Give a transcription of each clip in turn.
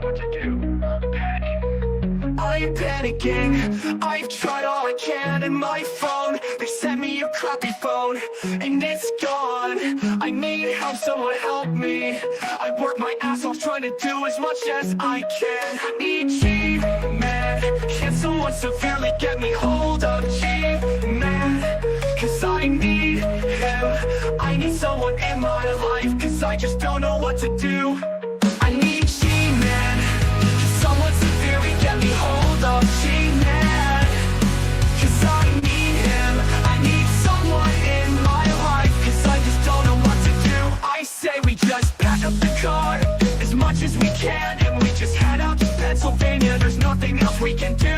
what to do. Panicking. I am panicking. I've tried all I can, and my phone, they sent me a crappy phone, and it's gone. I need help, someone help me. I work my ass off trying to do as much as I can. I need G-Man. Can someone severely get me hold of G-Man? Cause I need him. I need someone in my life, cause I just don't know what to do. I need G-Man. Can someone severely get me hold of G-Man? Cause I need him. I need someone in my life, cause I just don't know what to do. I say we just pack up the car as much as we can, and we just head out to Pennsylvania. There's nothing else we can do.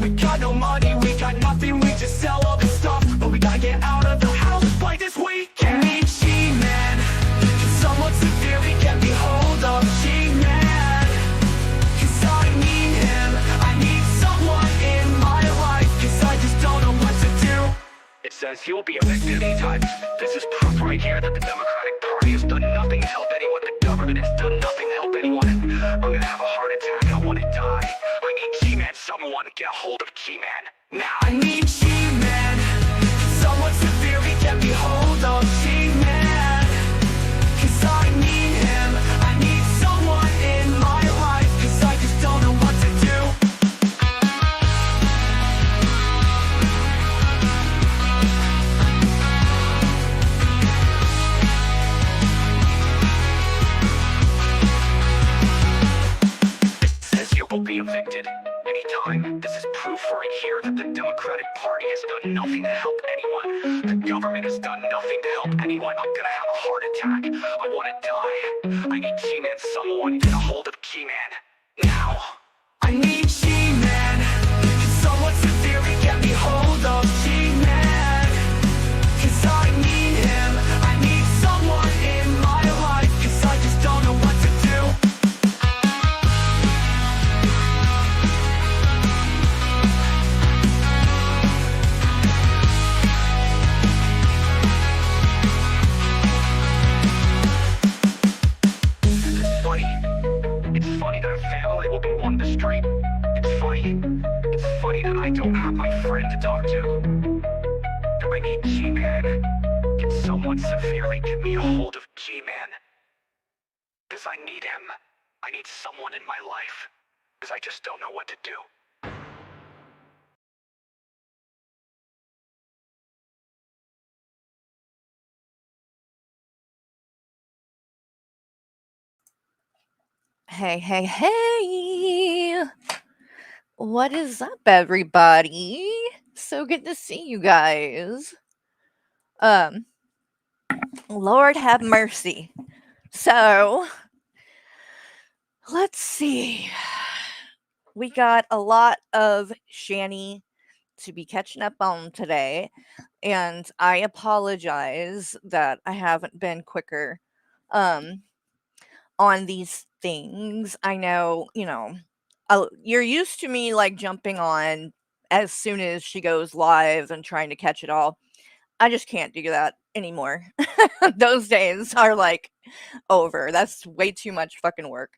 We got no money, we got nothing, we just sell all the stuff. But we gotta get out of the house by this weekend. I need G-Man. Can someone severely get me hold of G-Man? Cause I need him. I need someone in my life, cause I just don't know what to do. It says he will be elected anytime. This is proof right here that the Democratic Party has done nothing to help anyone. The government has done nothing to help anyone. I'm gonna have a heart attack, I wanna die. I need G-Man, someone get a hold of G-Man now. I need G-Man. Someone severely get me hold of G-Man. Cause I need him. I need someone in my life, cause I just don't know what to do. It says you will be evicted anytime. This is proof right here that the Democratic Party has done nothing to help anyone. The government has done nothing to help anyone. I'm gonna have a heart attack. I wanna die. I need G-Man, someone get a hold of G-Man now. I need G-Man. Can someone severely get me hold of G-Man? Cause I need him. I need someone in my life, cause I just don't know what to do. It's funny that a family will be on the street. It's funny that I don't have my friend to talk to. Do I need G-Man? Can someone severely get me a hold of G-Man? Cause I need him. I need someone in my life, cause I just don't know what to do. Hey, hey, hey! What is up, everybody? So good to see you guys. Lord have mercy. So, let's see. We got a lot of Shanny to be catching up on today, and I apologize that I haven't been quicker on these things. I know, you're used to me like jumping on as soon as she goes live and trying to catch it all. I just can't do that anymore. Those days are like over. That's way too much fucking work.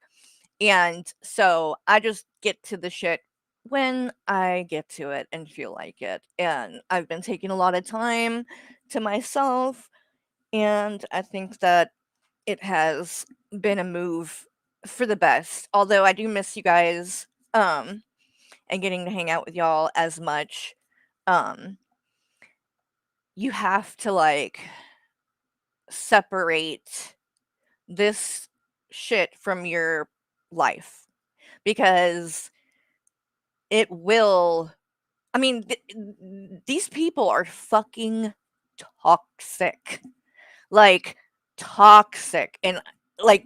And so I just get to the shit when I get to it and feel like it. And I've been taking a lot of time to myself, and I think that it has been a move for the best. Although I do miss you guys, and getting to hang out with y'all as much. You have to like separate this shit from your life, because it will. I mean, these people are fucking toxic. Like, toxic. And, like,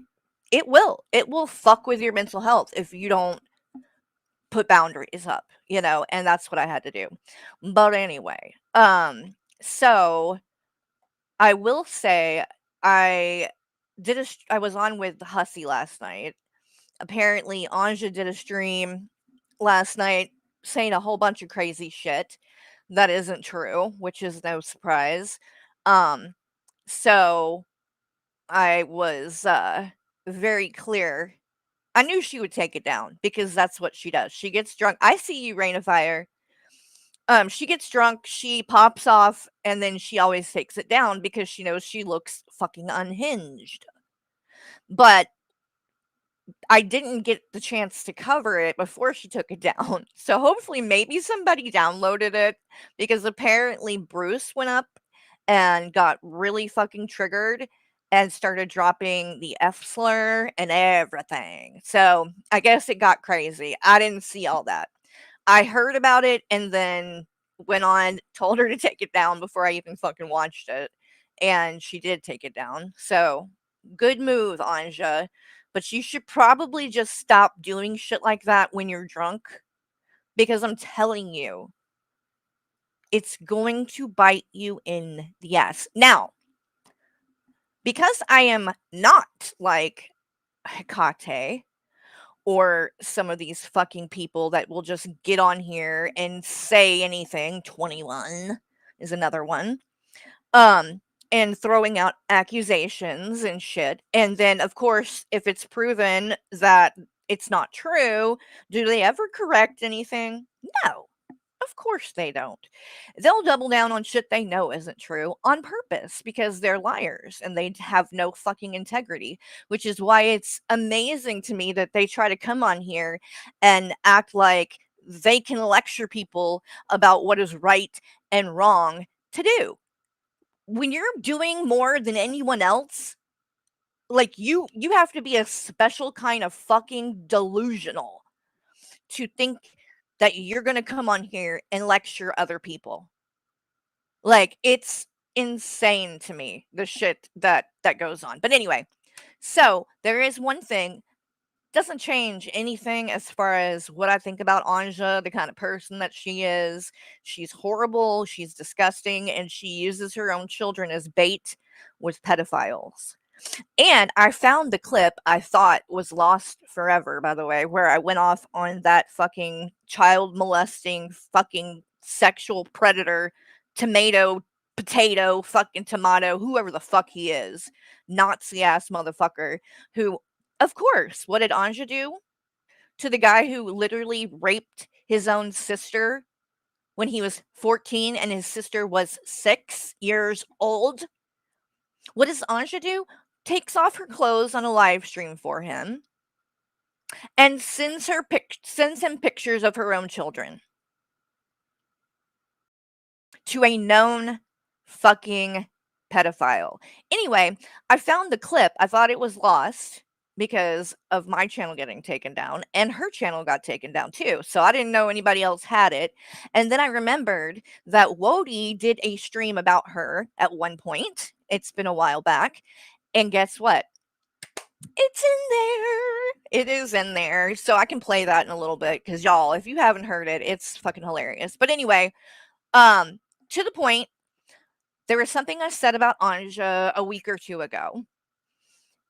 it will fuck with your mental health if you don't put boundaries up, and that's what I had to do. But anyway, so I will say I I was on with Hussy last night. Apparently, Anja did a stream last night saying a whole bunch of crazy shit that isn't true, which is no surprise. Um, so I was very clear I knew she would take it down because that's what she does. She gets drunk. I see you, Rain of Fire. She gets drunk, she pops off, and then she always takes it down because she knows she looks fucking unhinged. But I didn't get the chance to cover it before she took it down. So hopefully maybe somebody downloaded it because apparently Bruce went up and got really fucking triggered and started dropping the F slur and everything. So I guess it got crazy. I didn't see all that. I heard about it and then went on, told her to take it down before I even fucking watched it. And she did take it down. So good move, Anja. But you should probably just stop doing shit like that when you're drunk. Because I'm telling you, it's going to bite you in the ass. Now, because I am not like Hecate or some of these fucking people that will just get on here and say anything, 21 is another one, um, and throwing out accusations and shit, and then, of course, if it's proven that it's not true, do they ever correct anything? No. Of course they don't. They'll double down on shit they know isn't true on purpose because they're liars and they have no fucking integrity, which is why it's amazing to me that they try to come on here and act like they can lecture people about what is right and wrong to do. When you're doing more than anyone else, like you have to be a special kind of fucking delusional to think that you're going to come on here and lecture other people. Like it's insane to me the shit that goes on. But anyway, so there is one thing doesn't change anything as far as what I think about Anja, the kind of person that she is. She's horrible, she's disgusting, and she uses her own children as bait with pedophiles. And I found the clip I thought was lost forever, by the way, where I went off on that fucking child molesting, fucking sexual predator, tomato, potato, fucking tomato, whoever the fuck he is, Nazi ass motherfucker, who, of course, what did Anja do to the guy who literally raped his own sister when he was 14 and his sister was 6 years old? What does Anja do? Takes off her clothes on a live stream for him and sends him pictures of her own children to a known fucking pedophile. Anyway, I found the clip. I thought it was lost because of my channel getting taken down and her channel got taken down too. So I didn't know anybody else had it. And then I remembered that Wody did a stream about her at one point. It's been a while back. And guess what? It's in there. It is in there. So I can play that in a little bit because y'all, if you haven't heard it, it's fucking hilarious. But anyway, to the point, there was something I said about Anja a week or two ago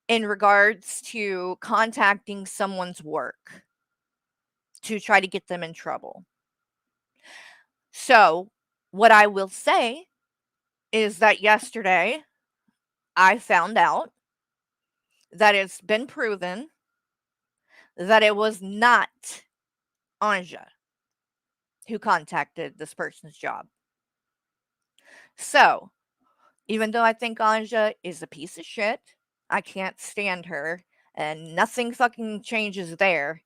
in regards to contacting someone's work to try to get them in trouble. So, what I will say is that yesterday I found out that it's been proven that it was not Anja who contacted this person's job. So, even though I think Anja is a piece of shit, I can't stand her, and nothing fucking changes there.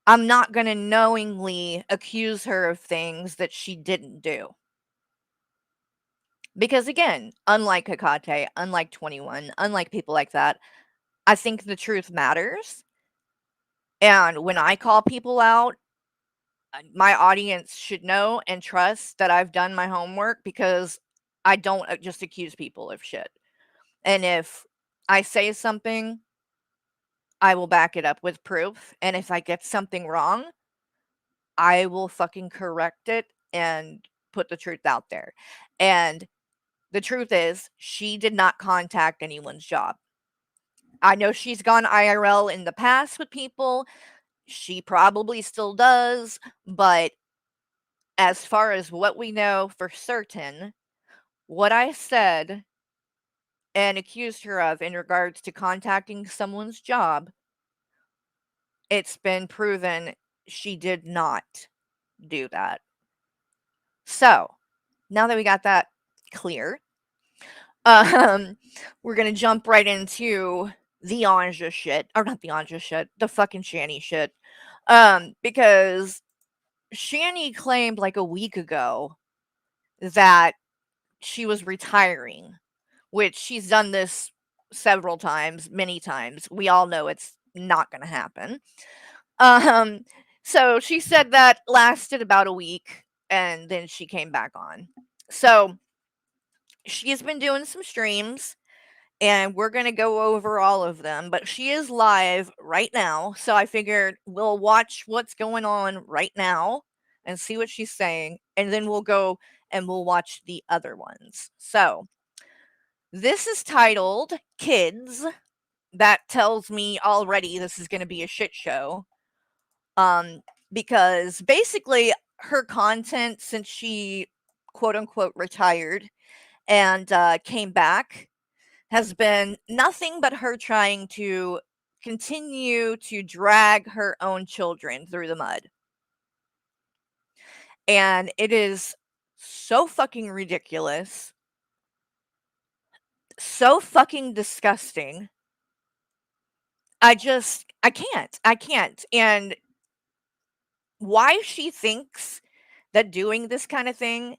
I'm not going to knowingly accuse her of things that she didn't do. Because again, unlike Hecate, unlike 21, unlike people like that, I think the truth matters. And when I call people out, my audience should know and trust that I've done my homework because I don't just accuse people of shit. And if I say something, I will back it up with proof. And if I get something wrong, I will fucking correct it and put the truth out there. And the truth is, she did not contact anyone's job. I know she's gone IRL in the past with people. She probably still does. But as far as what we know for certain, what I said and accused her of in regards to contacting someone's job, it's been proven she did not do that. So, now that we got that clear, um, we're gonna jump right into the Anja shit, or not the Anja shit, the fucking Shanny shit. Because Shanny claimed like a week ago that she was retiring, which she's done this several times, many times. We all know it's not gonna happen. Um, so she said that lasted about a week and then she came back on. So she's been doing some streams and we're going to go over all of them, but she is live right now. So I figured we'll watch what's going on right now and see what she's saying. And then we'll go and we'll watch the other ones. So this is titled Kids. That tells me already this is going to be a shit show. Um, because basically her content since she quote unquote retired and came back has been nothing but her trying to continue to drag her own children through the mud. And it is so fucking ridiculous, so fucking disgusting. I can't. I can't. And why she thinks that doing this kind of thing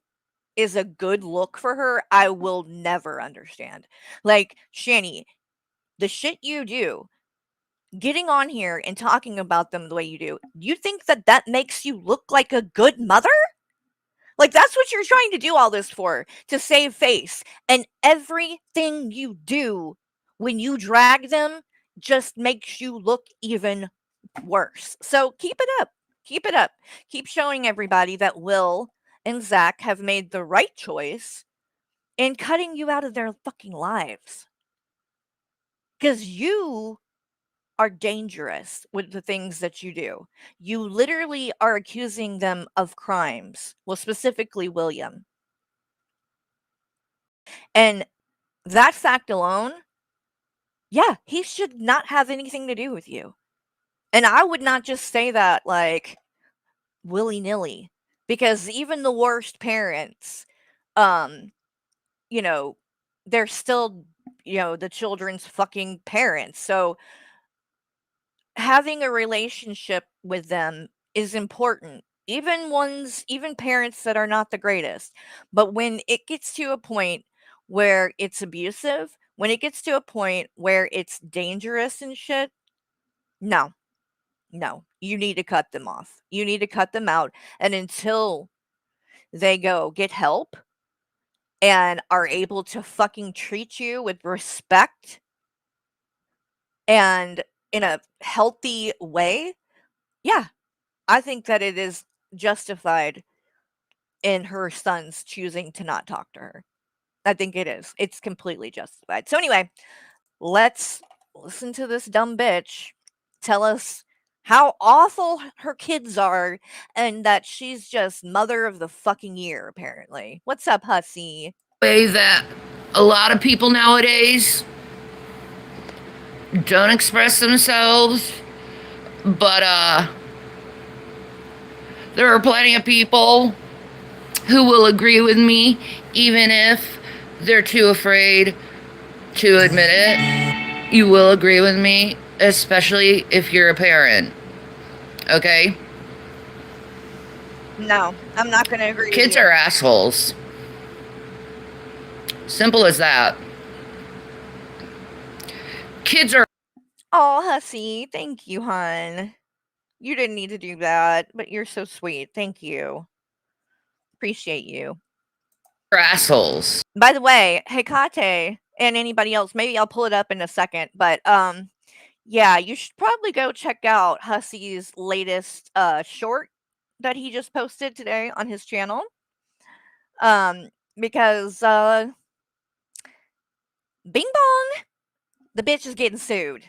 is a good look for her, I will never understand. Like, Shanny, the shit you do, getting on here and talking about them the way you think that that makes you look like a good mother? Like, that's what you're trying to do all this for, to save face. And everything you do when you drag them just makes you look even worse. So keep it up. Keep it up. Keep showing everybody that Will and Zach have made the right choice in cutting you out of their fucking lives. Because you are dangerous with the things that you do. You literally are accusing them of crimes. Well, specifically William. And that fact alone, yeah, he should not have anything to do with you. And I would not just say that like willy nilly, because even the worst parents, um, you know, they're still, the children's fucking parents. So having a relationship with them is important. Even parents that are not the greatest. But when it gets to a point where it's abusive, when it gets to a point where it's dangerous and shit, no. No. You need to cut them off. You need to cut them out. And until they go get help and are able to fucking treat you with respect and in a healthy way, yeah, I think that it is justified in her son's choosing to not talk to her. I think it is. It's completely justified. So anyway, let's listen to this dumb bitch tell us how awful her kids are and that she's just mother of the fucking year apparently. What's up, hussy? Way that a lot of people nowadays don't express themselves, but there are plenty of people who will agree with me even if they're too afraid to admit it. You will agree with me, especially if you're a parent. Okay? No, I'm not going to agree Kids with you. are assholes. Simple as that. Kids are Oh, hussy, thank you, hon. You didn't need to do that, but you're so sweet. Thank you. Appreciate you. assholes. By the way, Hecate and anybody else, maybe I'll pull it up in a second, but yeah, you should probably go check out Hussy's latest short that he just posted today on his channel. Because bing bong, the bitch is getting sued.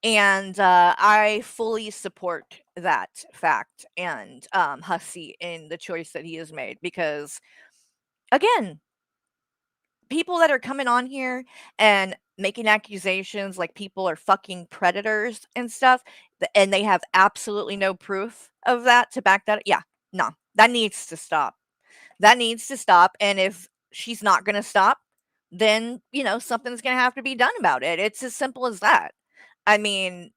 And I fully support that fact and Hussy in the choice that he has made because again, people that are coming on here and making accusations like people are fucking predators and stuff, and they have absolutely no proof of that to back that. Yeah, no, that needs to stop. That needs to stop. And if she's not going to stop, then, something's going to have to be done about it. It's as simple as that. I mean,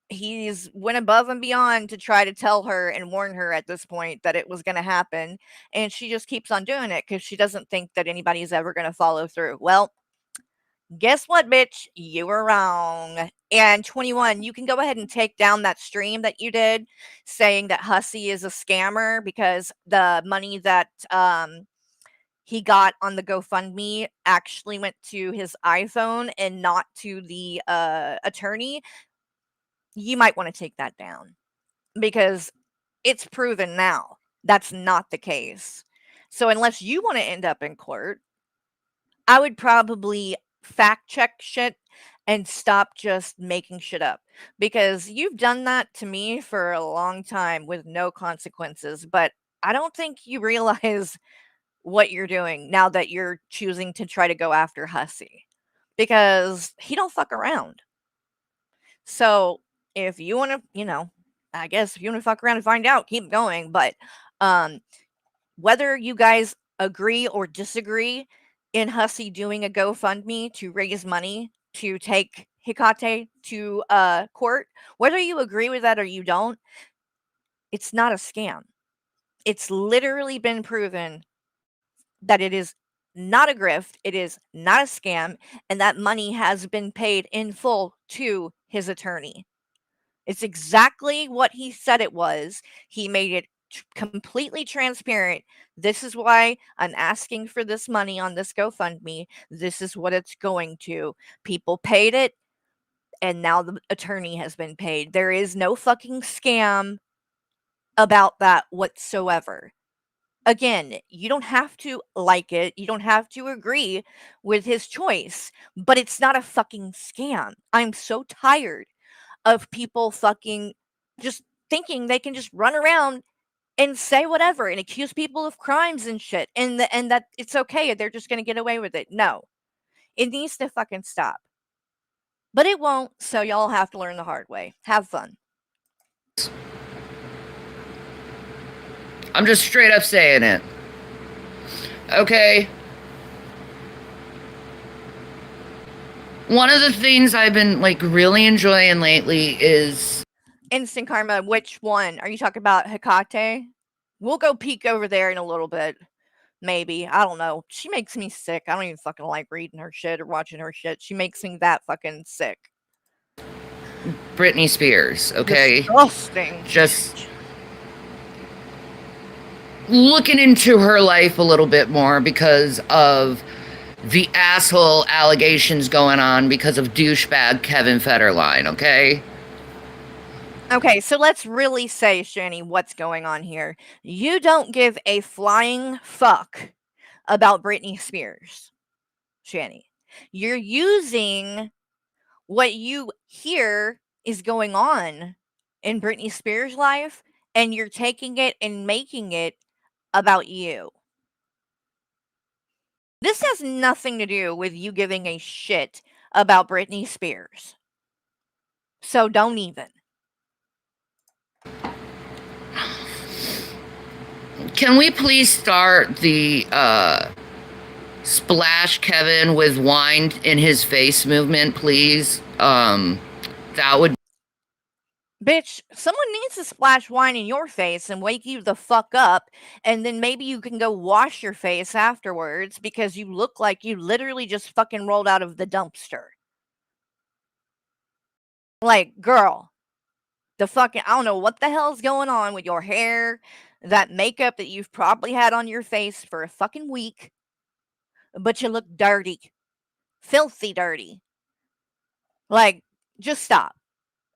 he's went above and beyond to try to tell her and warn her at this point that it was going to happen, and she just keeps on doing it because she doesn't think that anybody's ever going to follow through. Well, guess what, bitch? You were wrong. And 21, you can go ahead and take down that stream that you did saying that Hussey is a scammer because the money that he got on the GoFundMe actually went to his iPhone and not to the attorney. You might want to take that down because it's proven now that's not the case. So unless you want to end up in court, I would probably fact check shit and stop just making shit up because you've done that to me for a long time with no consequences. But I don't think you realize what you're doing now that you're choosing to try to go after Hussey because he don't fuck around. So if you want to, I guess if you want to fuck around and find out, keep going. But um, whether you guys agree or disagree in Hussey doing a GoFundMe to raise money to take Hikate to court, whether you agree with that or you don't, it's not a scam. It's literally been proven that it is not a grift, it is not a scam, and that money has been paid in full to his attorney. It's exactly what he said it was. He made it completely transparent. This is why I'm asking for this money on this GoFundMe. This is what it's going to. People paid it, and now the attorney has been paid. There is no fucking scam about that whatsoever. Again, you don't have to like it. You don't have to agree with his choice, but it's not a fucking scam. I'm so tired of people fucking just thinking they can just run around and say whatever and accuse people of crimes and shit and that it's okay, they're just going to get away with it. No. It needs to fucking stop. But it won't, so y'all have to learn the hard way. Have fun. I'm just straight up saying it. Okay. One of the things I've been really enjoying lately is Instant Karma, which one? Are you talking about Hikate? We'll go peek over there in a little bit. Maybe. I don't know. She makes me sick. I don't even fucking like reading her shit or watching her shit. She makes me that fucking sick. Britney Spears, okay? Disgusting. Just looking into her life a little bit more because of the asshole allegations going on because of douchebag Kevin Federline, okay? Okay, so let's really say, Shanny, what's going on here. You don't give a flying fuck about Britney Spears, Shanny. You're using what you hear is going on in Britney Spears' life, and you're taking it and making it about you. This has nothing to do with you giving a shit about Britney Spears. So don't even. Can we please start the splash Kevin with wine in his face movement, please? That would Bitch, someone needs to splash wine in your face and wake you the fuck up, and then maybe you can go wash your face afterwards because you look like you literally just fucking rolled out of the dumpster. Like, girl, the fucking, I don't know what the hell's going on with your hair, that makeup that you've probably had on your face for a fucking week, but you look dirty. Filthy dirty. Like, just stop.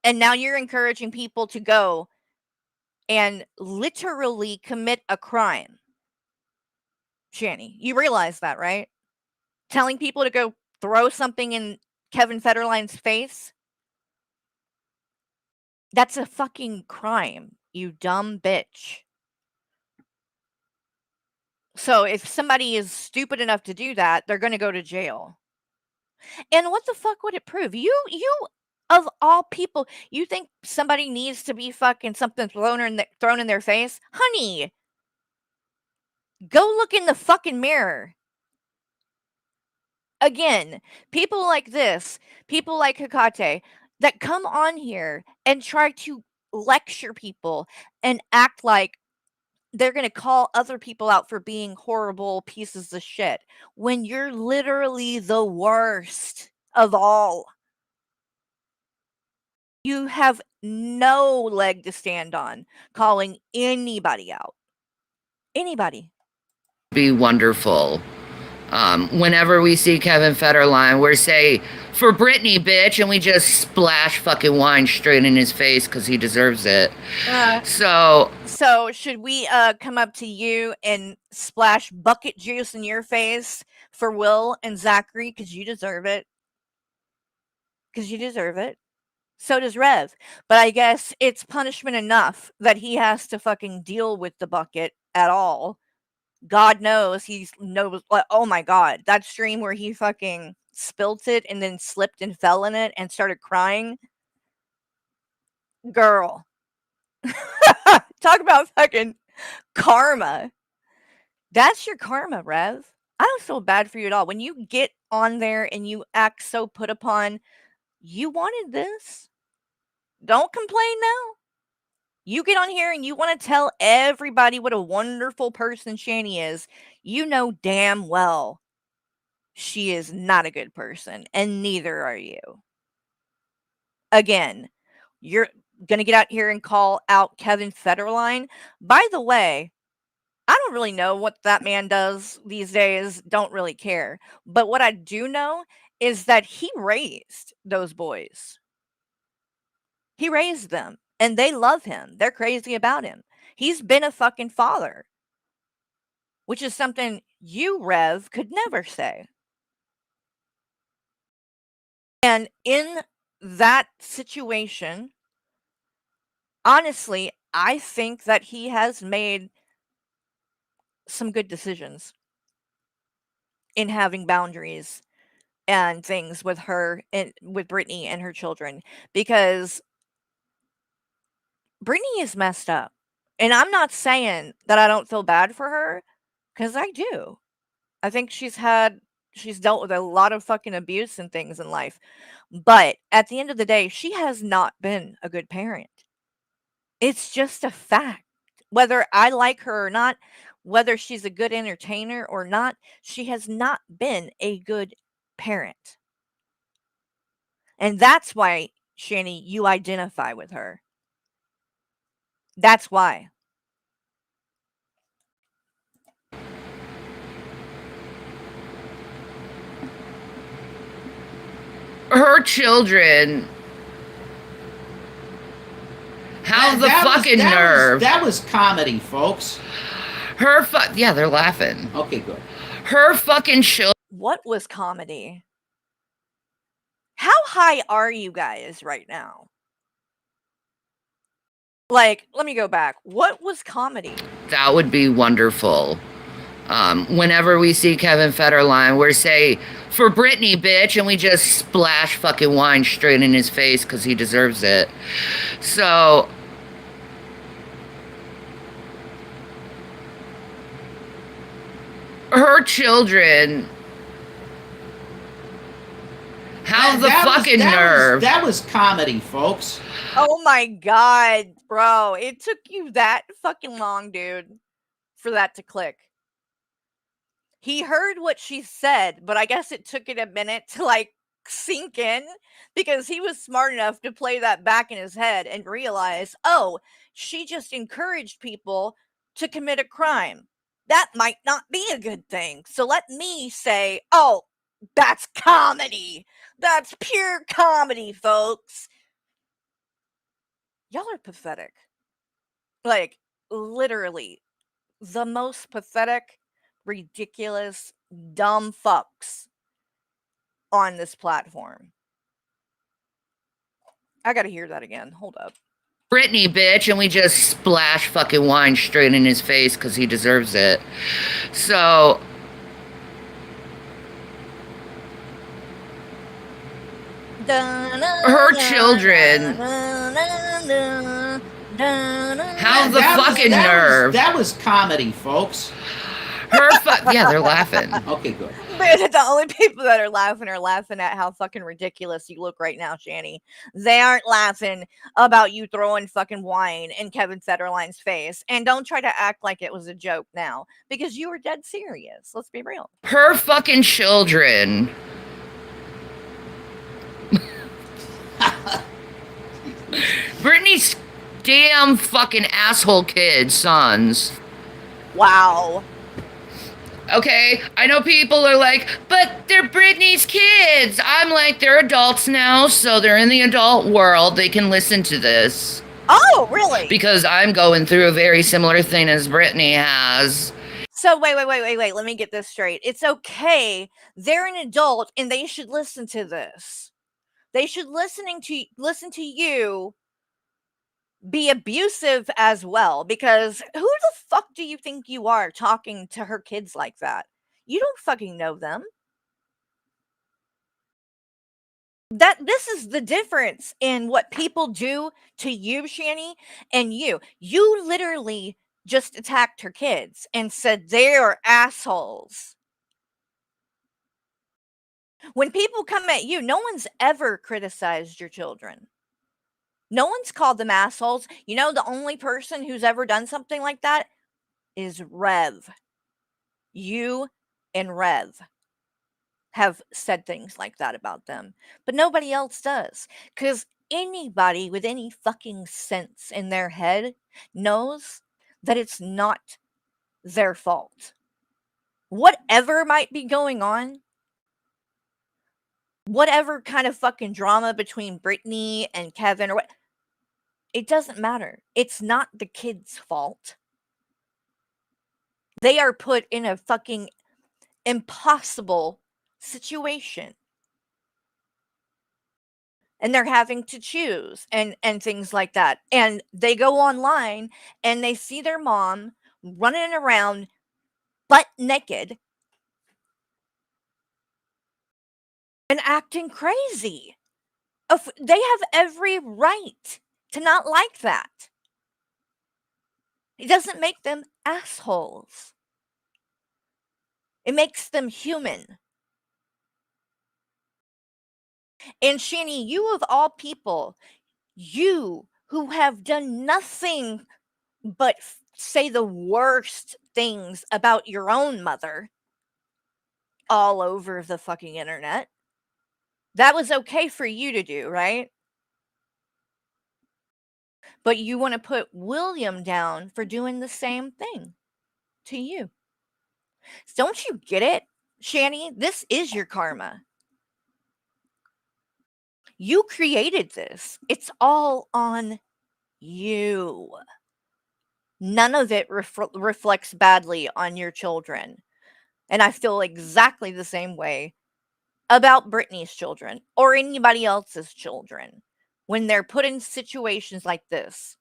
And now you're encouraging people to go and literally commit a crime. Shanny, you realize that, right? Telling people to go throw something in Kevin Federline's face? That's a fucking crime, you dumb bitch. So if somebody is stupid enough to do that, they're gonna go to jail. And what the fuck would it prove? You of all people, you think somebody needs to be fucking something thrown in their face? Honey, go look in the fucking mirror. Again, people like this, people like Hikate, that come on here and try to lecture people and act like they're gonna call other people out for being horrible pieces of shit when you're literally the worst of all. You have no leg to stand on calling anybody out. Anybody. Be wonderful. Whenever we see Kevin Federline, we're say, for Britney, bitch, and we just splash fucking wine straight in his face because he deserves it. So should we come up to you and splash bucket juice in your face for Will and Zachary because you deserve it? Because you deserve it. So does Rev. But I guess it's punishment enough that he has to fucking deal with the bucket at all. God knows he's knows. Oh my god, that stream where he fucking spilt it and then slipped and fell in it and started crying. Girl. Talk about fucking karma. That's your karma, Rev. I don't feel bad for you at all. When you get on there and you act so put upon, you wanted this. Don't complain now. You get on here and you want to tell everybody what a wonderful person Shanny is. You know damn well she is not a good person, and neither are you. Again, you're going to get out here and call out Kevin Federline. By the way, I don't really know what that man does these days. Don't really care. But what I do know is that he raised those boys. He raised them and they love him. They're crazy about him. He's been a fucking father, which is something you, Rev, could never say. And in that situation, honestly, I think that he has made some good decisions in having boundaries and things with her and with Brittany and her children, because Brittany is messed up. And I'm not saying that I don't feel bad for her, because I do. I think she's dealt with a lot of fucking abuse and things in life. But at the end of the day, she has not been a good parent. It's just a fact. Whether I like her or not, whether she's a good entertainer or not, she has not been a good parent. And that's why, Shanny, you identify with her. That's why. her children have the fucking nerve. That was comedy, folks. Yeah, they're laughing. Okay, good. Her fucking children. What was comedy? How high are you guys right now? Like, let me go back. What was comedy? That would be wonderful. Whenever we see Kevin Federline, we're say, for Britney, bitch, and we just splash fucking wine straight in his face because he deserves it. So her children have the fucking nerve. That was comedy, folks. Oh my god, bro. It took you that fucking long, dude, for that to click. He heard what she said, but I guess it took it a minute to like sink in, because he was smart enough to play that back in his head and realize, oh, she just encouraged people to commit a crime. That might not be a good thing. So let me say, oh, that's comedy. That's pure comedy, folks. Y'all are pathetic. Like, literally, the most pathetic, ridiculous, dumb fucks on this platform. I gotta hear that again. Hold up. Brittany, bitch, and we just splash fucking wine straight in his face because he deserves it. So, her children have the fucking nerve. That was comedy, folks. Yeah, they're laughing. Okay, good. But the only people that are laughing at how fucking ridiculous you look right now, Shanny. They aren't laughing about you throwing fucking wine in Kevin Federline's face. And don't try to act like it was a joke now, because you were dead serious. Let's be real. Her fucking children. Brittany's damn fucking asshole kids, sons. Wow. Okay, I know people are like, but they're Britney's kids. I'm like, they're adults now, so they're in the adult world. They can listen to this. Oh, really? Because I'm going through a very similar thing as Britney has. So wait. Let me get this straight. It's okay. They're an adult and they should listen to this. They should listen to you be abusive as well, because who the fuck do you think you are talking to her kids like that? You don't fucking know them. This is the difference in what people do to you, Shanny, and you. You literally just attacked her kids and said they are assholes. When people come at you, no one's ever criticized your children. No one's called them assholes. You know, the only person who's ever done something like that is Rev. You and Rev have said things like that about them, but nobody else does. Because anybody with any fucking sense in their head knows that it's not their fault. Whatever might be going on, whatever kind of fucking drama between Brittany and Kevin or what, it doesn't matter. It's not the kid's fault. They are put in a fucking impossible situation. And they're having to choose and things like that. And they go online and they see their mom running around butt naked and acting crazy. They have every right to not like that. It doesn't make them assholes. It makes them human. And Shanny, you of all people, you who have done nothing but say the worst things about your own mother all over the fucking internet. That was okay for you to do, right? But you want to put William down for doing the same thing to you. Don't you get it, Shanny? This is your karma. You created this. It's all on you. None of it reflects badly on your children. And I feel exactly the same way about Brittany's children or anybody else's children when they're put in situations like this,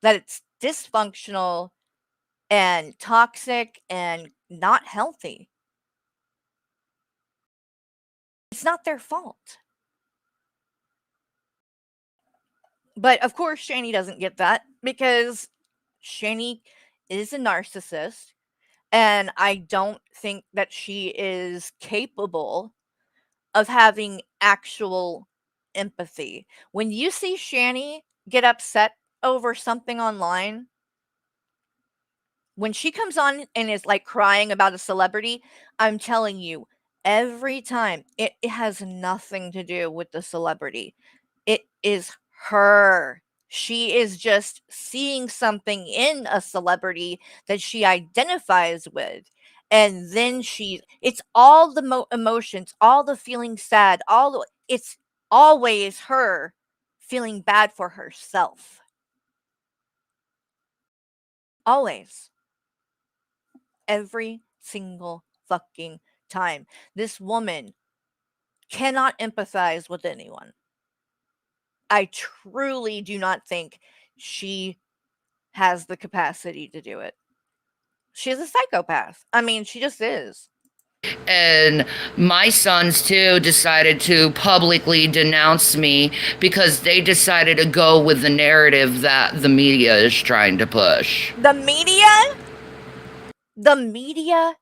that it's dysfunctional and toxic and not healthy. It's not their fault. But of course, Shanny doesn't get that because Shanny is a narcissist. And I don't think that she is capable of having actual empathy. When you see Shanny get upset over something online, when she comes on and is like crying about a celebrity, I'm telling you, every time it has nothing to do with the celebrity. It is her. She is just seeing something in a celebrity that she identifies with. And then it's all the emotions, all the feeling sad, it's always her feeling bad for herself. Always. Every single fucking time. This woman cannot empathize with anyone. I truly do not think she has the capacity to do it. She's a psychopath. I mean, she just is. And my sons, too, decided to publicly denounce me because they decided to go with the narrative that the media is trying to push. The media? The media?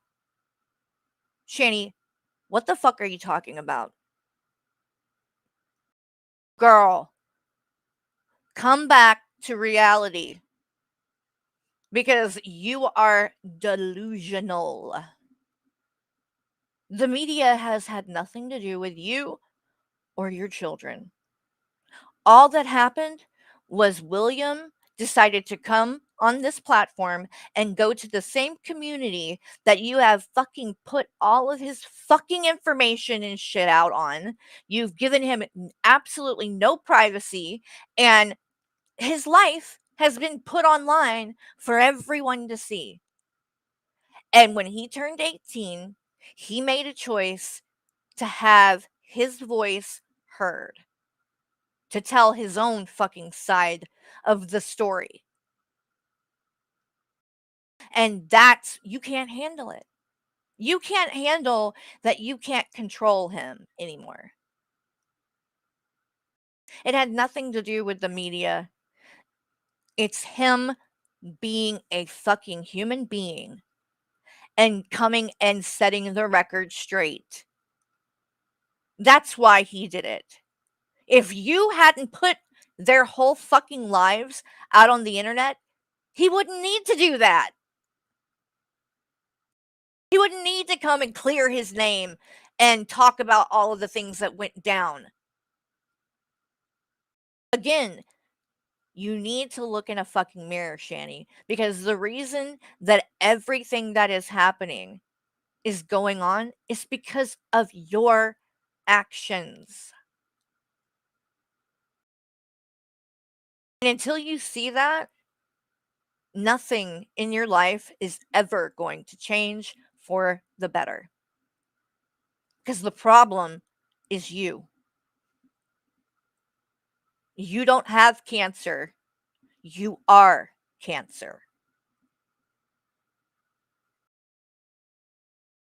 Shanny, what the fuck are you talking about? Girl, come back to reality because you are delusional. The media has had nothing to do with you or your children. All that happened was William decided to come on this platform and go to the same community that you have fucking put all of his fucking information and shit out on. You've given him absolutely no privacy, and his life has been put online for everyone to see. And when he turned 18, he made a choice to have his voice heard, to tell his own fucking side of the story. And that's, you can't handle it. You can't handle that you can't control him anymore. It had nothing to do with the media. It's him being a fucking human being and coming and setting the record straight. That's why he did it. If you hadn't put their whole fucking lives out on the internet, he wouldn't need to do that. He wouldn't need to come and clear his name and talk about all of the things that went down. Again, you need to look in a fucking mirror, Shanny, because the reason that everything that is happening is going on is because of your actions. And until you see that, nothing in your life is ever going to change for the better. Because the problem is you. You don't have cancer. You are cancer.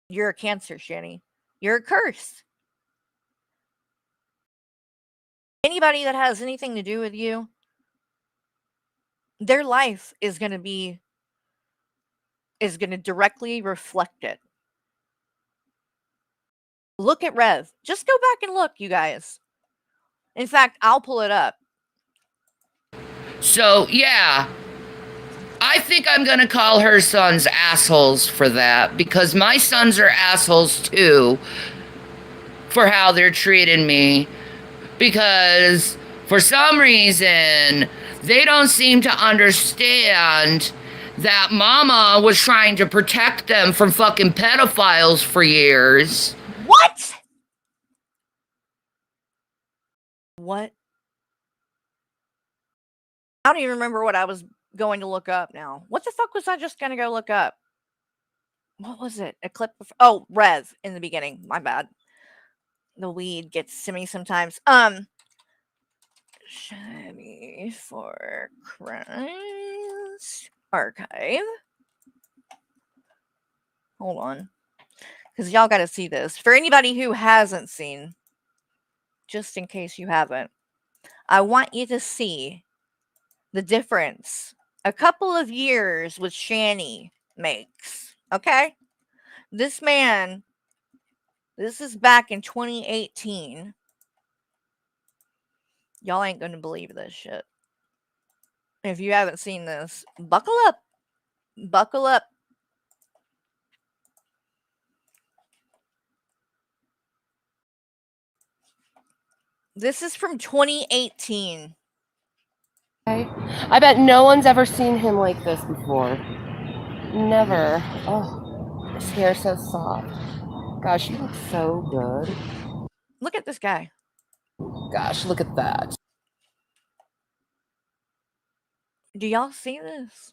You're a cancer, Shanny. You're a curse. Anybody that has anything to do with you, their life is going to directly reflect it. Look at Rev. Just go back and look, you guys. In fact, I'll pull it up. So, yeah, I think I'm going to call her sons assholes for that because my sons are assholes too for how they're treating me because for some reason they don't seem to understand that mama was trying to protect them from fucking pedophiles for years. What? What? I don't even remember what I was going to look up now. What the fuck was I just going to go look up? What was it? A clip of, oh, Rev in the beginning. My bad. The weed gets to me sometimes. Shanny for Crimes Archive. Hold on. Because y'all got to see this. For anybody who hasn't seen, just in case you haven't, I want you to see the difference a couple of years with Shanny makes. Okay? This man, this is back in 2018. Y'all ain't going to believe this shit. If you haven't seen this, buckle up. Buckle up. This is from 2018. I bet no one's ever seen him like this before. Never. Oh, his hair's so soft. Gosh, you look so good. Look at this guy. Gosh, look at that. Do y'all see this?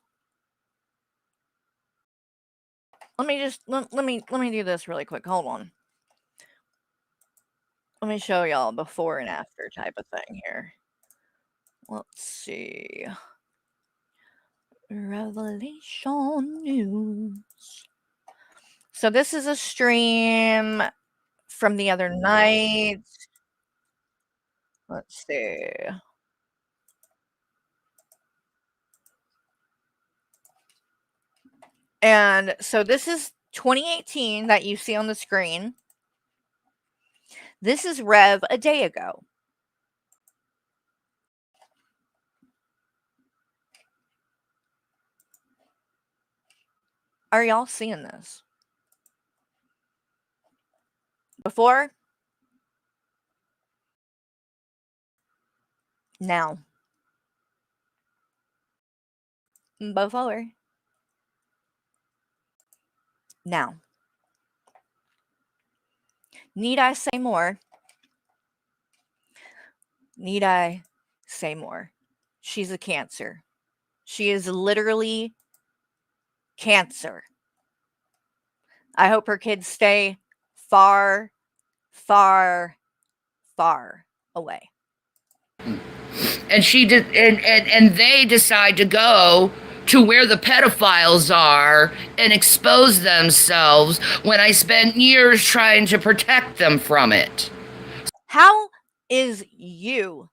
Let me do this really quick. Hold on. Let me show y'all before and after type of thing here. Let's see. Revelation News. So this is a stream from the other night. Let's see. And so this is 2018 that you see on the screen. This is Rev a day ago. Are y'all seeing this? Before? Now. Before. Now. Need I say more? Need I say more? She's a Cancer. She is literally Cancer. I hope her kids stay far, far, far away. And she did, and they decide to go to where the pedophiles are and expose themselves when I spent years trying to protect them from it. How is you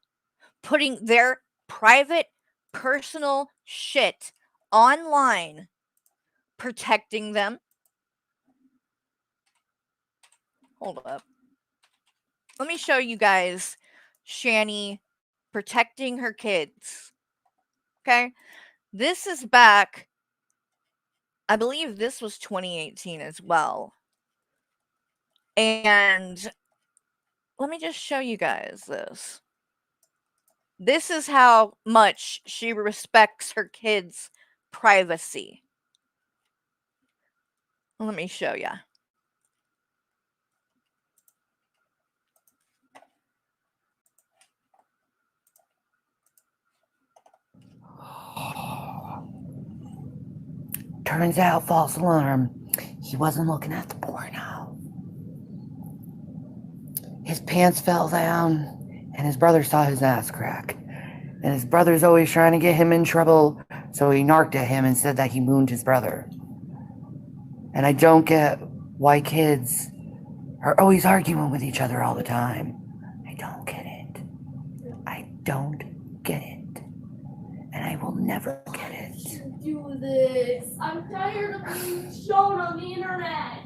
putting their private, personal shit online protecting them? Hold up. Let me show you guys Shanny protecting her kids. Okay? This is back, I believe this was 2018 as well. And let me just show you guys this. This is how much she respects her kids' privacy. Let me show you. Turns out, false alarm. He wasn't looking at the porno. His pants fell down, and his brother saw his ass crack. And his brother's always trying to get him in trouble, so he narked at him and said that he mooned his brother. And I don't get why kids are always arguing with each other all the time. I don't get it. I don't get it. And I will never get it. Do this. I'm tired of being shown on the internet.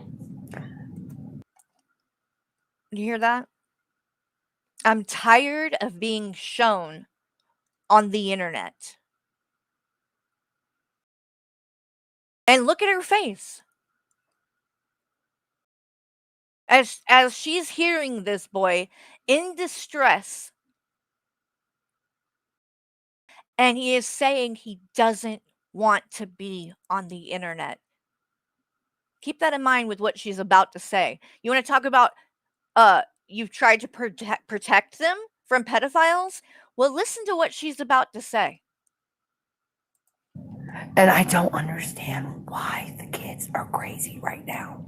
You hear that? I'm tired of being shown on the internet. And look at her face. As she's hearing this boy in distress, and he is saying he doesn't want to be on the internet. Keep that in mind with what she's about to say. You want to talk about you've tried to protect them from pedophiles? Well, listen to what she's about to say. And I don't understand why the kids are crazy right now.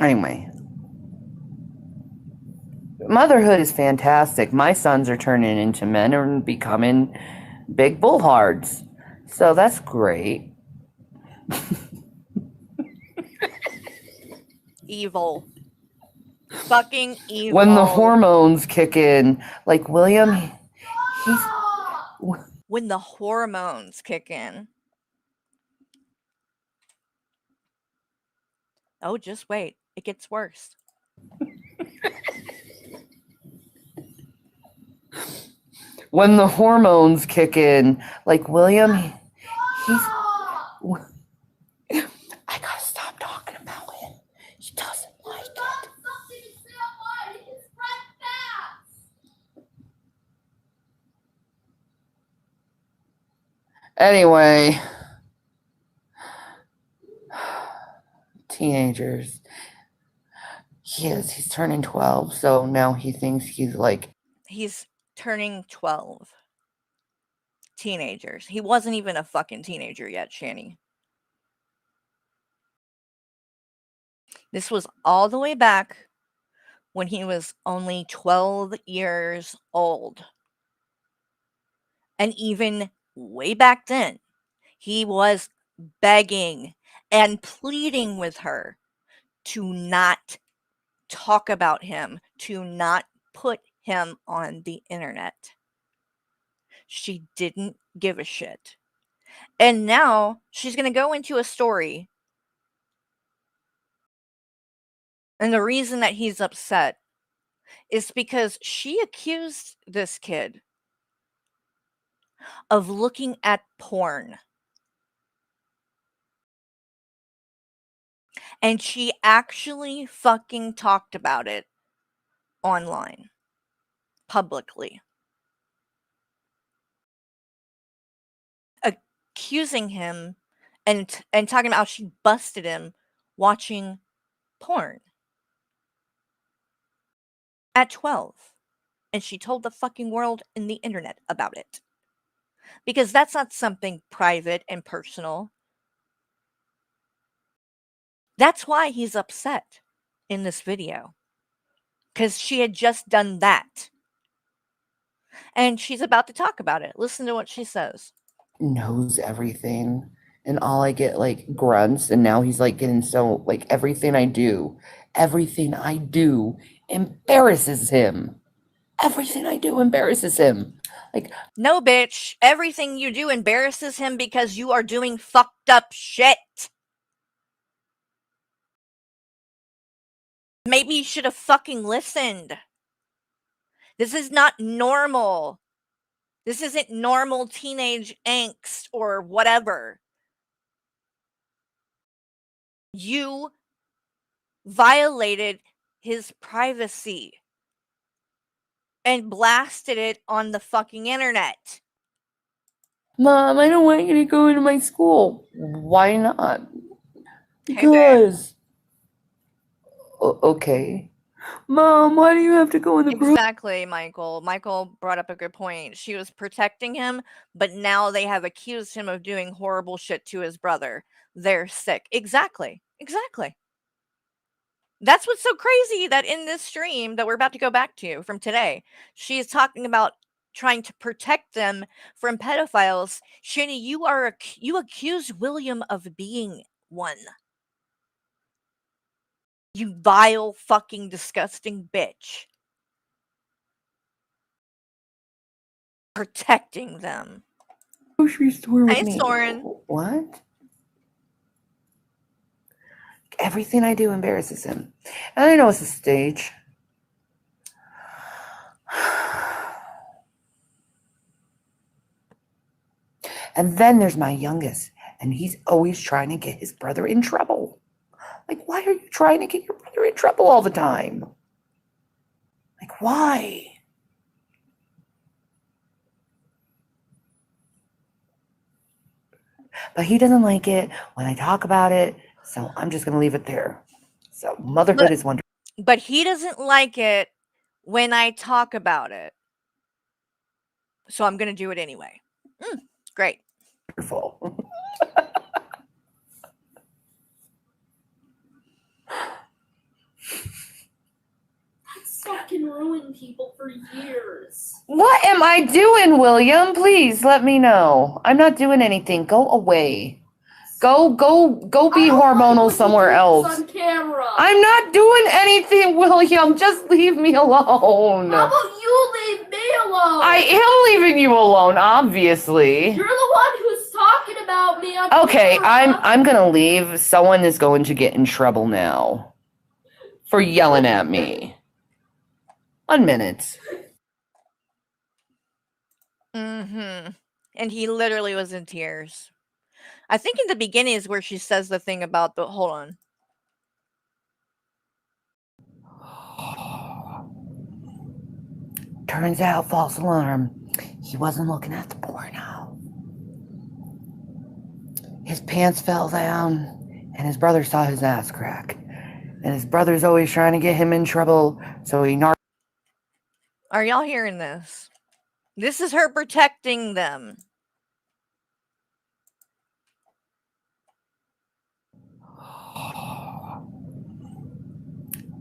Anyway, motherhood is fantastic. My sons are turning into men and becoming big bullhards. So that's great. Evil. Fucking evil. When the hormones kick in, like William, he's... When the hormones kick in. Oh, just wait. It gets worse. When the hormones kick in, like William, he's... I gotta stop talking about him. He doesn't like it. Anyway, teenagers. He's turning 12, so now he thinks he's like... He's turning 12. Teenagers. He wasn't even a fucking teenager yet, Shanny. This was all the way back when he was only 12 years old. And even way back then, he was begging and pleading with her to not talk about him, to not put him on the internet. She didn't give a shit. And now she's going to go into a story. And the reason that he's upset is because she accused this kid of looking at porn. And she actually fucking talked about it online, publicly. Accusing him and talking about how she busted him watching porn at 12. And she told the fucking world and the internet about it. Because that's not something private and personal. That's why he's upset in this video. Because she had just done that. And she's about to talk about it. Listen to what she says. Knows everything, and all I get like grunts, and now he's like getting so like everything I do embarrasses him. Everything I do embarrasses him. Like, no, bitch, everything you do embarrasses him because you are doing fucked up shit. Maybe you should have fucking listened. This is not normal. This isn't normal teenage angst or whatever. You violated his privacy and blasted it on the fucking internet. Mom, I don't want you to go into my school. Why not? Hey, Because. Okay. Mom, why do you have to go in the group? Exactly, Michael. Michael brought up a good point. She was protecting him, but now they have accused him of doing horrible shit to his brother. They're sick. Exactly. Exactly. That's what's so crazy, that in this stream that we're about to go back to from today, she is talking about trying to protect them from pedophiles. Shanny, you accused William of being one. You vile, fucking, disgusting bitch. Protecting them. Grocery store with Hi, me. Soren. What? Everything I do embarrasses him. And I know it's a stage. And then there's my youngest, and he's always trying to get his brother in trouble. Like, why are you trying to get your brother in trouble all the time? Like, why? But he doesn't like it when I talk about it, so I'm just going to leave it there. So motherhood is wonderful. But he doesn't like it when I talk about it. So I'm going to do it anyway. Great. Fucking ruined people for years. What am I doing, William? Please let me know. I'm not doing anything. Go away. Go be hormonal somewhere else. On camera. I'm not doing anything, William. Just leave me alone. How about you leave me alone? I am leaving you alone, obviously. You're the one who's talking about me on Okay, camera. I'm gonna leave. Someone is going to get in trouble now for yelling at me. 1 minute. And he literally was in tears. I think in the beginning is where she says the thing about the, hold on. Turns out, false alarm. He wasn't looking at the porno. His pants fell down, and his brother saw his ass crack. And his brother's always trying to get him in trouble, so he narked. Are y'all hearing this? This is her protecting them.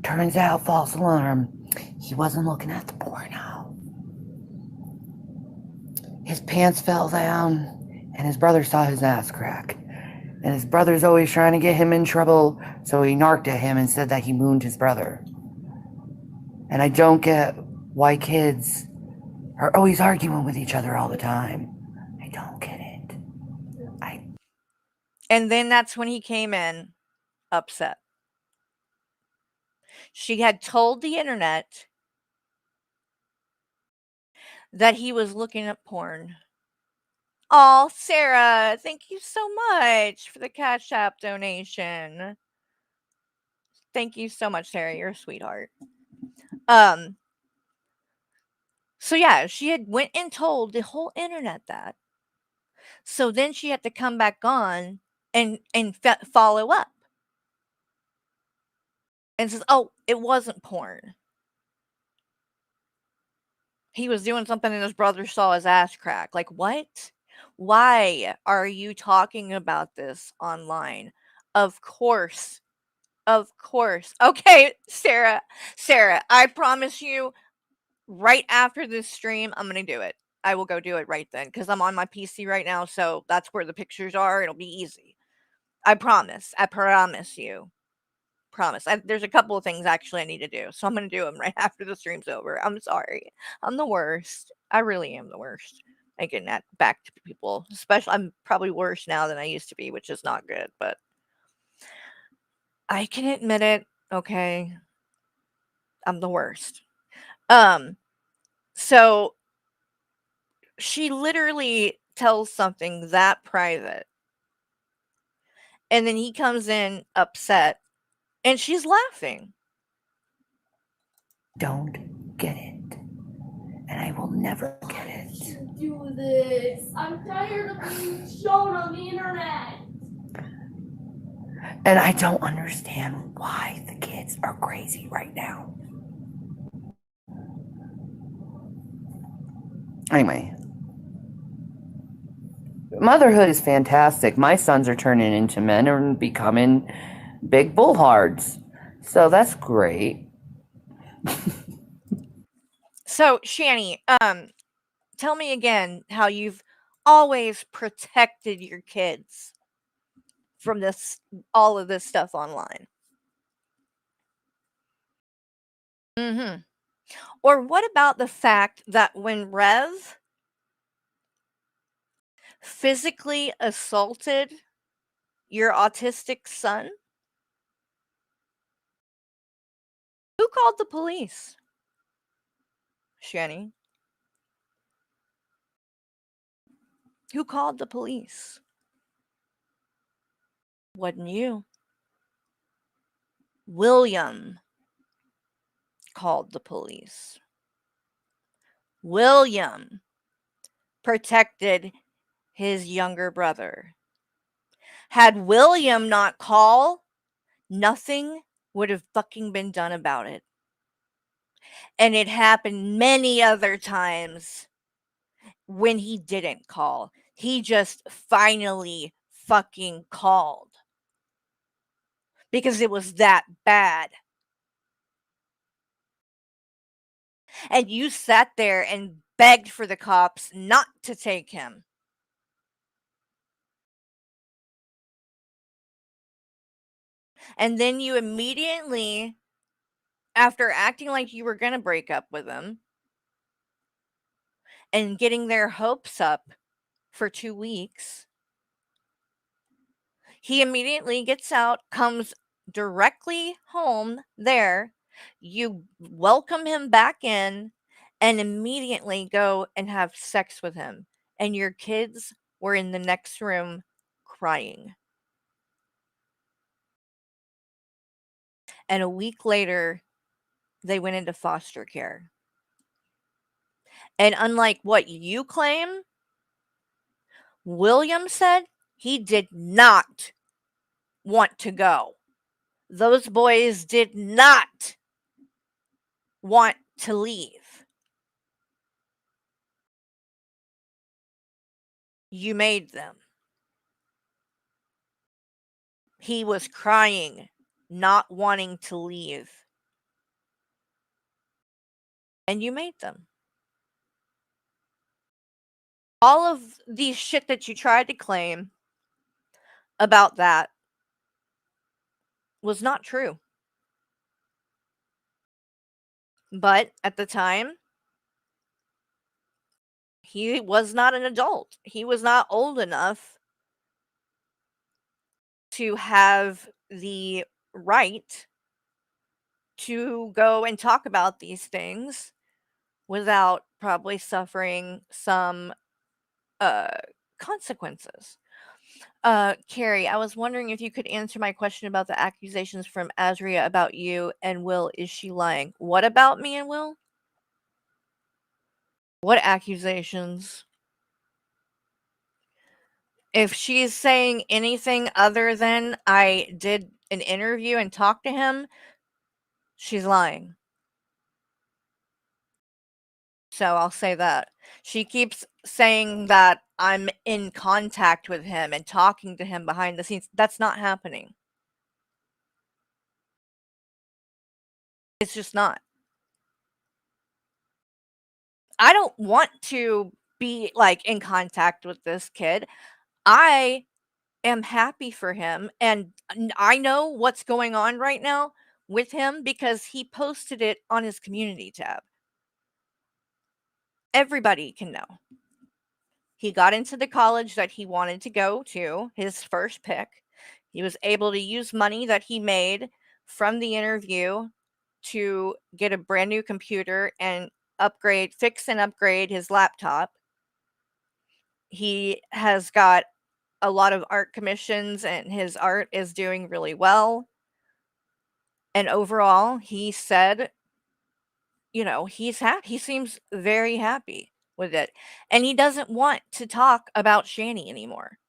Turns out, false alarm, he wasn't looking at the porno. His pants fell down, and his brother saw his ass crack. And his brother's always trying to get him in trouble, so he narked at him and said that he mooned his brother. And I don't get why kids are always arguing with each other all the time. I don't get it. And then that's when he came in upset. She had told the internet that he was looking at porn. Oh, Sarah, thank you so much for the Cash App donation. Thank you so much, Sarah. You're a sweetheart. So yeah, she had went and told the whole internet that. So then she had to come back on and follow up. And says, "Oh, it wasn't porn. He was doing something and his brother saw his ass crack." Like, what? Why are you talking about this online? Of course. Of course. Okay, Sarah. Sarah, I promise you, right after this stream, I'm going to do it. I will go do it right then because I'm on my PC right now. So that's where the pictures are. It'll be easy. I promise. I promise you. Promise. There's a couple of things actually I need to do. So I'm going to do them right after the stream's over. I'm sorry. I'm the worst. I really am the worst. I getting that back to people. Especially, I'm probably worse now than I used to be, which is not good. But I can admit it. Okay. I'm the worst. So she literally tells something that private. And then he comes in upset and she's laughing. Don't get it. And I will never get it. Do this. I'm tired of being shown on the internet. And I don't understand why the kids are crazy right now. Anyway, motherhood is fantastic. My sons are turning into men and becoming big bullhards. So that's great. So, Shanny, tell me again how you've always protected your kids from all of this stuff online. Or what about the fact that when Rev physically assaulted your autistic son, who called the police? Shanny. Who called the police? Wasn't you. William called the police. William protected his younger brother. Had William not called, nothing would have fucking been done about it. And it happened many other times when he didn't call. He just finally fucking called. Because it was that bad. And you sat there and begged for the cops not to take him. And then you immediately, after acting like you were going to break up with him and getting their hopes up for 2 weeks, he immediately gets out, comes directly home there. You welcome him back in and immediately go and have sex with him. And your kids were in the next room crying. And a week later, they went into foster care. And unlike what you claim, William said he did not want to go. Those boys did not want to leave. You made them. He was crying, not wanting to leave. and you made them. All of the shit that you tried to claim about that was not true. But at the time, he was not an adult. He was not old enough to have the right to go and talk about these things without probably suffering some uh consequences. Carrie, I was wondering if you could answer my question about the accusations from Azria about you and Will. Is she lying? What about me and Will? What accusations? If she's saying anything other than I did an interview and talked to him, she's lying. So I'll say that. She keeps saying that I'm in contact with him and talking to him behind the scenes. That's not happening. It's just not. I don't want to be like in contact with this kid. I am happy for him, and I know what's going on right now with him because he posted it on his community tab. Everybody can know. He got into the college that he wanted to go to, his first pick. He was able to use money that he made from the interview to get a brand new computer and fix and upgrade his laptop. He has got a lot of art commissions and his art is doing really well. And overall, he said, he's happy. He seems very happy with it. And he doesn't want to talk about Shanny anymore.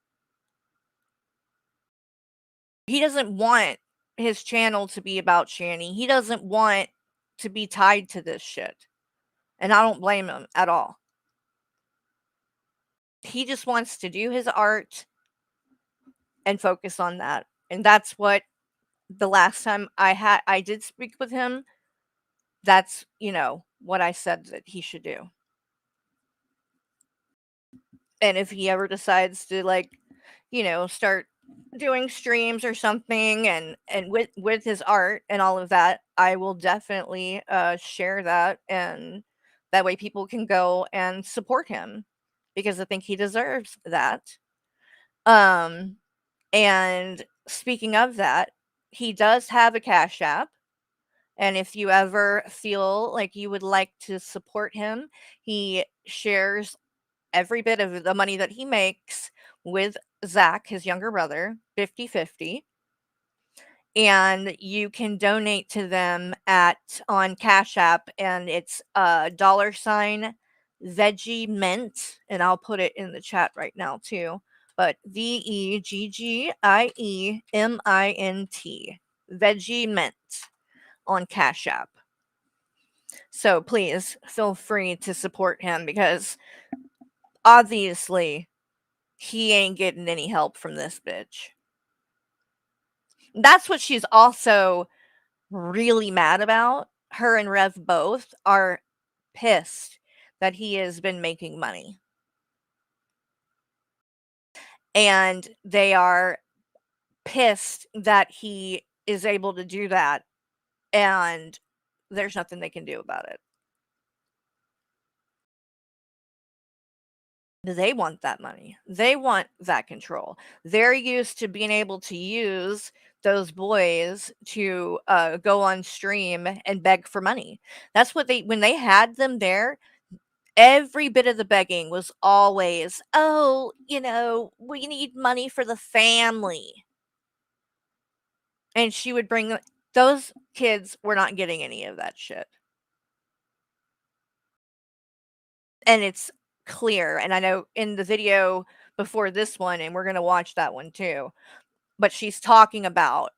He doesn't want his channel to be about Shanny. He doesn't want to be tied to this shit. And I don't blame him at all. He just wants to do his art and focus on that. And that's what the last time I did speak with him, that's, what I said that he should do. And if he ever decides to start doing streams or something and with his art and all of that, I will definitely share that, and that way people can go and support him because I think he deserves that. And speaking of that, he does have a Cash App. And if you ever feel like you would like to support him, he shares every bit of the money that he makes with Zach, his younger brother, 50-50. And you can donate to them on Cash App, and it's $ Veggie Mint, and I'll put it in the chat right now too. But VEGGIEMINT, Veggie Mint on Cash App. So please feel free to support him because obviously he ain't getting any help from this bitch. That's what she's also really mad about. Her and Rev both are pissed that he has been making money. And they are pissed that he is able to do that, and there's nothing they can do about it. They want that money. They want that control. They're used to being able to use those boys to go on stream and beg for money. That's what when they had them there, every bit of the begging was always, oh, we need money for the family. And she would bring those kids were not getting any of that shit. And it's clear. And I know in the video before this one, and we're going to watch that one too, but she's talking about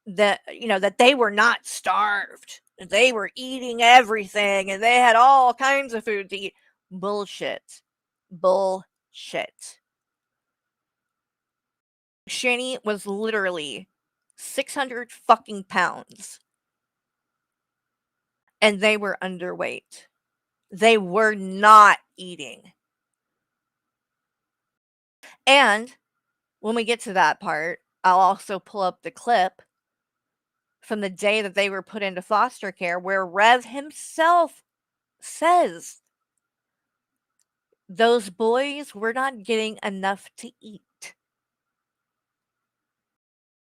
that, that they were not starved. They were eating everything and they had all kinds of food to eat. Bullshit. Bullshit. Shanny was literally 600 fucking pounds. and they were underweight. They were not eating. And when we get to that part, I'll also pull up the clip from the day that they were put into foster care where Rev himself says those boys were not getting enough to eat.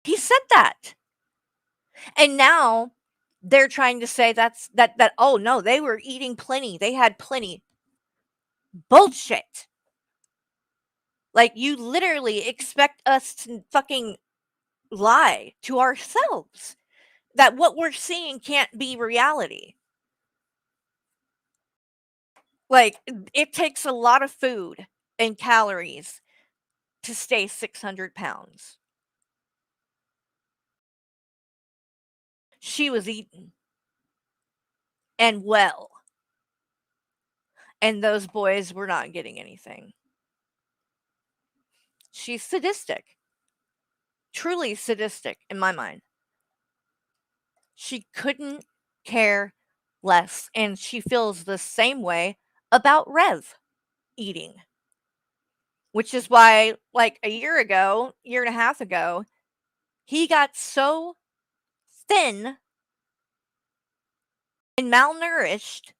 He said that. And now they're trying to say that oh no, they were eating plenty. They had plenty. Bullshit. Like, you literally expect us to fucking lie to ourselves that what we're seeing can't be reality. Like, it takes a lot of food and calories to stay 600 pounds. She was eating. And well. And those boys were not getting anything. She's sadistic. Truly sadistic in my mind. She couldn't care less. And she feels the same way about Rev eating. Which is why, like, a year and a half ago, he got so thin and malnourished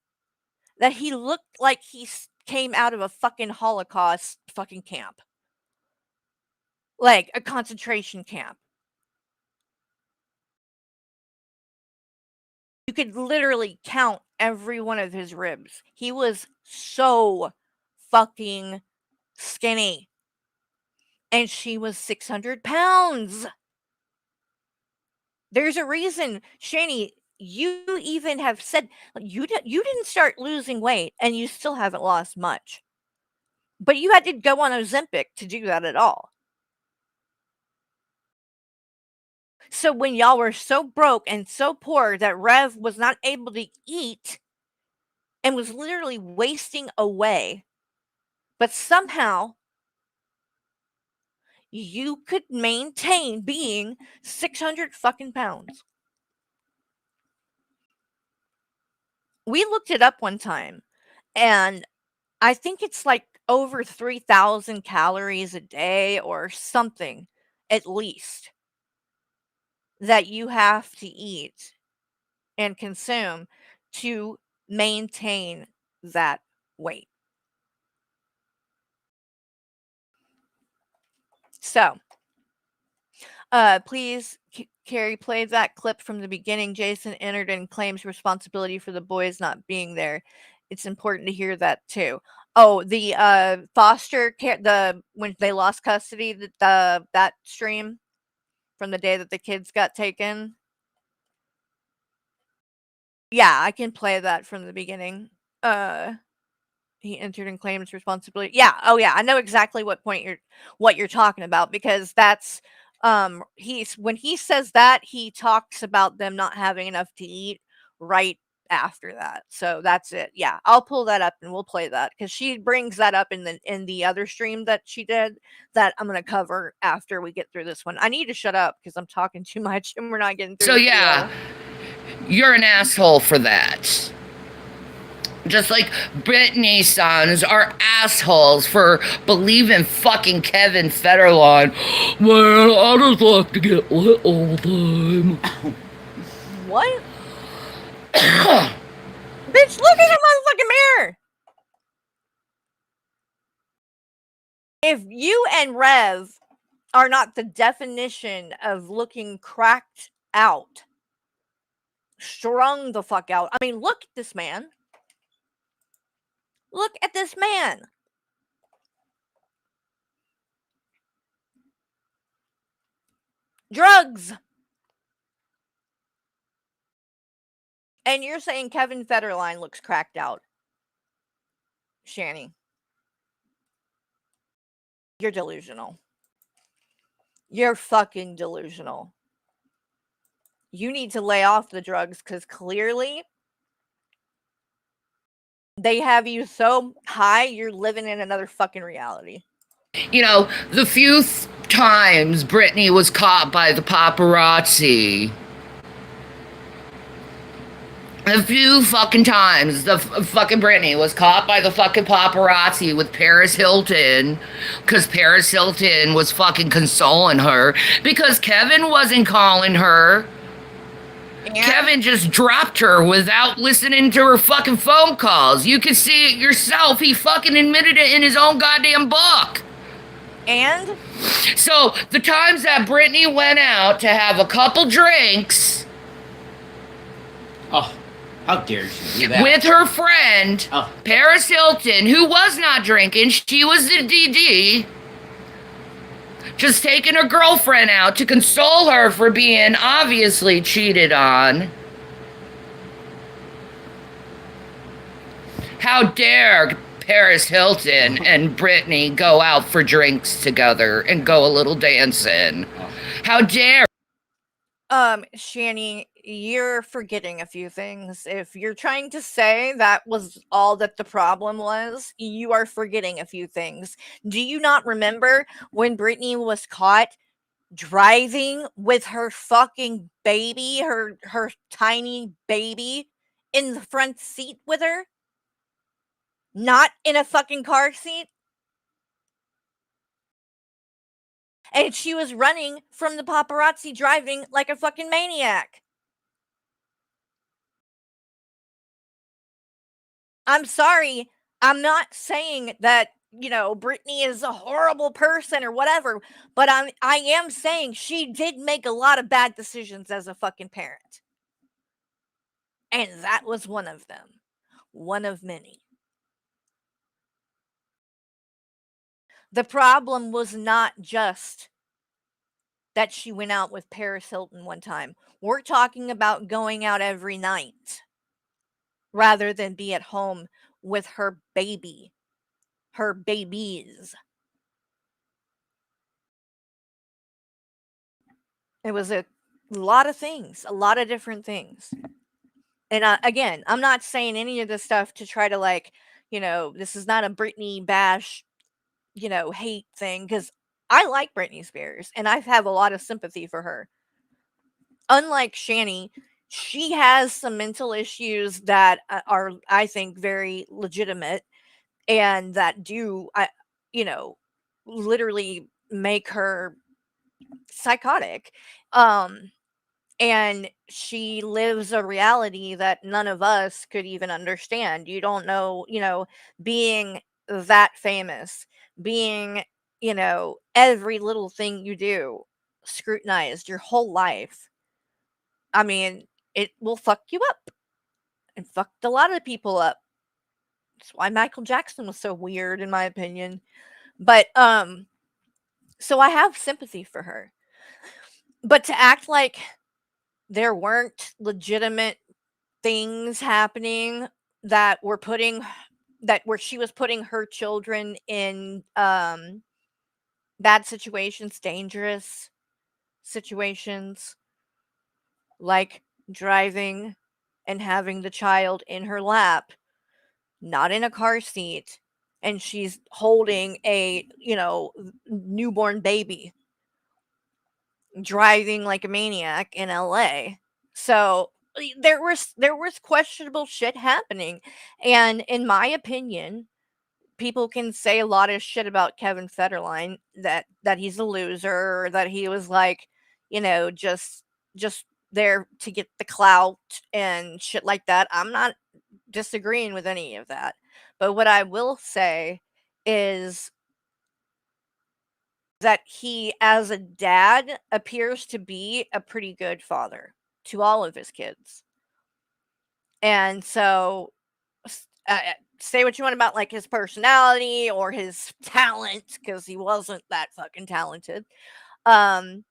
that he looked like he came out of a fucking Holocaust fucking camp. Like a concentration camp. You could literally count every one of his ribs. He was so fucking skinny. And she was 600 pounds. There's a reason, Shanny, you even have said you didn't start losing weight and you still haven't lost much. But you had to go on Ozempic to do that at all. So when y'all were so broke and so poor that Rev was not able to eat and was literally wasting away, but somehow you could maintain being 600 fucking pounds. We looked it up one time, and I think it's like over 3,000 calories a day or something, at least, that you have to eat and consume to maintain that weight. So, please, Carrie, play that clip from the beginning. Jason entered and claims responsibility for the boys not being there. It's important to hear that too. Oh, the foster care, when they lost custody, that stream from the day that the kids got taken. Yeah, I can play that from the beginning. He entered and claims responsibility. Yeah. Oh yeah, I know exactly what you're talking about, because that's when he says that, he talks about them not having enough to eat right after that. So that's it. Yeah, I'll pull that up and we'll play that, because she brings that up in the other stream that she did that I'm gonna cover after we get through this one. I need to shut up because I'm talking too much and we're not getting through. So yeah, you're an asshole for that. Just like Britney's sons are assholes for believing fucking Kevin Federline. Man, I just like to get lit all the time. What? Bitch, look in the motherfucking mirror. If you and Rev are not the definition of looking cracked out, strung the fuck out. I mean, look at this man. Look at this man. Drugs. And you're saying Kevin Federline looks cracked out. Shanny. You're delusional. You're fucking delusional. You need to lay off the drugs, because clearly they have you so high, you're living in another fucking reality. You know, the few times Britney was caught by the paparazzi, A few fucking times, the fucking Britney was caught by the fucking paparazzi with Paris Hilton, because Paris Hilton was fucking consoling her because Kevin wasn't calling her. And Kevin just dropped her without listening to her fucking phone calls. You can see it yourself. He fucking admitted it in his own goddamn book. and So the times that Britney went out to have a couple drinks Oh, how dare she do that? with her friend, Oh. Paris Hilton, who was not drinking, she was the DD, just taking her girlfriend out to console her for being obviously cheated on. How dare Paris Hilton and Britney go out for drinks together and go a little dancing? How dare? Shanny, you're forgetting a few things. If you're trying to say that was all that the problem was, you are forgetting a few things. Do you not remember when Britney was caught driving with her fucking baby, her tiny baby in the front seat with her? Not in a fucking car seat? And she was running from the paparazzi driving like a fucking maniac. I'm sorry. I'm not saying that, Britney is a horrible person or whatever, but I am saying she did make a lot of bad decisions as a fucking parent. And that was one of them. One of many. The problem was not just that she went out with Paris Hilton one time. We're talking about going out every night rather than be at home with her baby, her babies. It was a lot of things, a lot of different things. And again, I'm not saying any of this stuff to try to this is not a Britney bash, hate thing, because I like Britney Spears and I have a lot of sympathy for her. Unlike Shanny, she has some mental issues that are, I think, very legitimate and that do, you know, literally make her psychotic. Um, and she lives a reality that none of us could even understand. You don't know, being that famous, being, every little thing you do scrutinized your whole life. I mean, it will fuck you up and fucked a lot of people up. That's why Michael Jackson was so weird, in my opinion. But, so I have sympathy for her. But to act like there weren't legitimate things happening that were putting that where she was putting her children in bad situations, dangerous situations, like driving and having the child in her lap, not in a car seat, and she's holding a, newborn baby, driving like a maniac in LA. So there was questionable shit happening. And in my opinion, people can say a lot of shit about Kevin Federline, that he's a loser, or that he was like, just there to get the clout and shit like that. I'm not disagreeing with any of that. But what I will say is that he, as a dad, appears to be a pretty good father to all of his kids. And so, say what you want about like his personality or his talent, because he wasn't that fucking talented. Um,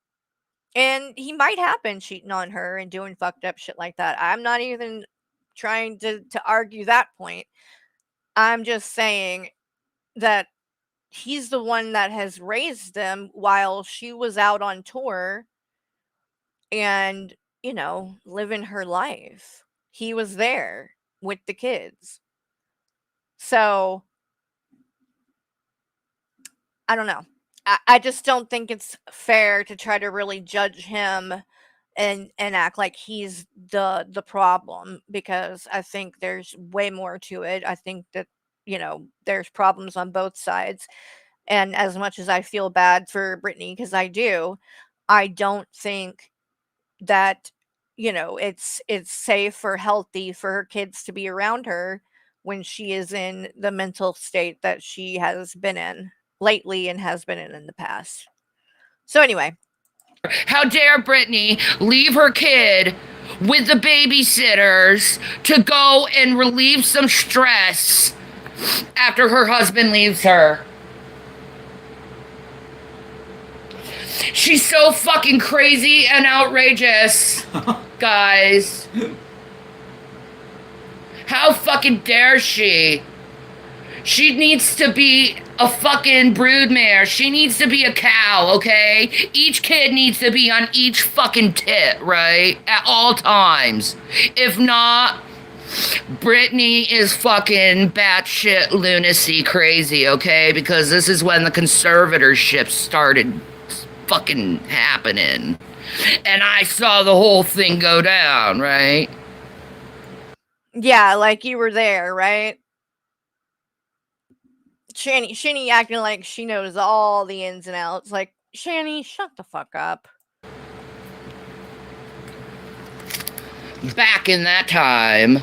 and he might have been cheating on her and doing fucked up shit like that. I'm not even trying to argue that point. I'm just saying that he's the one that has raised them while she was out on tour and, living her life. He was there with the kids. So, I don't know. I just don't think it's fair to try to really judge him and act like he's the problem, because I think there's way more to it. I think that, there's problems on both sides. And as much as I feel bad for Brittany, because I do, I don't think that, it's safe or healthy for her kids to be around her when she is in the mental state that she has been in lately and has been in the past. So anyway, How dare Brittany leave her kid with the babysitters to go and relieve some stress after her husband leaves her? She's so fucking crazy and outrageous, guys. How fucking dare she? She needs to be a fucking broodmare. She needs to be a cow, okay? Each kid needs to be on each fucking tit, right? At all times. If not, Brittany is fucking batshit lunacy crazy, okay? Because this is when the conservatorship started fucking happening. And I saw the whole thing go down, right? yeah, like you were there, right? Shanny acting like she knows all the ins and outs. Like, Shanny, shut the fuck up. Back in that time,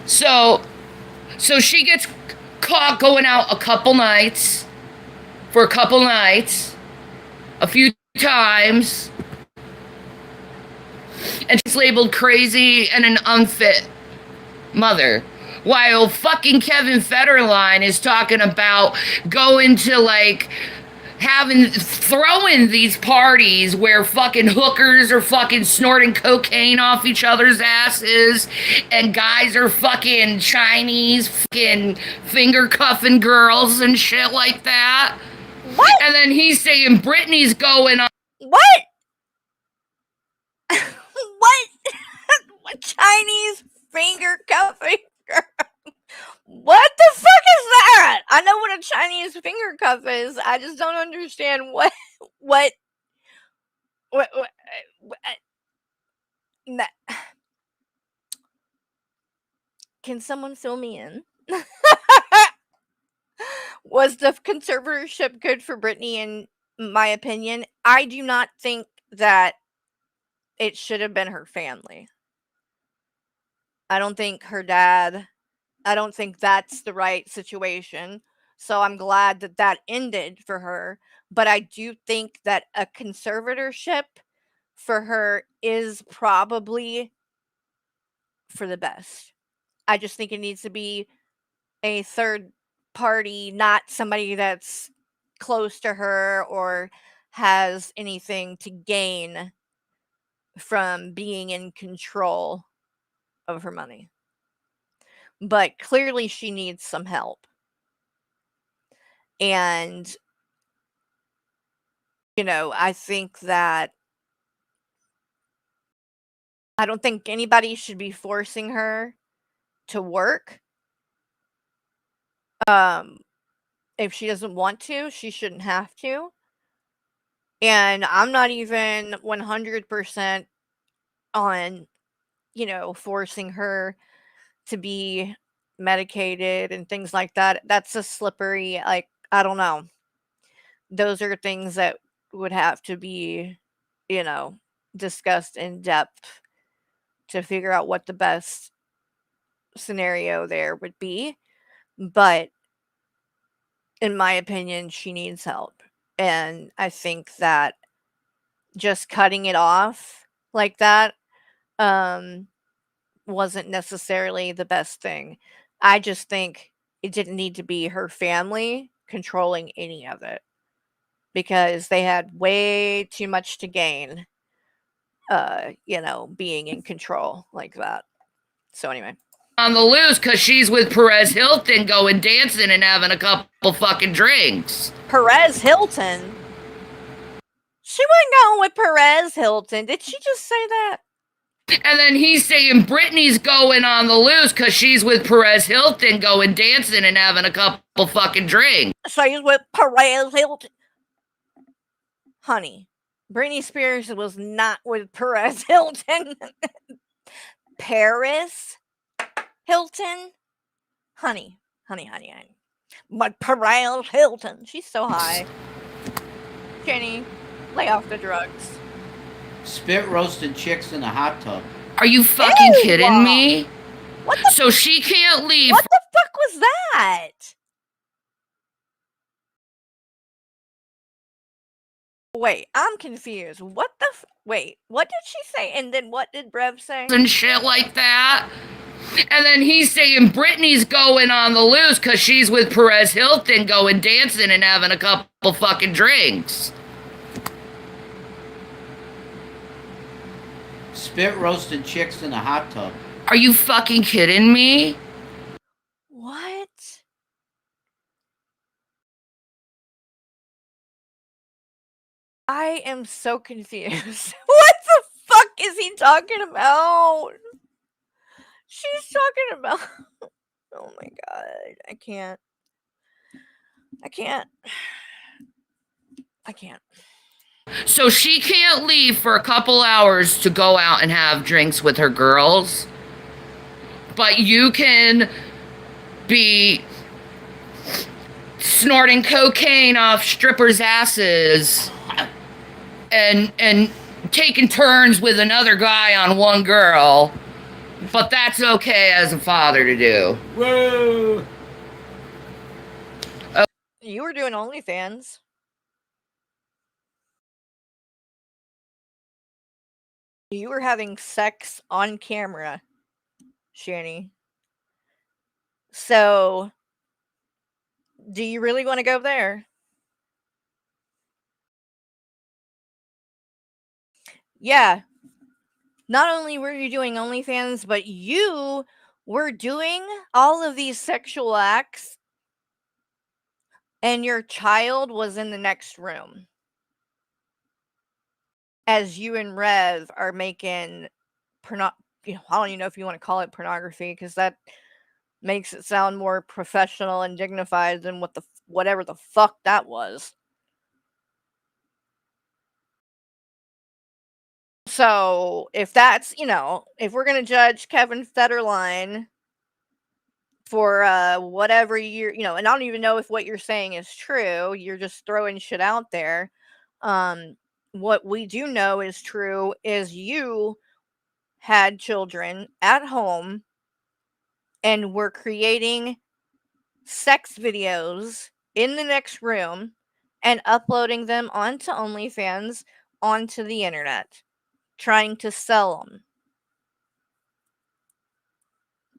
so she gets caught going out a few times, and she's labeled crazy and an unfit mother, while fucking Kevin Federline is talking about going to, like, throwing these parties where fucking hookers are fucking snorting cocaine off each other's asses, and guys are fucking Chinese fucking finger cuffing girls and shit like that. What? And then he's saying Britney's going on. What? What? What Chinese finger cuffing girl? What the fuck is that? I know what a Chinese finger cuff is. I just don't understand what that. Can someone fill me in? Was the conservatorship good for Brittany? In my opinion, I do not think that it should have been her family. I don't think her dad, I don't think that's the right situation. So I'm glad that that ended for her. But I do think that a conservatorship for her is probably for the best. I just think it needs to be a third party, not somebody that's close to her or has anything to gain from being in control of her money. But clearly she needs some help. And, I think that I don't think anybody should be forcing her to work. If she doesn't want to, she shouldn't have to. And I'm not even 100% on, forcing her to be medicated and things like that. That's a slippery, like, I don't know. Those are things that would have to be, discussed in depth to figure out what the best scenario there would be. But in my opinion, she needs help. And I think that just cutting it off like that wasn't necessarily the best thing. I just think it didn't need to be her family controlling any of it, because they had way too much to gain, being in control like that. So anyway. On the loose because she's with Perez Hilton going dancing and having a couple fucking drinks. Perez Hilton? She wasn't going with Perez Hilton. Did she just say that? And then he's saying Brittany's going on the loose because she's with Perez Hilton going dancing and having a couple fucking drinks. She's with Perez Hilton. honey, Britney Spears was not with Perez Hilton. Paris Hilton? Honey. But Perez Hilton, she's so high. Shanny, lay off the drugs. Spit roasted chicks in a hot tub. Are you fucking Ew! kidding me? What the So she can't leave. What the fuck was that? Wait, I'm confused. What the wait, what did she say? And then what did Brev say? And shit like that. And then he's saying Britney's going on the loose because she's with Perez Hilton going dancing and having a couple fucking drinks. Spit roasted chicks in a hot tub. Are you fucking kidding me? What? I am so confused. What the fuck is he talking about? She's talking about. Oh my god. I can't. So she can't leave for a couple hours to go out and have drinks with her girls. But you can be snorting cocaine off strippers' asses and taking turns with another guy on one girl. But that's okay as a father to do. Whoa! You were doing OnlyFans. You were having sex on camera, Shanny. So, do you really want to go there? Yeah. Not only were you doing OnlyFans, but you were doing all of these sexual acts, and your child was in the next room. As you and Rev are making I don't even know if you want to call it pornography, because that makes it sound more professional and dignified than whatever the fuck that was. So if that's, if we're gonna judge Kevin Federline for whatever you're, and I don't even know if what you're saying is true, you're just throwing shit out there. What we do know is true is you had children at home and were creating sex videos in the next room and uploading them onto OnlyFans, onto the internet, trying to sell them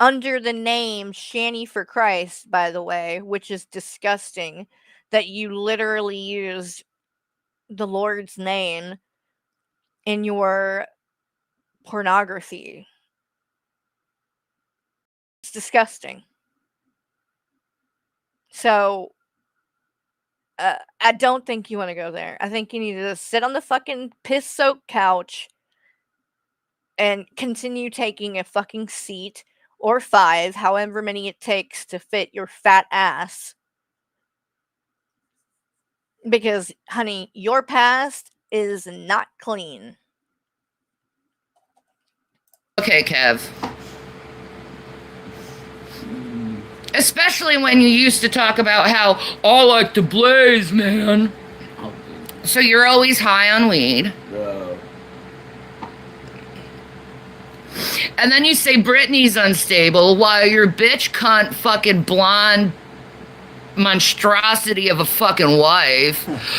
under the name Shanny for Christ, by the way, which is disgusting that you literally used the Lord's name in your pornography. It's disgusting. So, I don't think you want to go there. I think you need to sit on the fucking piss-soaked couch and continue taking a fucking seat or 5, however many it takes to fit your fat ass. Because, honey, your past is not clean. Okay, Kev. Especially when you used to talk about how I like to blaze, man. So you're always high on weed. Whoa. And then you say Britney's unstable while your bitch cunt fucking blonde monstrosity of a fucking wife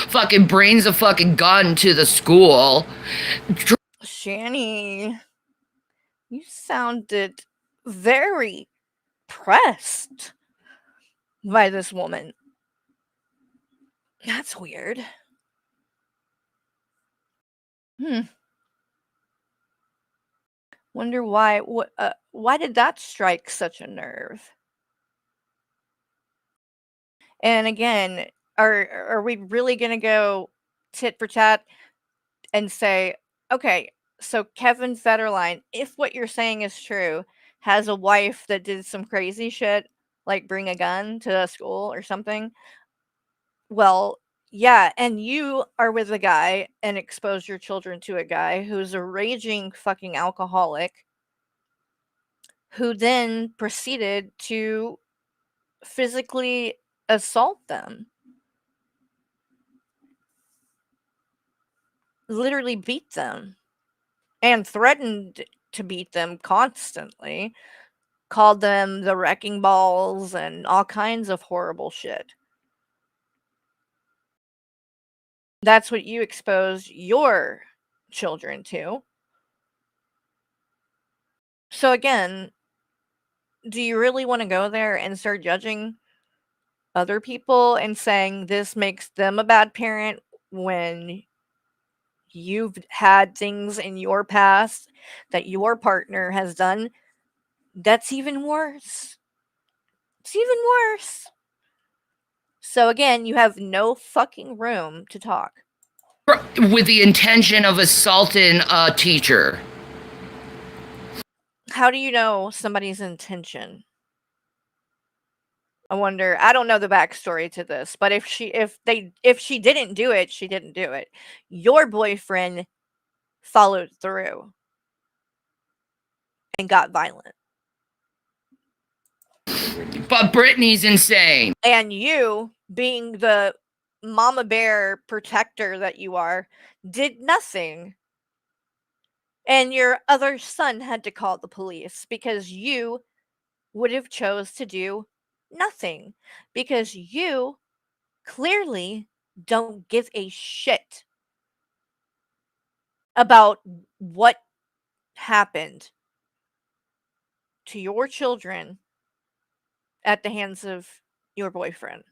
fucking brings a fucking gun to the school. Shanny, you sounded very pressed by this woman. That's weird. Wonder why. Why did that strike such a nerve? And again, are we really gonna go tit for tat and say, okay, so Kevin Federline, if what you're saying is true, has a wife that did some crazy shit, like bring a gun to a school or something? Well, Yeah, and you are with a guy and expose your children to a guy who's a raging fucking alcoholic who then proceeded to physically assault them. Literally beat them and threatened to beat them constantly. Called them the wrecking balls and all kinds of horrible shit. That's what you expose your children to. So again, do you really want to go there and start judging other people and saying this makes them a bad parent when you've had things in your past that your partner has done that's even worse? It's even worse. So again, you have no fucking room to talk. With the intention of assaulting a teacher. How do you know somebody's intention? I wonder. I don't know the backstory to this, but if she didn't do it, she didn't do it. Your boyfriend followed through and got violent. But Brittany's insane. And you, being the mama bear protector that you are, did nothing. And your other son had to call the police because you would have chose to do nothing, because you clearly don't give a shit about what happened to your children at the hands of your boyfriend.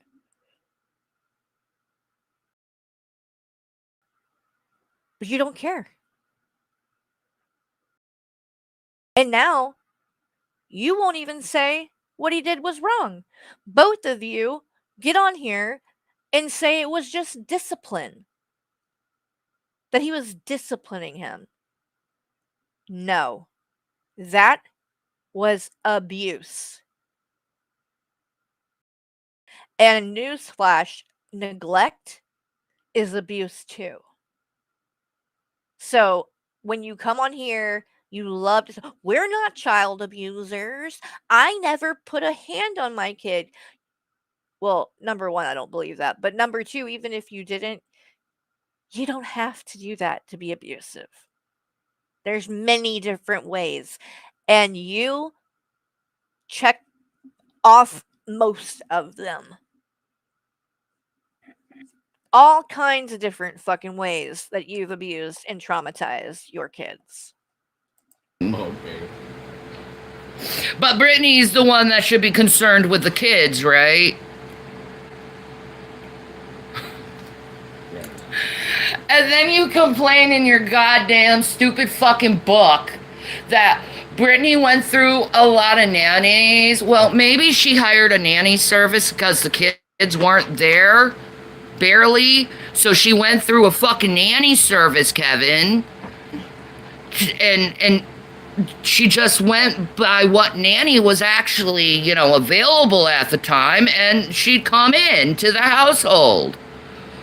But you don't care. And now you won't even say what he did was wrong. Both of you get on here and say it was just discipline, that he was disciplining him. No, that was abuse. And newsflash, neglect is abuse too. So when you come on here, you love to say, we're not child abusers. I never put a hand on my kid. Well, number one, I don't believe that. But number two, even if you didn't, you don't have to do that to be abusive. There's many different ways. And you check off most of them. All kinds of different fucking ways that you've abused and traumatized your kids. Okay. But Brittany's the one that should be concerned with the kids, right? Yeah. And then you complain in your goddamn stupid fucking book that Brittany went through a lot of nannies. Well, maybe she hired a nanny service because the kids weren't there, barely. So she went through a fucking nanny service, Kevin. And she just went by what nanny was actually, you know, available at the time, and she'd come in to the household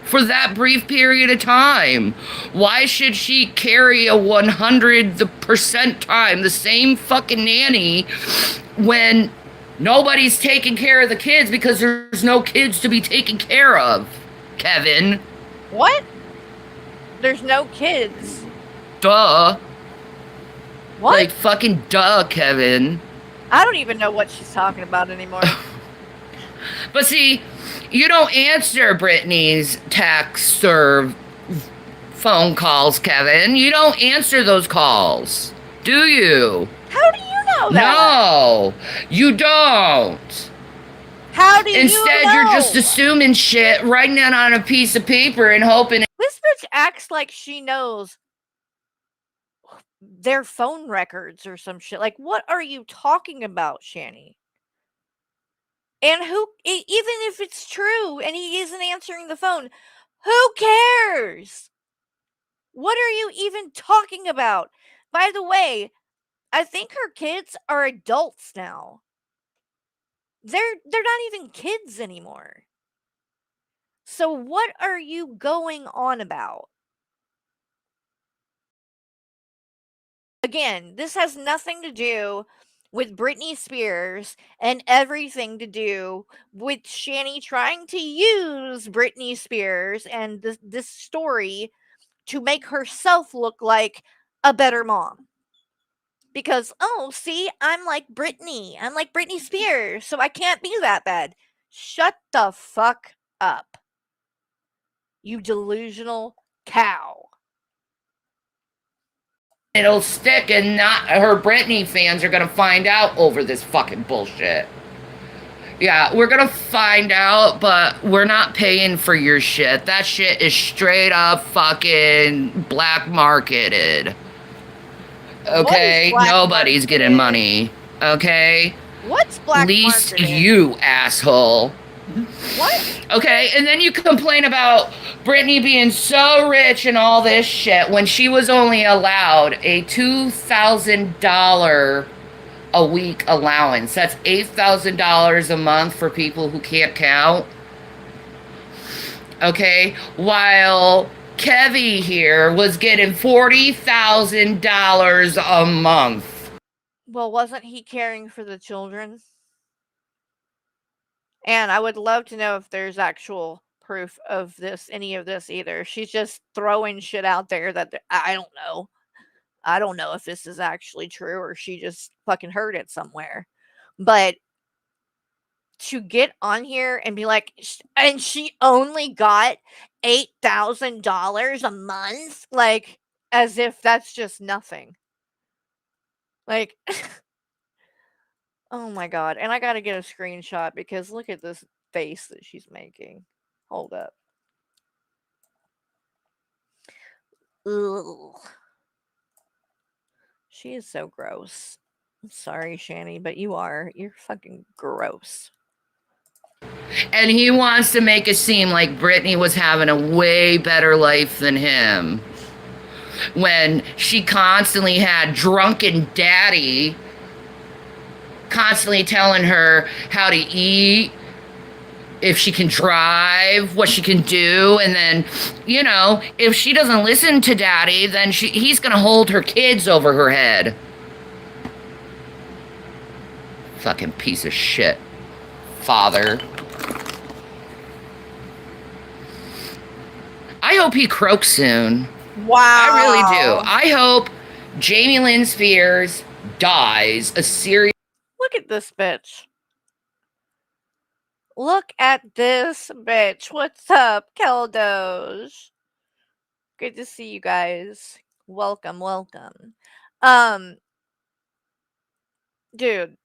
for that brief period of time. Why should she carry a 100% time the same fucking nanny when nobody's taking care of the kids because there's no kids to be taken care of, Kevin? What? There's no kids. Duh. What? Like, fucking duh, Kevin. I don't even know what she's talking about anymore. But see, you don't answer Brittany's texts or phone calls, Kevin. You don't answer those calls, do you? How do you know that? No, you don't. How do Instead, you know? you're just assuming shit, writing it on a piece of paper and hoping. This bitch acts like she knows their phone records or some shit. Like, what are you talking about, Shanny? And even if it's true and he isn't answering the phone, who cares? What are you even talking about? By the way, I think her kids are adults now. They're not even kids anymore. So what are you going on about? Again, this has nothing to do with Britney Spears and everything to do with Shanny trying to use Britney Spears and this story to make herself look like a better mom. Because, oh, see, I'm like Britney Spears, so I can't be that bad. Shut the fuck up, you delusional cow. It'll stick, and not her Britney fans are gonna find out over this fucking bullshit. Yeah, we're gonna find out, but we're not paying for your shit. That shit is straight up fucking black marketed. Okay? Black Nobody's getting money. Okay? What's black Least marketed? you, asshole. What? Okay, and then you complain about Britney being so rich and all this shit when she was only allowed a $2,000 a week allowance. That's $8,000 a month for people who can't count. Okay, while Kevy here was getting $40,000 a month. Well, wasn't he caring for the children? And I would love to know if there's actual proof of this, any of this either. She's just throwing shit out there that I don't know. I don't know if this is actually true or she just fucking heard it somewhere. But to get on here and be like, and she only got $8,000 a month, like, as if that's just nothing. Like, oh my god. And I gotta get a screenshot because look at this face that she's making. Hold up. Ugh. She is so gross. I'm sorry, Shanny, but you are. You're fucking gross. And he wants to make it seem like Britney was having a way better life than him. When she constantly had drunken daddy constantly telling her how to eat, if she can drive, what she can do, and then, you know, if she doesn't listen to daddy, then he's gonna hold her kids over her head. Fucking piece of shit. Father. I hope he croaks soon. Wow. I really do. I hope Jamie Lynn Spears dies a serious. Look at this bitch. Look at this bitch. What's up, Keldos? Good to see you guys. Welcome, welcome. Dude,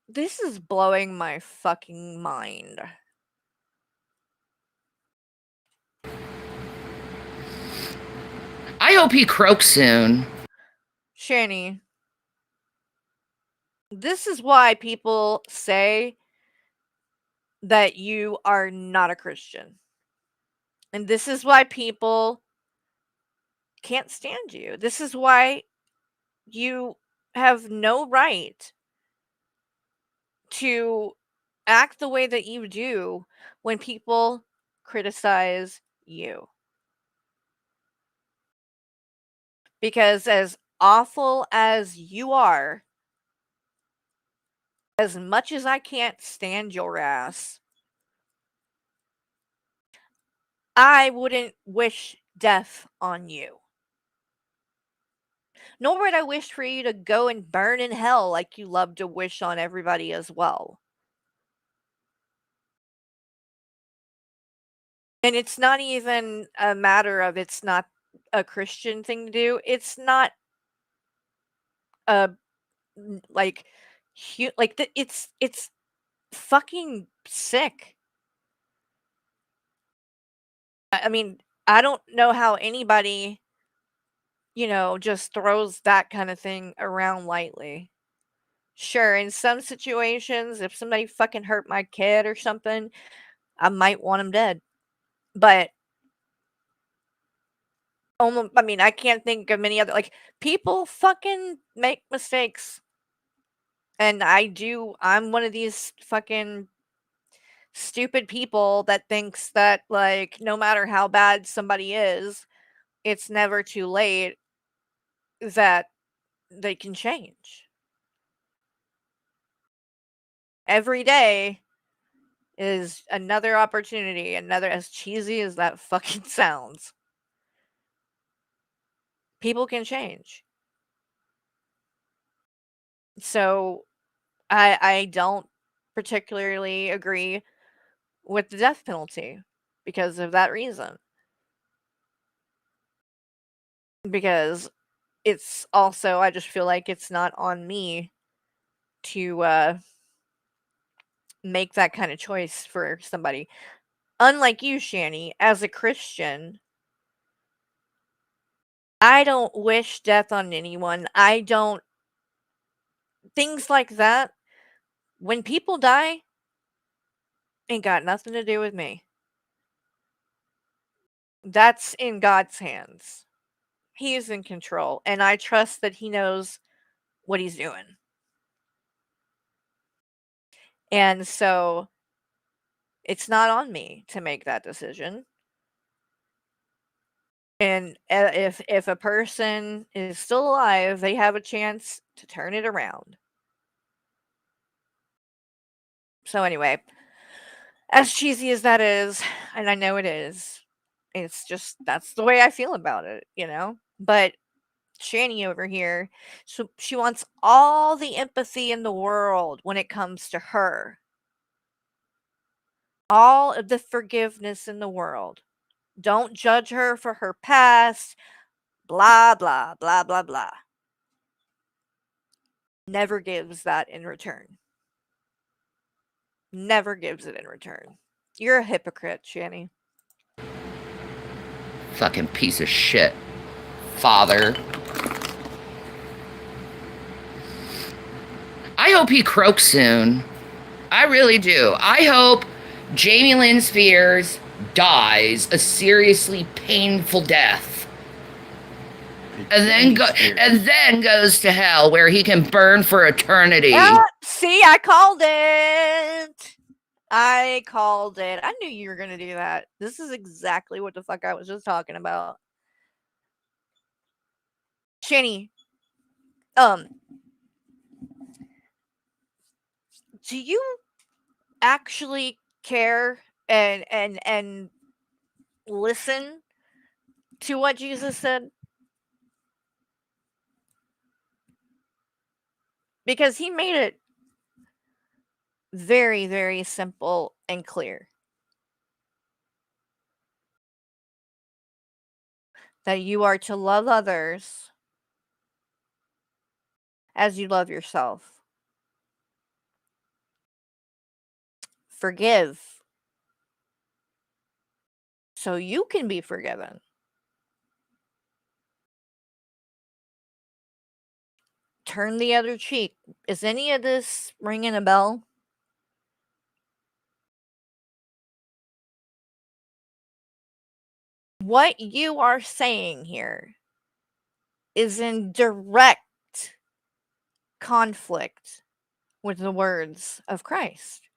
this is blowing my fucking mind. I hope he croaks soon. Shanny, this is why people say that you are not a Christian. And this is why people can't stand you. This is why you have no right to act the way that you do when people criticize you. Because as awful as you are, as much as I can't stand your ass, I wouldn't wish death on you. Nor would I wish for you to go and burn in hell like you love to wish on everybody as well. And it's not even a matter of it's not a Christian thing to do. It's not a like it's fucking sick. I mean, I don't know how anybody, just throws that kind of thing around lightly. Sure, in some situations, if somebody fucking hurt my kid or something, I might want him dead. But I mean, I can't think of many other people fucking make mistakes. And I'm one of these fucking stupid people that thinks that, like, no matter how bad somebody is, it's never too late that they can change. Every day is another opportunity, another, as cheesy as that fucking sounds. People can change. So I don't particularly agree with the death penalty because of that reason. Because it's also, I just feel like it's not on me to make that kind of choice for somebody. Unlike you, Shanny, as a Christian, I don't wish death on anyone. I don't, things like that. When people die, ain't got nothing to do with me. That's in God's hands. He is in control, and I trust that he knows what he's doing. And so it's not on me to make that decision. And if a person is still alive, they have a chance to turn it around. So anyway, as cheesy as that is, and I know it is, it's just that's the way I feel about it, you know? But Shanny over here, so she wants all the empathy in the world when it comes to her. All of the forgiveness in the world. Don't judge her for her past. Blah, blah, blah, blah, blah. Never gives that in return. Never gives it in return. You're a hypocrite, Shanny. Fucking piece of shit. Father. I hope he croaks soon. I really do. I hope Jamie Lynn Spears dies a seriously painful death. And then goes to hell where he can burn for eternity. See, I called it. I called it. I knew you were going to do that. This is exactly what the fuck I was just talking about. Shanny, do you actually care and listen to what Jesus said? Because he made it very, very simple and clear. That you are to love others as you love yourself. Forgive so you can be forgiven. Turn the other cheek. Is any of this ringing a bell? What you are saying here is in direct conflict with the words of Christ.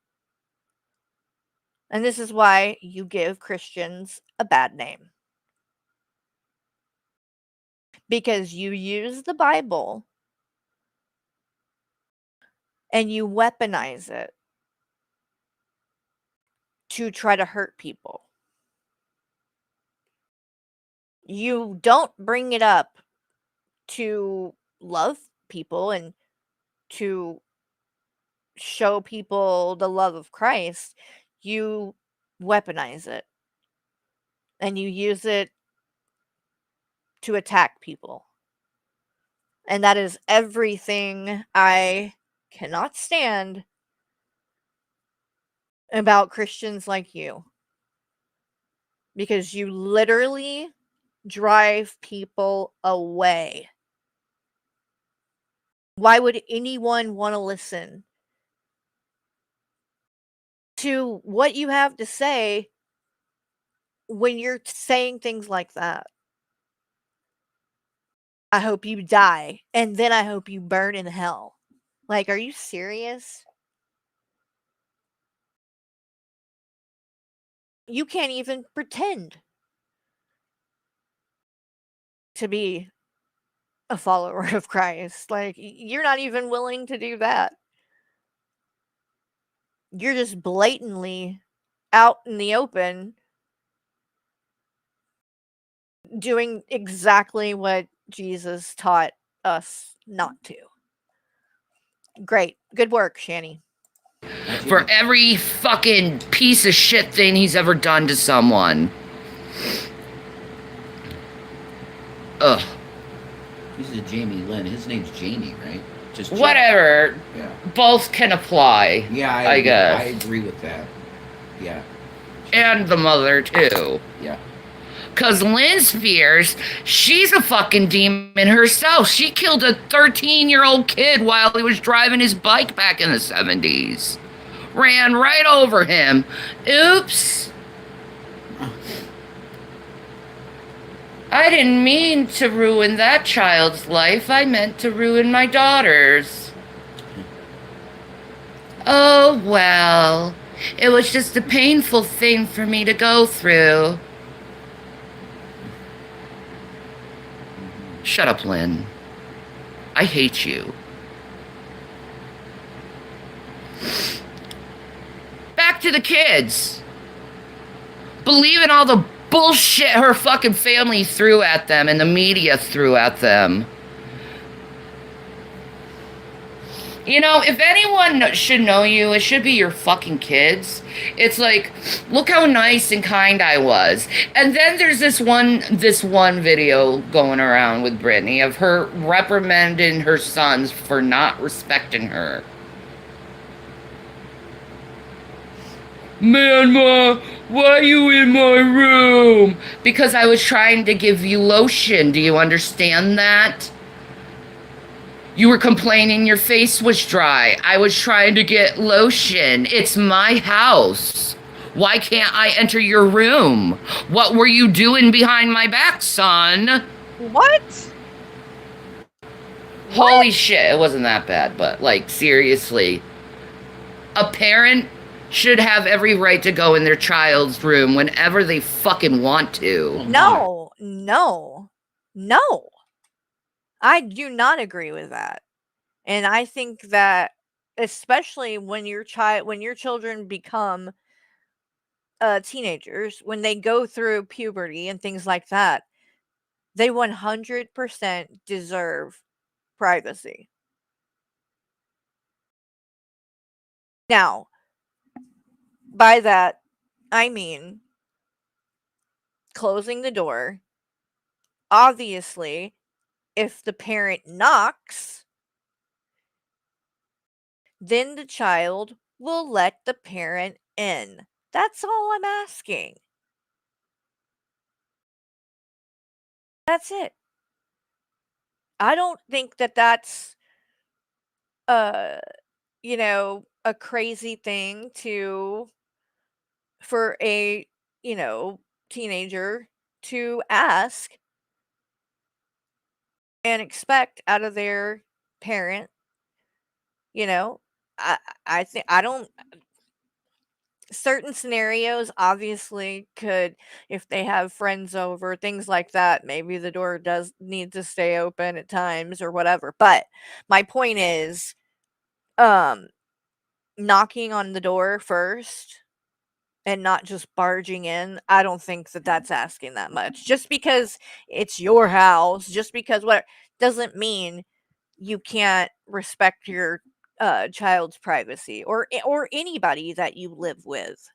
And this is why you give Christians a bad name. Because you use the Bible and you weaponize it to try to hurt people. You don't bring it up to love people and to show people the love of Christ. You weaponize it and you use it to attack people. And that is everything I cannot stand about Christians like you. Because you literally drive people away. Why would anyone want to listen to what you have to say when you're saying things like that? I hope you die, and then I hope you burn in hell. Like, are you serious? You can't even pretend to be a follower of Christ. Like, you're not even willing to do that. You're just blatantly out in the open doing exactly what Jesus taught us not to. Great. Good work, Shanny. For every fucking piece of shit thing he's ever done to someone. Ugh. This is Jamie Lynn. His name's Jamie, right? Just Jamie. Whatever. Yeah. Both can apply. Yeah, I guess. I agree with that. Yeah. And the mother, too. Yeah. Because Lynn Spears, she's a fucking demon herself. She killed a 13-year-old kid while he was driving his bike back in the 70s. Ran right over him. Oops. I didn't mean to ruin that child's life. I meant to ruin my daughter's. Oh, well. It was just a painful thing for me to go through. Shut up, Lynn. I hate you. Back to the kids. Believing all the bullshit her fucking family threw at them and the media threw at them. You know, if anyone should know you, it should be your fucking kids. It's like, look how nice and kind I was. And then there's this one video going around with Brittany of her reprimanding her sons for not respecting her. Man, Ma, why are you in my room? Because I was trying to give you lotion. Do you understand that? You were complaining your face was dry. I was trying to get lotion. It's my house. Why can't I enter your room? What were you doing behind my back, son? What? Holy shit, it wasn't that bad, but like, seriously. A parent should have every right to go in their child's room whenever they fucking want to. No. I do not agree with that. And I think that especially when your children become teenagers, when they go through puberty and things like that, they 100% deserve privacy. Now, by that, I mean closing the door. Obviously, if the parent knocks, then the child will let the parent in. That's all I'm asking. That's it. I don't think that that's uh a crazy thing for a, teenager to ask and expect out of their parent, you know. I I think I don't certain scenarios obviously could, if they have friends over, things like that, maybe the door does need to stay open at times or whatever. But my point is, um knocking on the door first and not just barging in, I don't think that that's asking that much. Just because it's your house, just because what doesn't mean you can't respect your child's privacy or anybody that you live with,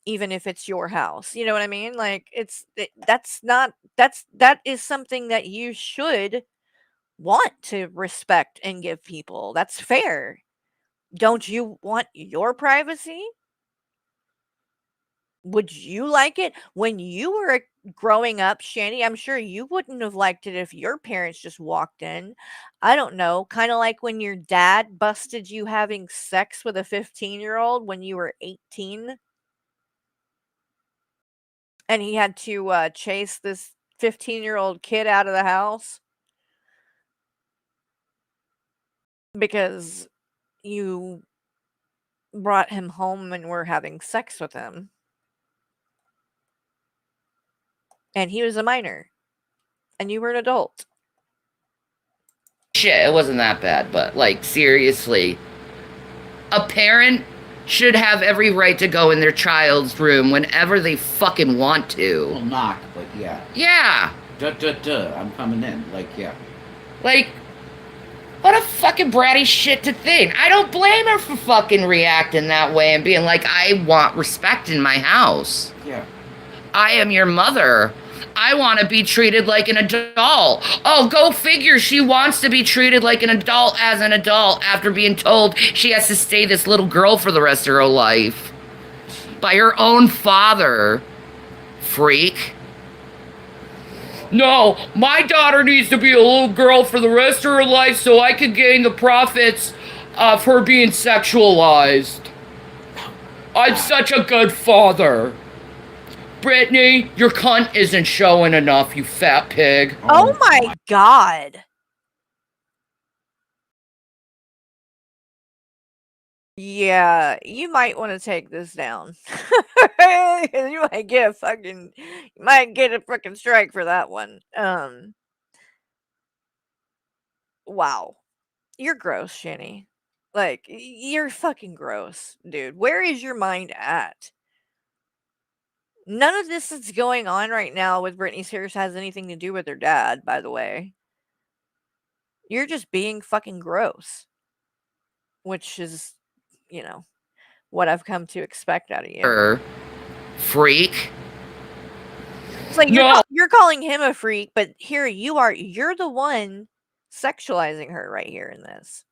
even if it's your house. You know what I mean? Like that is something that you should want to respect and give people. That's fair. Don't you want your privacy? Would you like it when you were growing up, Shanny? I'm sure you wouldn't have liked it if your parents just walked in. I don't know, kind of like when your dad busted you having sex with a 15-year-old when you were 18 and he had to chase this 15-year-old kid out of the house because you brought him home and were having sex with him. And he was a minor. And you were an adult. Shit, it wasn't that bad, but like seriously, a parent should have every right to go in their child's room whenever they fucking want Well, to. knock, but yeah. Yeah. I'm coming in. Like, yeah. Like, what a fucking bratty shit to think. I don't blame her for fucking reacting that way and being like, I want respect in my house. Yeah. I am your mother. I want to be treated like an adult. Oh, go figure. She wants to be treated like an adult as an adult after being told she has to stay this little girl for the rest of her life by her own father. Freak. No, my daughter needs to be a little girl for the rest of her life so I can gain the profits of her being sexualized. I'm such a good father. Brittany, your cunt isn't showing enough, you fat pig. Oh my god. Yeah, you might want to take this down. You might get a freaking strike for that one. Wow. You're gross, Shanny. Like, you're fucking gross, dude. Where is your mind at? None of this that's going on right now with Britney Spears has anything to do with her dad, by the way. You're just being fucking gross. Which is, you know, what I've come to expect out of you. Freak. It's like No. you're calling him a freak, but here you're the one sexualizing her right here in this.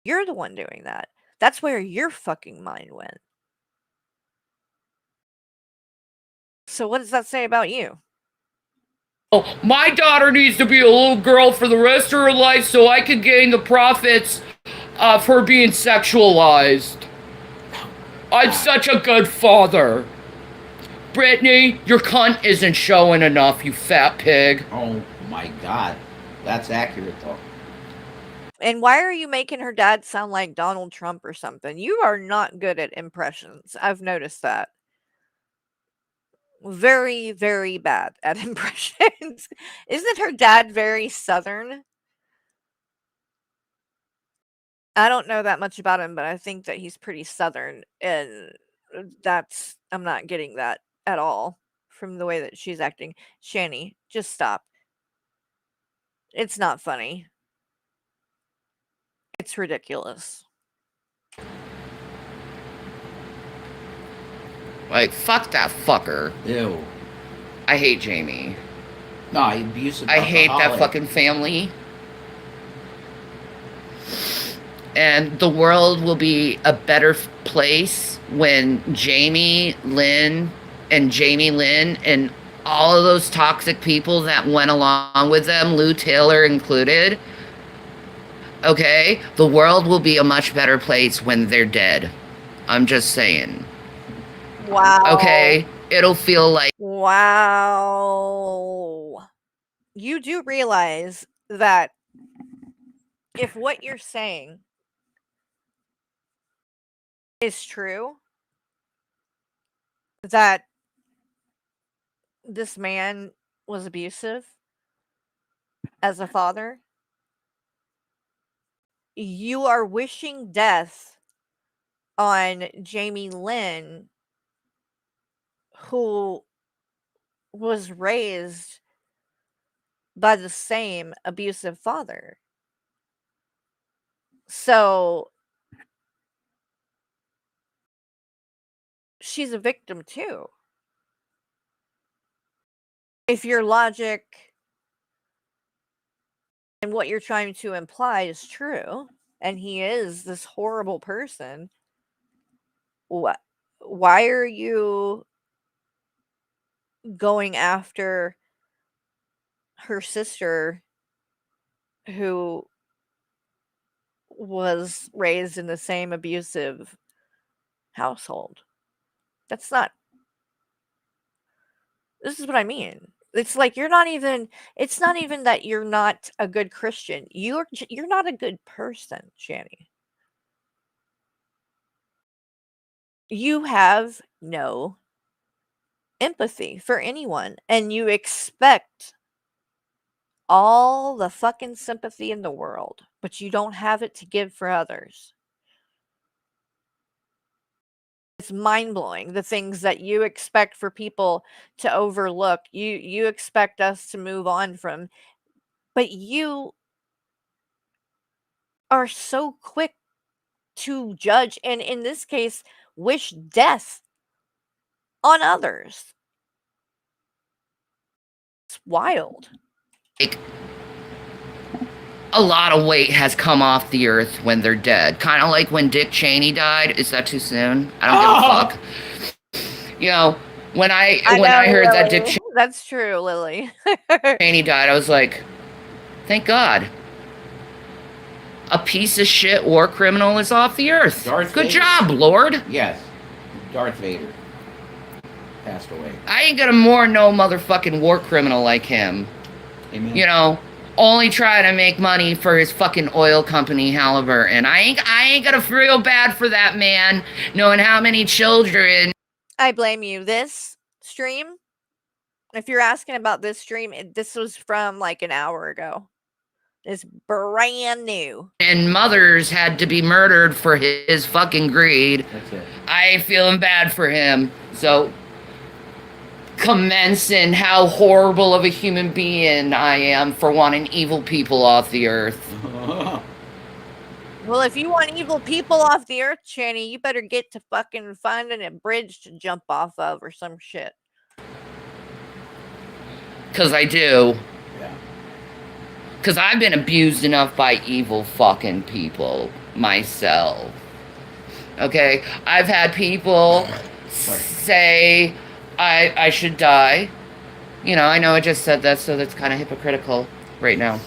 You're the one doing that. That's where your fucking mind went. So what does that say about you? Oh, my daughter needs to be a little girl for the rest of her life so I can gain the profits of her being sexualized. I'm such a good father. Brittany, your cunt isn't showing enough, you fat pig. Oh my god. That's accurate, though. And why are you making her dad sound like Donald Trump or something? You are not good at impressions. I've noticed that. Very, very bad at impressions. Isn't her dad very Southern? I don't know that much about him, but I think that he's pretty Southern. And I'm not getting that at all from the way that she's acting. Shanny, just stop. It's not funny. It's ridiculous. Like, fuck that fucker. Ew. I hate Jamie. No, abusive. I hate that fucking family. And the world will be a better place when Jamie Lynn and all of those toxic people that went along with them, Lou Taylor included, okay? The world will be a much better place when they're dead. I'm just saying. Wow. Okay? It'll feel like... Wow. You do realize that if what you're saying is true, that this man was abusive as a father, you are wishing death on Jamie Lynn, who was raised by the same abusive father. So she's a victim too. If your logic and what you're trying to imply is true, and he is this horrible person, why are you going after her sister who was raised in the same abusive household? This is what I mean. It's like it's not even that you're not a good Christian. You're not a good person, Shanny. You have no empathy for anyone, and you expect all the fucking sympathy in the world, but you don't have it to give for others. It's mind-blowing, the things that you expect for people to overlook. You expect us to move on from, but you are so quick to judge, and in this case, wish death on others. It's wild. Like, a lot of weight has come off the earth when they're dead. Kind of like when Dick Cheney died. Is that too soon? I don't give a fuck. You know, when I heard that Dick That's true, Lily. Shanny died, I was like, thank God. A piece of shit war criminal is off the earth. Darth Good Vader. job, Lord. Yes. Darth Vader passed away. I ain't gonna mourn no motherfucking war criminal like him. Amen. You know, only trying to make money for his fucking oil company, Halliburton. I ain't gonna feel bad for that man, knowing how many children. I blame you. This stream, if you're asking about this stream, this was from like an hour ago. It's brand new. And mothers had to be murdered for his fucking greed. That's it. I ain't feeling bad for him. So, commencing how horrible of a human being I am for wanting evil people off the earth. Well, if you want evil people off the earth, Shanny, you better get to fucking finding a bridge to jump off of or some shit. 'Cause I do. Yeah. 'Cause I've been abused enough by evil fucking people myself. Okay? I've had people say I should die. You know, I know I just said that, so that's kind of hypocritical right now.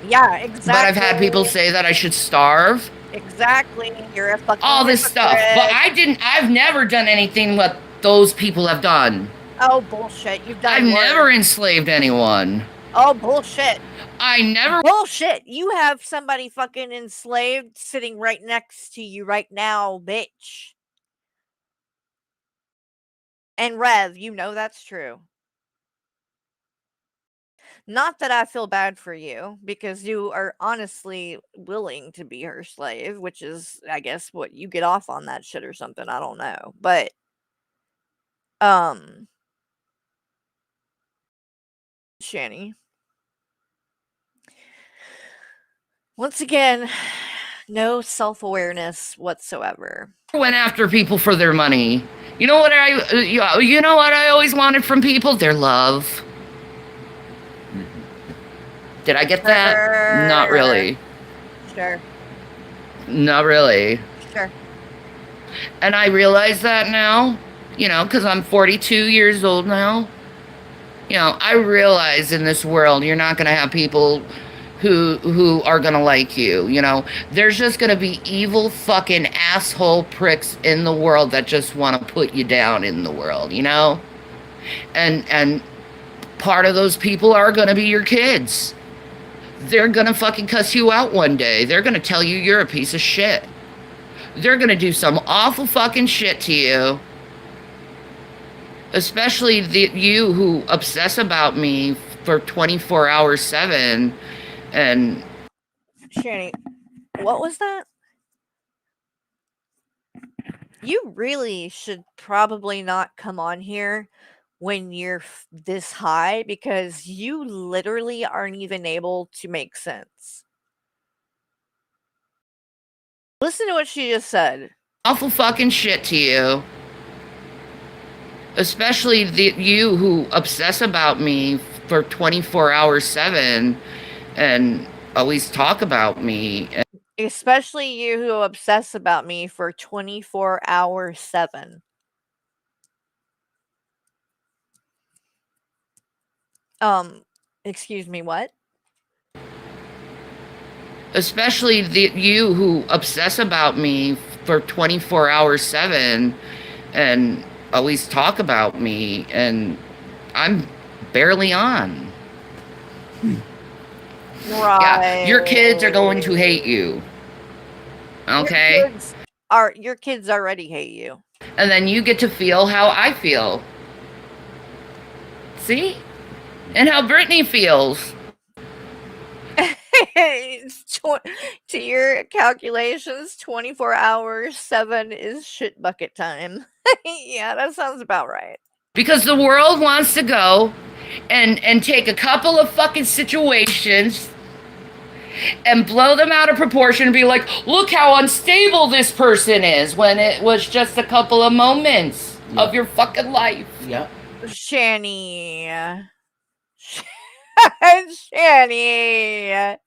Yeah, exactly. But I've had people say that I should starve. Exactly. You're a fucking All this stuff. But I've never done anything what those people have done. Oh, bullshit. You've done I've worse. never enslaved anyone. Oh, bullshit. I never. Bullshit. You have somebody fucking enslaved sitting right next to you right now, bitch. And Rev, you know that's true. Not that I feel bad for you, because you are honestly willing to be her slave, which is, I guess, what you get off on that shit or something. I don't know. But, Shanny. Once again, no self-awareness whatsoever. Went after people for their money. You know what you know what I always wanted from people? Their love. Did I get that? Not really. Sure. Not really. Sure. And I realize that now, you know, because I'm 42 years old now. You know, I realize in this world you're not going to have people who are going to like you, you know. There's just going to be evil fucking asshole pricks in the world that just want to put you down in the world, you know? And part of those people are going to be your kids. They're going to fucking cuss you out one day. They're going to tell you you're a piece of shit. They're going to do some awful fucking shit to you. Especially you who obsess about me for 24 hours 7. And Shanny, what was that? You really should probably not come on here when you're this high, because you literally aren't even able to make sense. Listen to what she just said. Awful fucking shit to you. Especially you who obsess about me for 24 hours 7 and always talk about me. Especially you who obsess about me for 24 hours 7. Excuse me, what? Especially you who obsess about me for 24 hours 7 and always talk about me, and I'm barely on. Right. Yeah, your kids are going to hate you. Okay? Your kids already hate you. And then you get to feel how I feel. See? And how Brittany feels. To your calculations, 24 hours, 7 is shit bucket time. Yeah, that sounds about right. Because the world wants to go and take a couple of fucking situations and blow them out of proportion and be like, look how unstable this person is, when it was just a couple of moments of your fucking life. Yep. Shanny. Shanny.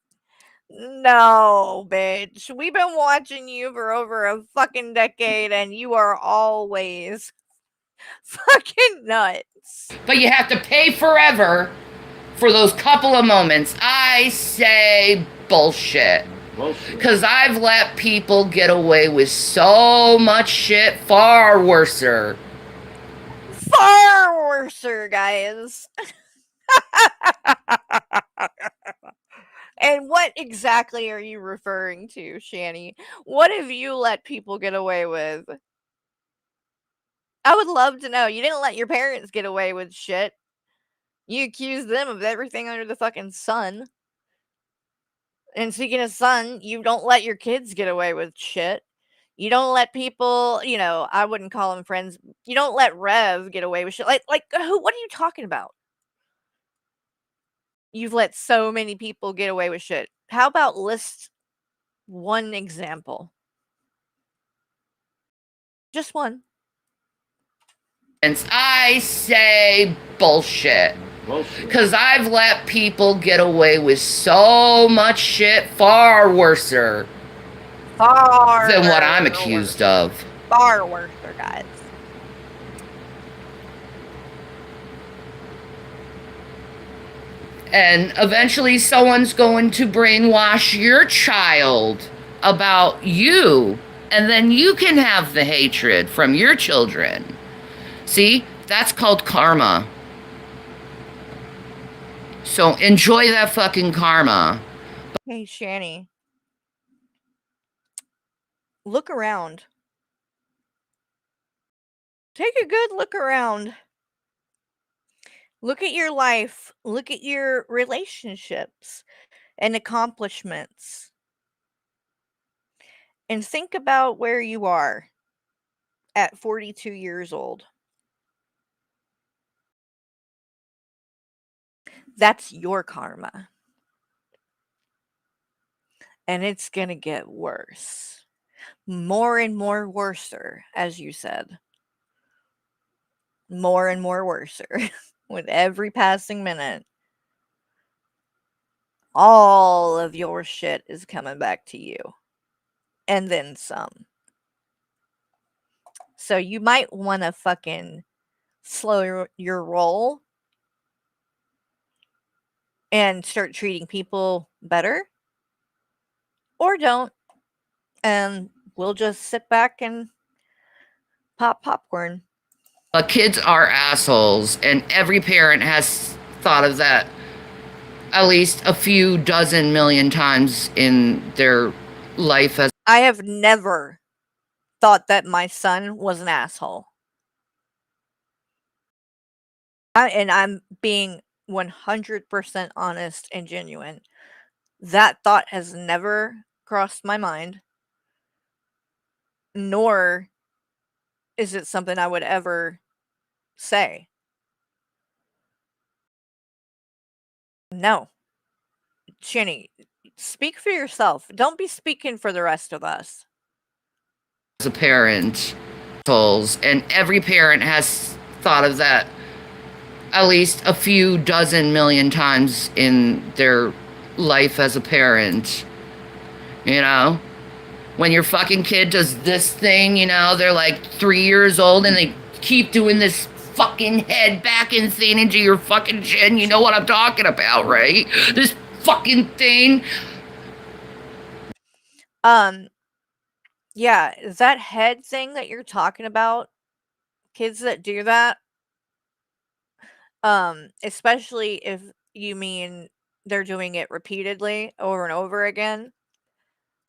No, bitch. We've been watching you for over a fucking decade and you are always fucking nuts. But you have to pay forever for those couple of moments. I say bullshit. Because I've let people get away with so much shit far worser. Far worser, guys. And what exactly are you referring to, Shanny? What have you let people get away with? I would love to know. You didn't let your parents get away with shit. You accused them of everything under the fucking sun. And speaking of sun, you don't let your kids get away with shit. You don't let people, I wouldn't call them friends. You don't let Rev get away with shit. Like who? What are you talking about? You've let so many people get away with shit. How about list one example? Just one. I say bullshit. Because I've let people get away with so much shit far worser than what I'm accused of. Far worser, guys. And eventually someone's going to brainwash your child about you, and then you can have the hatred from your children. See, that's called karma. So enjoy that fucking karma. Hey, Shanny. Look around. Take a good look around. Look at your life. Look at your relationships and accomplishments. And think about where you are at 42 years old. That's your karma. And it's going to get worse. More and more worser, as you said. More and more worser with every passing minute. All of your shit is coming back to you. And then some. So you might want to fucking slow your roll and start treating people better. Or don't. And we'll just sit back and pop popcorn. Kids are assholes, and every parent has thought of that at least a few dozen million times in their life. As I have never thought that my son was an asshole. And I'm being 100% honest and genuine. That thought has never crossed my mind, nor is it something I would ever say. No. Shanny, speak for yourself. Don't be speaking for the rest of us. as a parent, assholes, and every parent has thought of that at least a few dozen million times in their life as a parent. You know, when your fucking kid does this thing, they're like 3 years old and they keep doing this fucking head backing thing into your fucking chin. You know what I'm talking about, right? This fucking thing. Yeah, is that head thing that you're talking about? Kids that do that? Especially if you mean they're doing it repeatedly over and over again.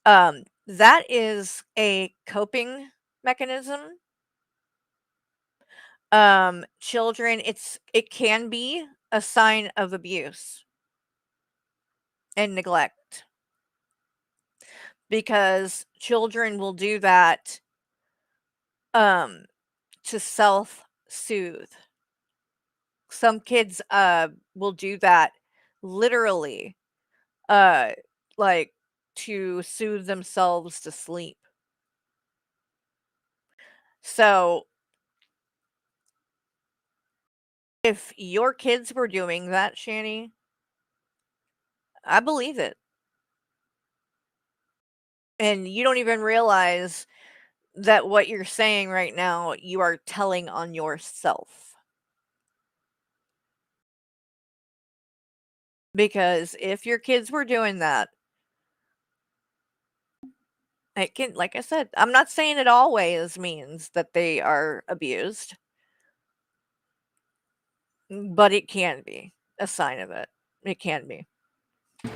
That is a coping mechanism children, it can be a sign of abuse and neglect, because children will do that um to self-soothe. Some kids will do that literally, uh like, to soothe themselves to sleep. So if your kids were doing that, Shanny, I believe it. And you don't even realize that what you're saying right now, you are telling on yourself. Because if your kids were doing that, it can, like I said, I'm not saying it always means that they are abused, but it can be a sign of it. It can be.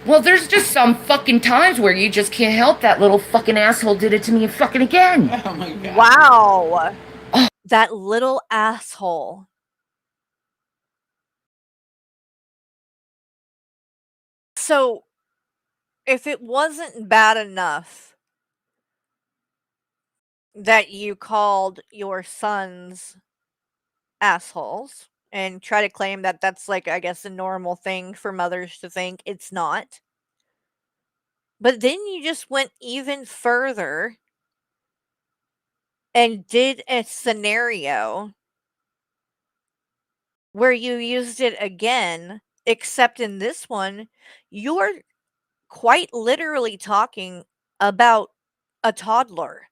Well, there's just some fucking times where you just can't help that little fucking asshole did it to me fucking again. Oh my god. Wow. That little asshole. So, if it wasn't bad enough that you called your sons assholes and try to claim that that's, like, I guess, a normal thing for mothers to think, it's not. But then you just went even further and did a scenario where you used it again, except in this one, you're quite literally talking about a toddler.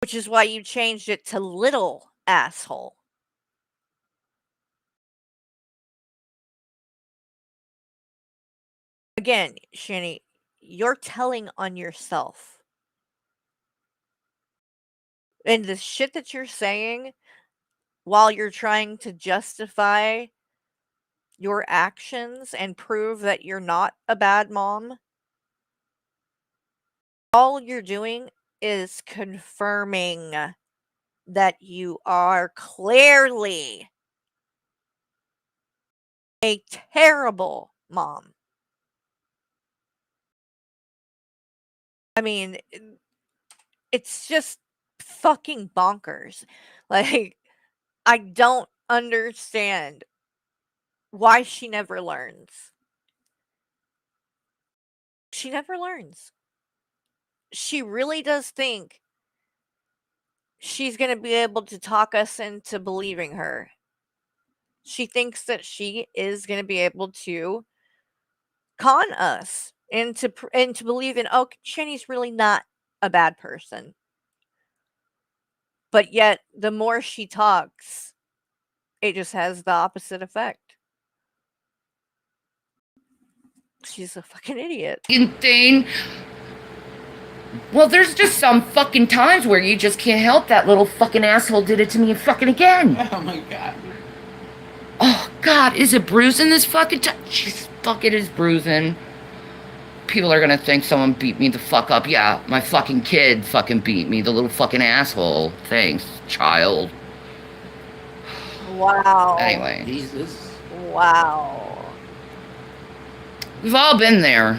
Which is why you changed it to little asshole. Again, Shanny, you're telling on yourself. And the shit that you're saying while you're trying to justify your actions and prove that you're not a bad mom, all you're doing is confirming that you are clearly a terrible mom. I mean, it's just fucking bonkers. Like, I don't understand why she never learns. She never learns. She really does think she's gonna be able to talk us into believing her. She thinks that she is gonna be able to con us into believing, oh, Shanny's really not a bad person. But yet, the more she talks, it just has the opposite effect. She's a fucking idiot. Thing. Well, there's just some fucking times where you just can't help that little fucking asshole did it to me fucking again. Oh my god. Oh god, is it bruising this fucking time? Jeez, fuck, it is bruising. People are gonna think someone beat me the fuck up. Yeah, my fucking kid fucking beat me, the little fucking asshole. Thanks, child. Wow. Anyway, Jesus. Wow. we've all been there.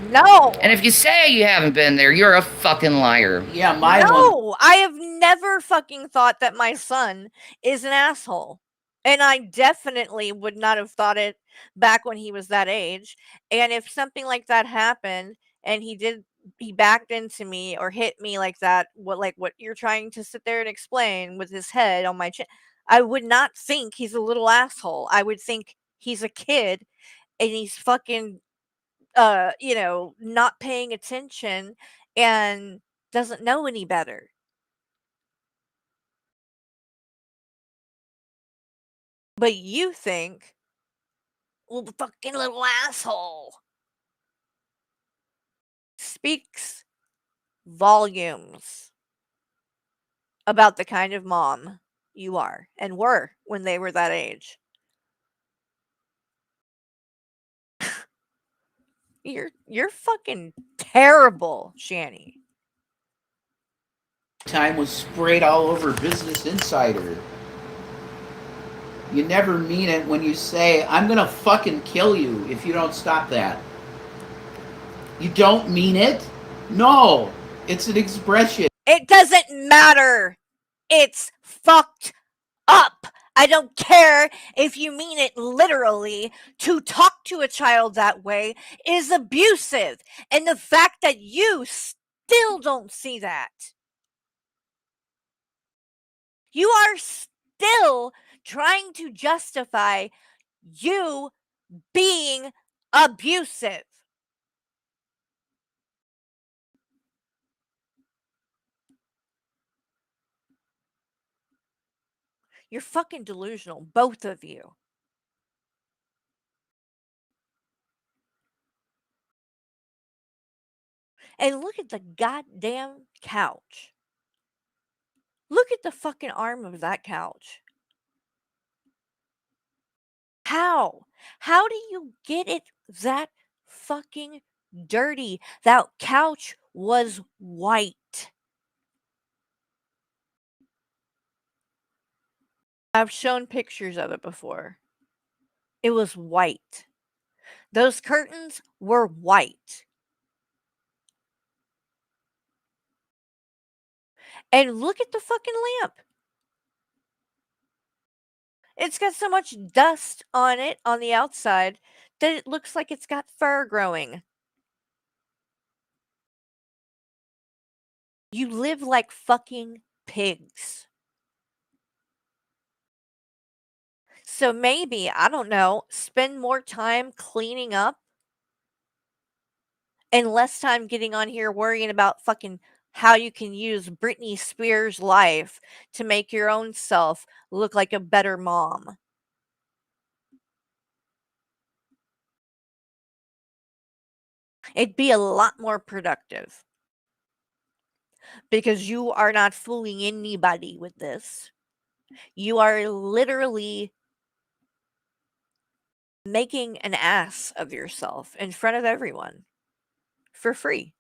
No. And if you say you haven't been there, you're a fucking liar. Yeah, my one. No, I have never fucking thought that my son is an asshole. And I definitely would not have thought it back when he was that age. And if something like that happened and he backed into me or hit me like that, what you're trying to sit there and explain with his head on my chin, I would not think he's a little asshole. I would think he's a kid and he's fucking not paying attention and doesn't know any better. But you think, well, the fucking little asshole speaks volumes about the kind of mom you are and were when they were that age. You're fucking terrible, Shanny. time was sprayed all over Business Insider. You never mean it when you say, I'm gonna fucking kill you if you don't stop that. You don't mean it? No, it's an expression. It doesn't matter. It's fucked up. I don't care if you mean it literally. To talk to a child that way is abusive. And the fact that you still don't see that, you are still trying to justify you being abusive. You're fucking delusional, both of you. And look at the goddamn couch. Look at the fucking arm of that couch. How? How do you get it that fucking dirty? That couch was white. I've shown pictures of it before. It was white. Those curtains were white. And look at the fucking lamp. It's got so much dust on it on the outside that it looks like it's got fur growing. You live like fucking pigs. So maybe, I don't know, spend more time cleaning up and less time getting on here worrying about fucking how you can use Britney Spears' life to make your own self look like a better mom. It'd be a lot more productive. Because you are not fooling anybody with this. You are literally making an ass of yourself in front of everyone for free.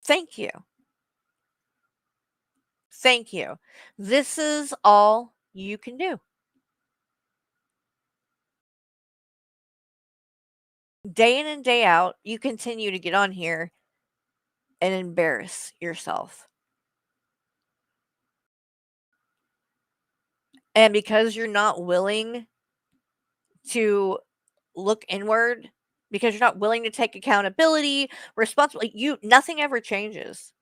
Thank you. Thank you. This is all you can do. Day in and day out, you continue to get on here and embarrass yourself. And because you're not willing to look inward, because you're not willing to take accountability, responsibility, nothing ever changes.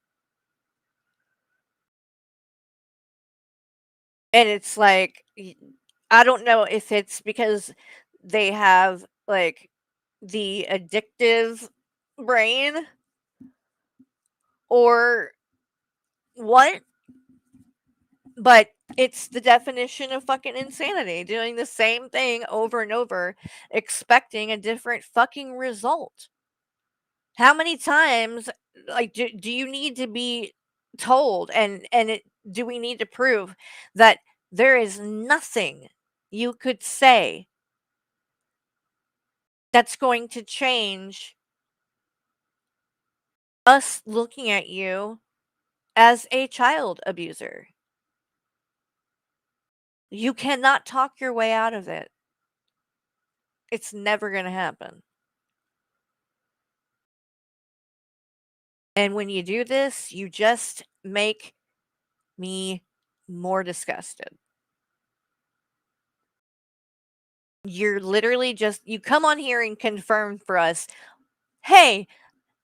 And it's like, I don't know if it's because they have like the addictive brain or what, but it's the definition of fucking insanity, doing the same thing over and over, expecting a different fucking result. How many times, like, do you need to be told, do we need to prove that there is nothing you could say that's going to change us looking at you as a child abuser? You cannot talk your way out of it. It's never going to happen. And when you do this, you just make me more disgusted. You're literally just, you come on here and confirm for us, hey,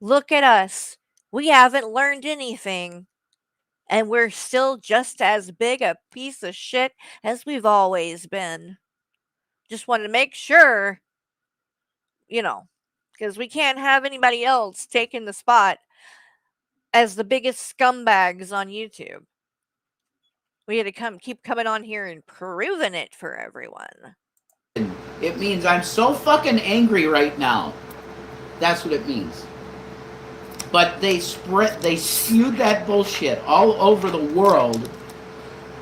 look at us. We haven't learned anything. And we're still just as big a piece of shit as we've always been. Just wanted to make sure, because we can't have anybody else taking the spot as the biggest scumbags on YouTube. We had to keep coming on here and proving it for everyone. It means I'm so fucking angry right now. That's what it means. But they spewed that bullshit all over the world,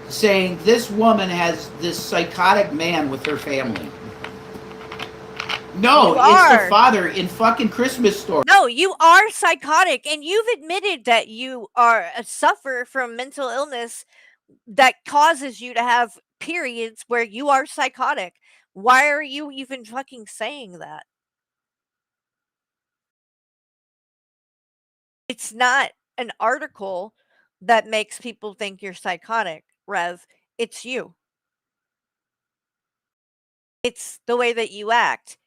saying this woman has this psychotic man with her family. No, it's the father in fucking Christmas Story. No, No, you are psychotic, and you've admitted that you are suffer from mental illness that causes you to have periods where you are psychotic. Why are you even fucking saying that? It's not an article that makes people think you're psychotic, Rev. It's you. It's the way that you act.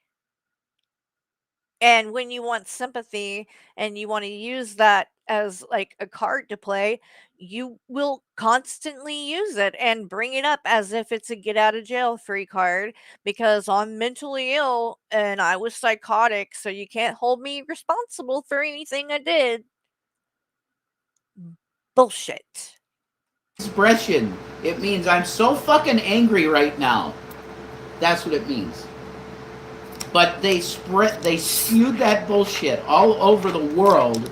And when you want sympathy and you want to use that as like a card to play, you will constantly use it and bring it up as if it's a get out of jail free card because I'm mentally ill and I was psychotic, so you can't hold me responsible for anything I did. Bullshit. Expression. It means I'm so fucking angry right now. That's what it means. But they spewed that bullshit all over the world,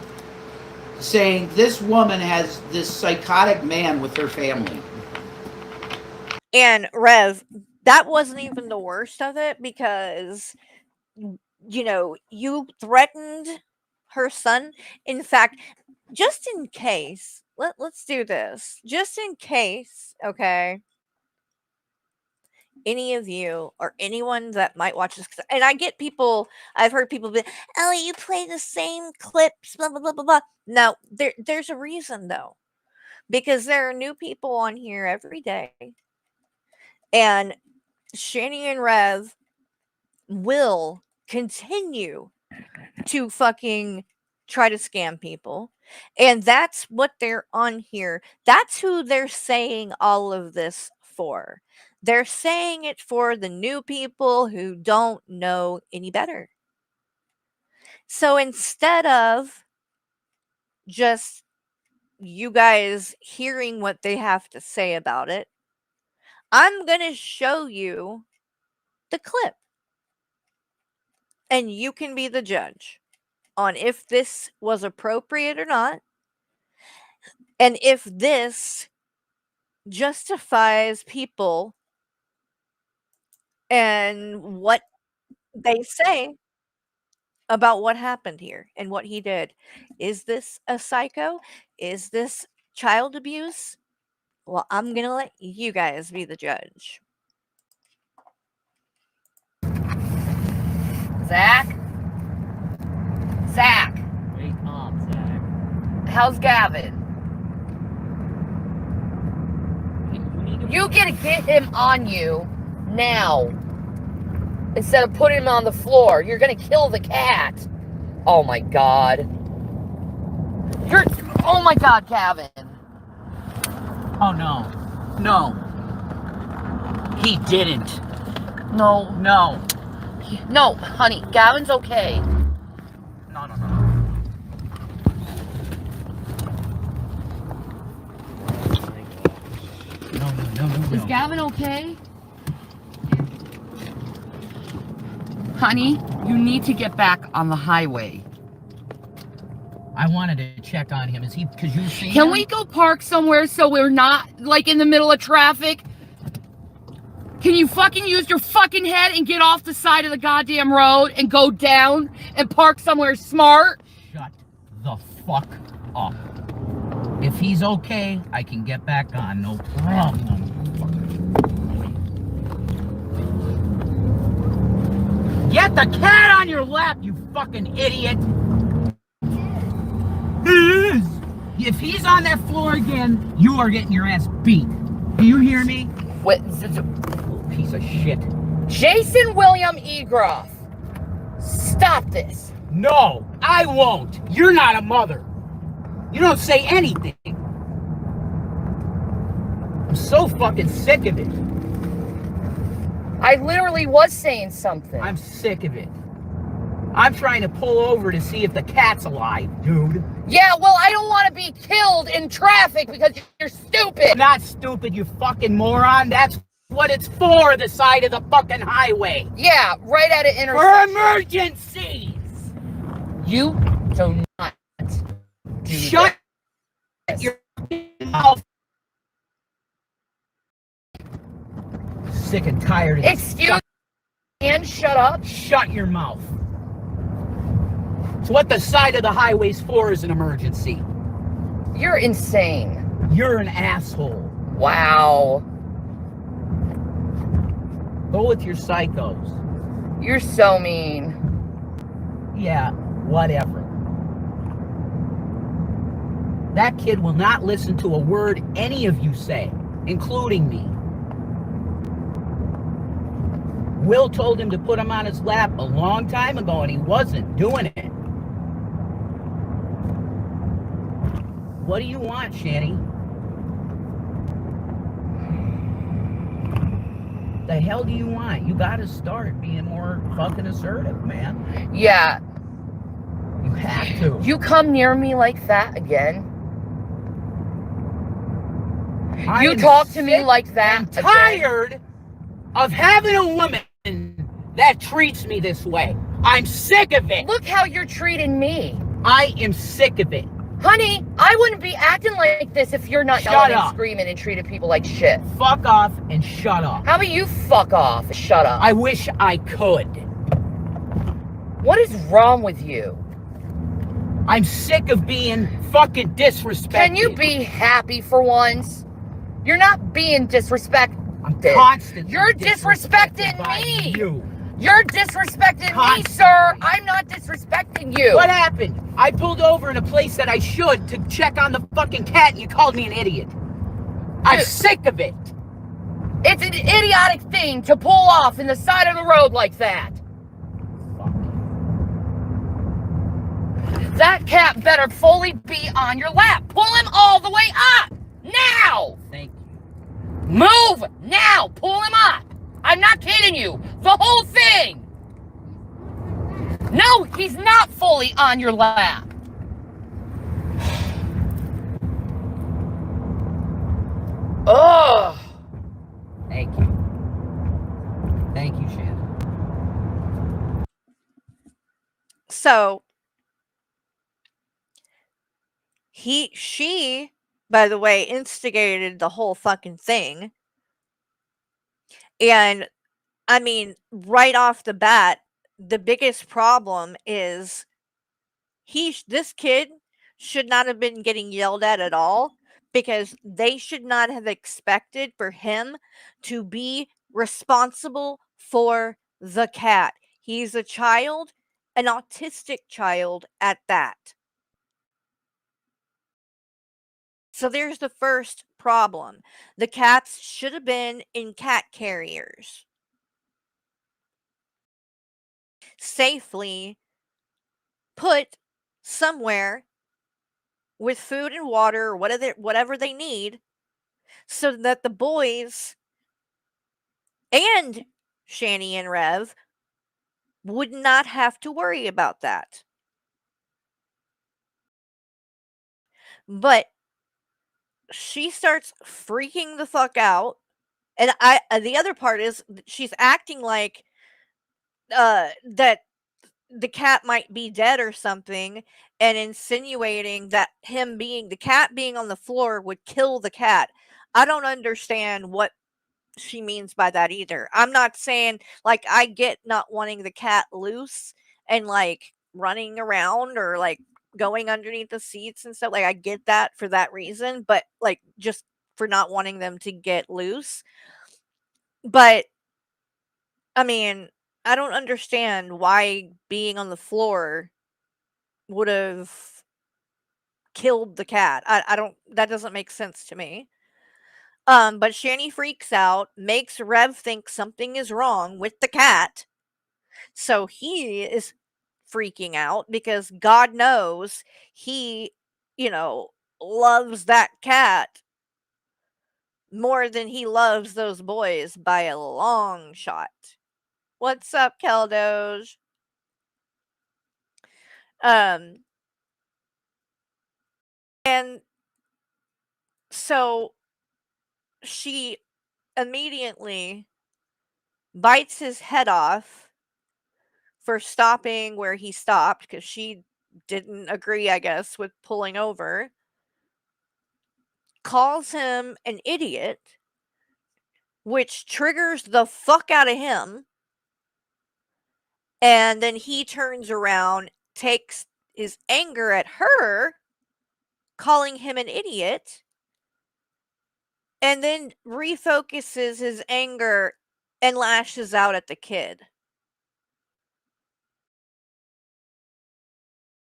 saying this woman has this psychotic man with her family. And Rev, that wasn't even the worst of it because, you know, you threatened her son. In fact, just in case, let's do this. Just in case, okay? Any of you or anyone that might watch this, and I get people, I've heard people be, oh, you play the same clips, blah, blah, blah, blah, blah. No, there's a reason though, because there are new people on here every day. And Shanny and Rev will continue to fucking try to scam people. And that's what they're on here. That's who they're saying all of this for. They're saying it for the new people who don't know any better. So instead of just you guys hearing what they have to say about it, I'm going to show you the clip. And you can be the judge on if this was appropriate or not. And if this justifies people and what they say about what happened here and what he did. Is this a psycho? Is this child abuse? Well, I'm going to let you guys be the judge. Zach? Zach, Wake up, Zach. how's Gavin? You need to You gotta get him on you now. Instead of putting him on the floor. You're gonna kill the cat. Oh my god. Oh my god, Gavin. Oh no. No. He didn't. No. No. No, honey, Gavin's okay. No. No. Is Gavin okay? Honey, you need to get back on the highway. I wanted to check on him. Is he, because you see Can him? we go park somewhere so we're not, like, in the middle of traffic? Can you fucking use your fucking head and get off the side of the goddamn road and go down and park somewhere smart? Shut the fuck up. If he's okay, I can get back on. No problem. Get the cat on your lap, you fucking idiot! He is! If he's on that floor again, you are getting your ass beat. Do you hear me? What? Piece of shit. Jason William Egroff. Stop this. No, I won't. You're not a mother. You don't say anything. I'm so fucking sick of it. I literally was saying something. I'm sick of it. I'm trying to pull over to see if the cat's alive, dude. Yeah, well, I don't want to be killed in traffic because you're stupid. Not stupid, you fucking moron. That's what it's for, the side of the fucking highway. Yeah, right at an For intersection. emergencies! You do not do Shut this. your mouth. Sick and tired of this. Excuse me and shut up. Shut your mouth. So what the side of the highway's for is an emergency. You're insane. You're an asshole. Wow. Go with your psychos. You're so mean. Yeah, whatever. That kid will not listen to a word any of you say, including me. Will told him to put him on his lap a long time ago, and he wasn't doing it. What do you want, Shanny? The hell do you want? You gotta start being more fucking assertive, man. Yeah. You have to. You come near me like that again. You talk to me like that. I'm tired of having a woman that treats me this way. I'm sick of it. Look how you're treating me. I am sick of it. Honey, I wouldn't be acting like this if you're not yelling and screaming and treating people like shit. Fuck off and shut up. How about you fuck off and shut up? I wish I could. What is wrong with you? I'm sick of being fucking disrespected. Can you be happy for once? You're not being disrespected. I'm constantly You're disrespecting me. You. You're disrespecting me, sir. I'm not disrespecting you. What happened? I pulled over in a place that I should to check on the fucking cat and you called me an idiot. I'm sick of it. It's an idiotic thing to pull off in the side of the road like that. That cat better fully be on your lap. Pull him all the way up. Now. Thank you. Move now. Pull him up. I'm not kidding you. The whole thing. No, he's not fully on your lap. Ugh. Thank you. Thank you, Shannon. So she, by the way, instigated the whole fucking thing. And I mean, right off the bat, the biggest problem is this kid should not have been getting yelled at all, because they should not have expected for him to be responsible for the cat. He's a child, an autistic child at that. So there's the first problem. The cats should have been in cat carriers, safely put somewhere with food and water or whatever they need, so that the boys and Shanny and Rev would not have to worry about that. But she starts freaking the fuck out, and the other part is she's acting like that the cat might be dead or something, and insinuating that the cat being on the floor would kill the cat. I don't understand what she means by that either. I'm not saying, like, I get not wanting the cat loose and like running around or like going underneath the seats and stuff. Like, I get that for that reason, but like just for not wanting them to get loose. But I mean, I don't understand why being on the floor would have killed the cat. I don't, that doesn't make sense to me. But Shanny freaks out, makes Rev think something is wrong with the cat. So he is freaking out because God knows he, loves that cat more than he loves those boys by a long shot. What's up, Keldoge? And so she immediately bites his head off for stopping where he stopped, because she didn't agree, I guess, with pulling over. Calls him an idiot, which triggers the fuck out of him. And then he turns around, takes is anger at her, calling him an idiot, and then refocuses his anger and lashes out at the kid.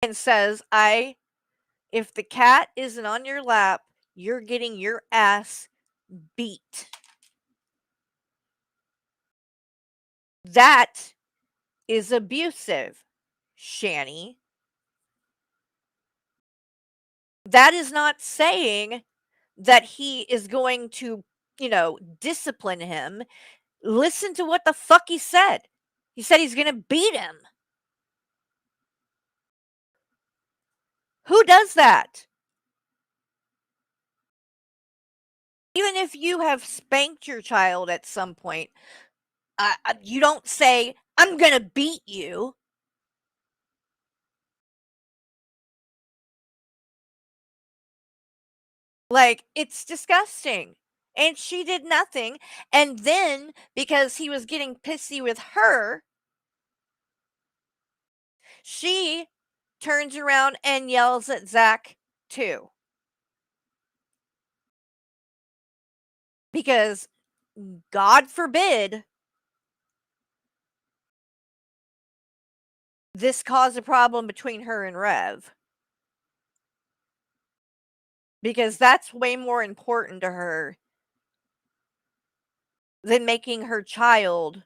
And says, if the cat isn't on your lap, you're getting your ass beat. That is abusive, Shanny. That is not saying that he is going to, discipline him. Listen to what the fuck he said. He said he's going to beat him. Who does that? Even if you have spanked your child at some point, you don't say, I'm going to beat you. Like, it's disgusting. And she did nothing. And then, because he was getting pissy with her, she turns around and yells at Zach, too. Because, God forbid, this caused a problem between her and Rev. Because that's way more important to her than making her child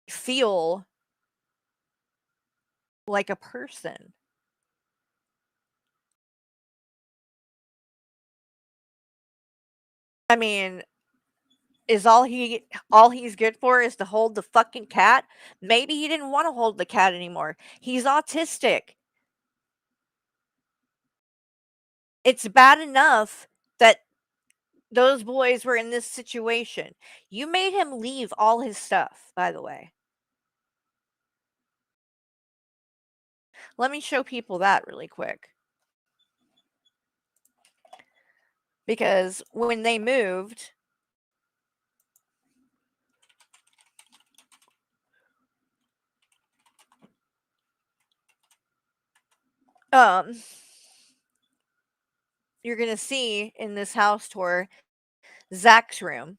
feel like a person. I mean, is all he's good for is to hold the fucking cat? Maybe he didn't want to hold the cat anymore. He's autistic. It's bad enough that those boys were in this situation. You made him leave all his stuff, by the way. Let me show people that really quick. Because when they moved, you're going to see in this house tour Zach's room.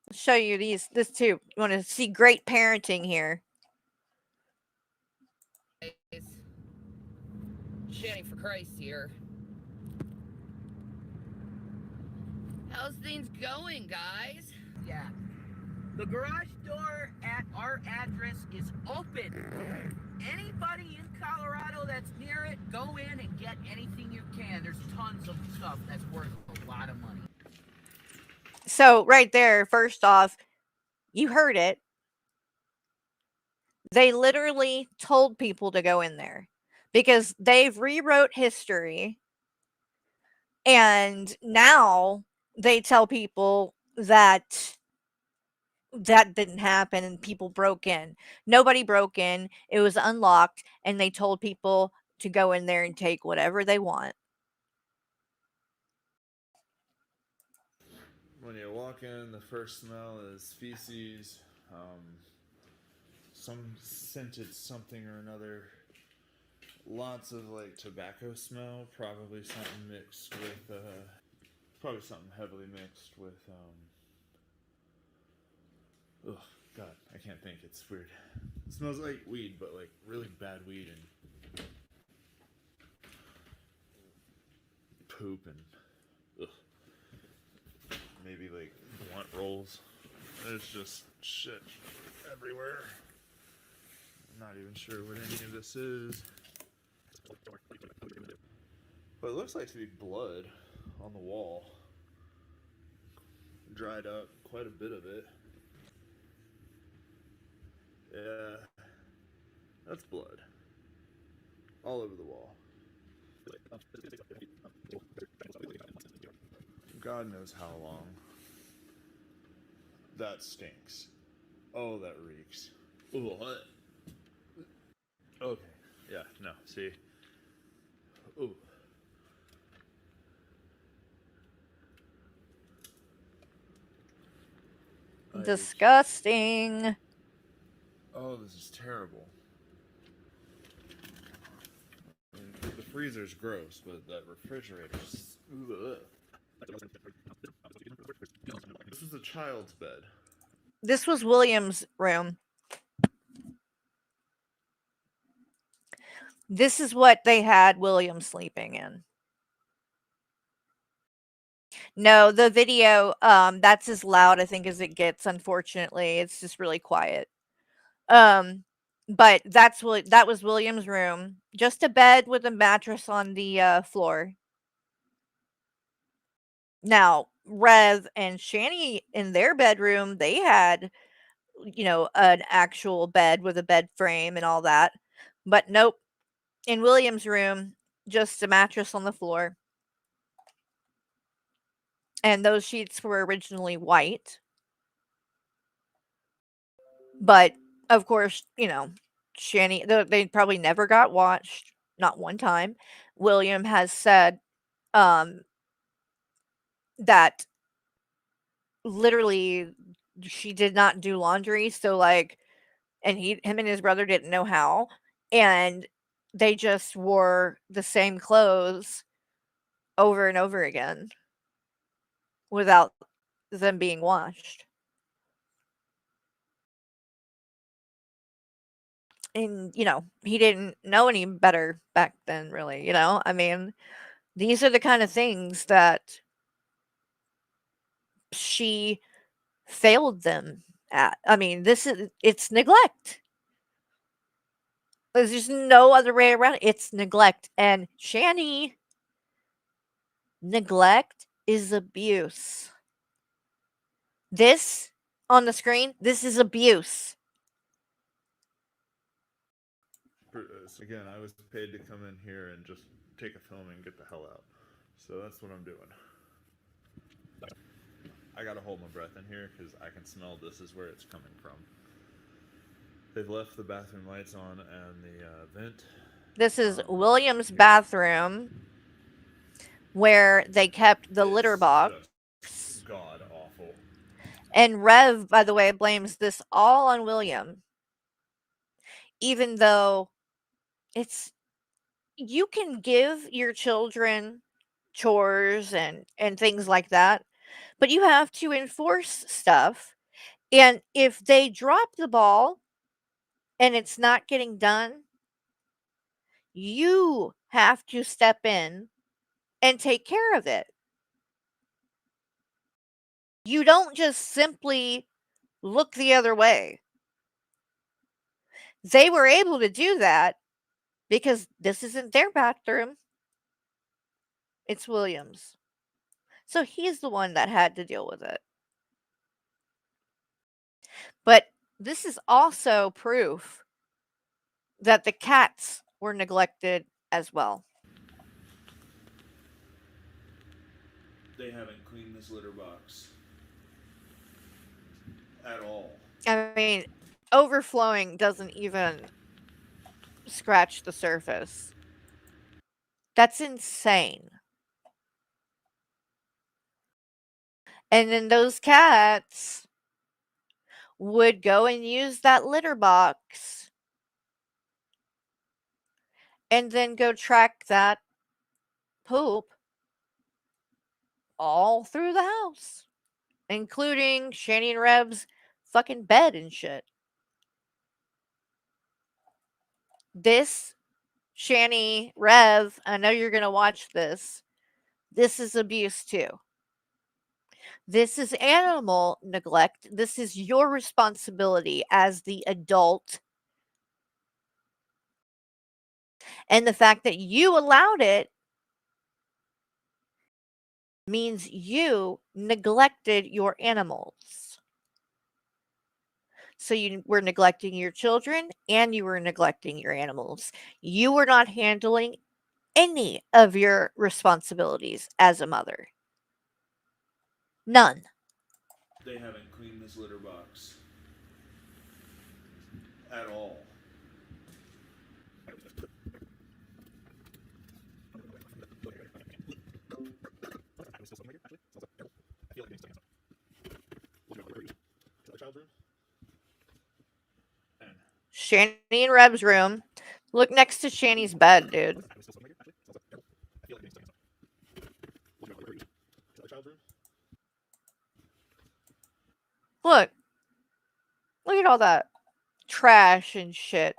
I'll show you this too. You want to see great parenting here. Shanny for Christ here. How's things going, guys? Yeah. The garage door at our address is open. Anybody in Colorado that's near it, go in and get anything you can. There's tons of stuff that's worth a lot of money. So right there, first off, you heard it. They literally told people to go in there because they've rewrote history. And now they tell people that didn't happen and people broke in. Nobody broke in. It was unlocked and they told people to go in there and take whatever they want. When you walk in, the first smell is feces, some scented something or another. Lots of like tobacco smell, probably something mixed with, probably something heavily mixed with, ugh, God, I can't think, it's weird. It smells like weed, but like really bad weed and poop and, ugh. Maybe like blunt rolls. There's just shit everywhere. I'm not even sure what any of this is. But it looks like to be blood on the wall. Dried up, quite a bit of it. Yeah, that's blood. All over the wall. God knows how long. That stinks. Oh, that reeks. Ooh, what? Okay. Yeah, no, see? Ooh. Disgusting. Oh, this is terrible. I mean, the freezer's gross, but that refrigerator's... Ugh. This is a child's bed. This was William's room. This is what they had William sleeping in. No, the video, that's as loud, I think, as it gets, unfortunately. It's just really quiet. But that was William's room. Just a bed with a mattress on the floor. Now, Rev and Shanny in their bedroom, they had, an actual bed with a bed frame and all that. But nope. In William's room, just a mattress on the floor. And those sheets were originally white. But of course, Shanny, they probably never got watched, not one time. William has said that literally she did not do laundry, so like, and him and his brother didn't know how, and they just wore the same clothes over and over again without them being washed. And, he didn't know any better back then, really, I mean, these are the kind of things that she failed them at. I mean, it's neglect. There's just no other way around it. It's neglect. And Shanny, neglect is abuse. This on the screen, this is abuse. Again, I was paid to come in here and just take a film and get the hell out. So that's what I'm doing. I gotta hold my breath in here because I can smell this is where it's coming from. They've left the bathroom lights on and the vent. This is William's bathroom where they kept the litter box. God awful. And Rev, by the way, blames this all on William. Even though you can give your children chores and things like that, but you have to enforce stuff. And if they drop the ball and it's not getting done, you have to step in and take care of it. You don't just simply look the other way. They were able to do that because this isn't their bathroom. It's William's. So he's the one that had to deal with it. But this is also proof that the cats were neglected as well. They haven't cleaned this litter box at all. I mean, overflowing doesn't even scratch the surface. That's insane. And then those cats would go and use that litter box and then go track that poop all through the house, including Shanny and Rev's fucking bed and shit. This, Shanny, Rev, I know you're going to watch this. This is abuse too. This is animal neglect. This is your responsibility as the adult. And the fact that you allowed it means you neglected your animals. So you were neglecting your children and you were neglecting your animals. You were not handling any of your responsibilities as a mother. None. They haven't cleaned this litter box at all. Shanny and Reb's room. Look next to Shanny's bed, dude. Look. Look at all that trash and shit.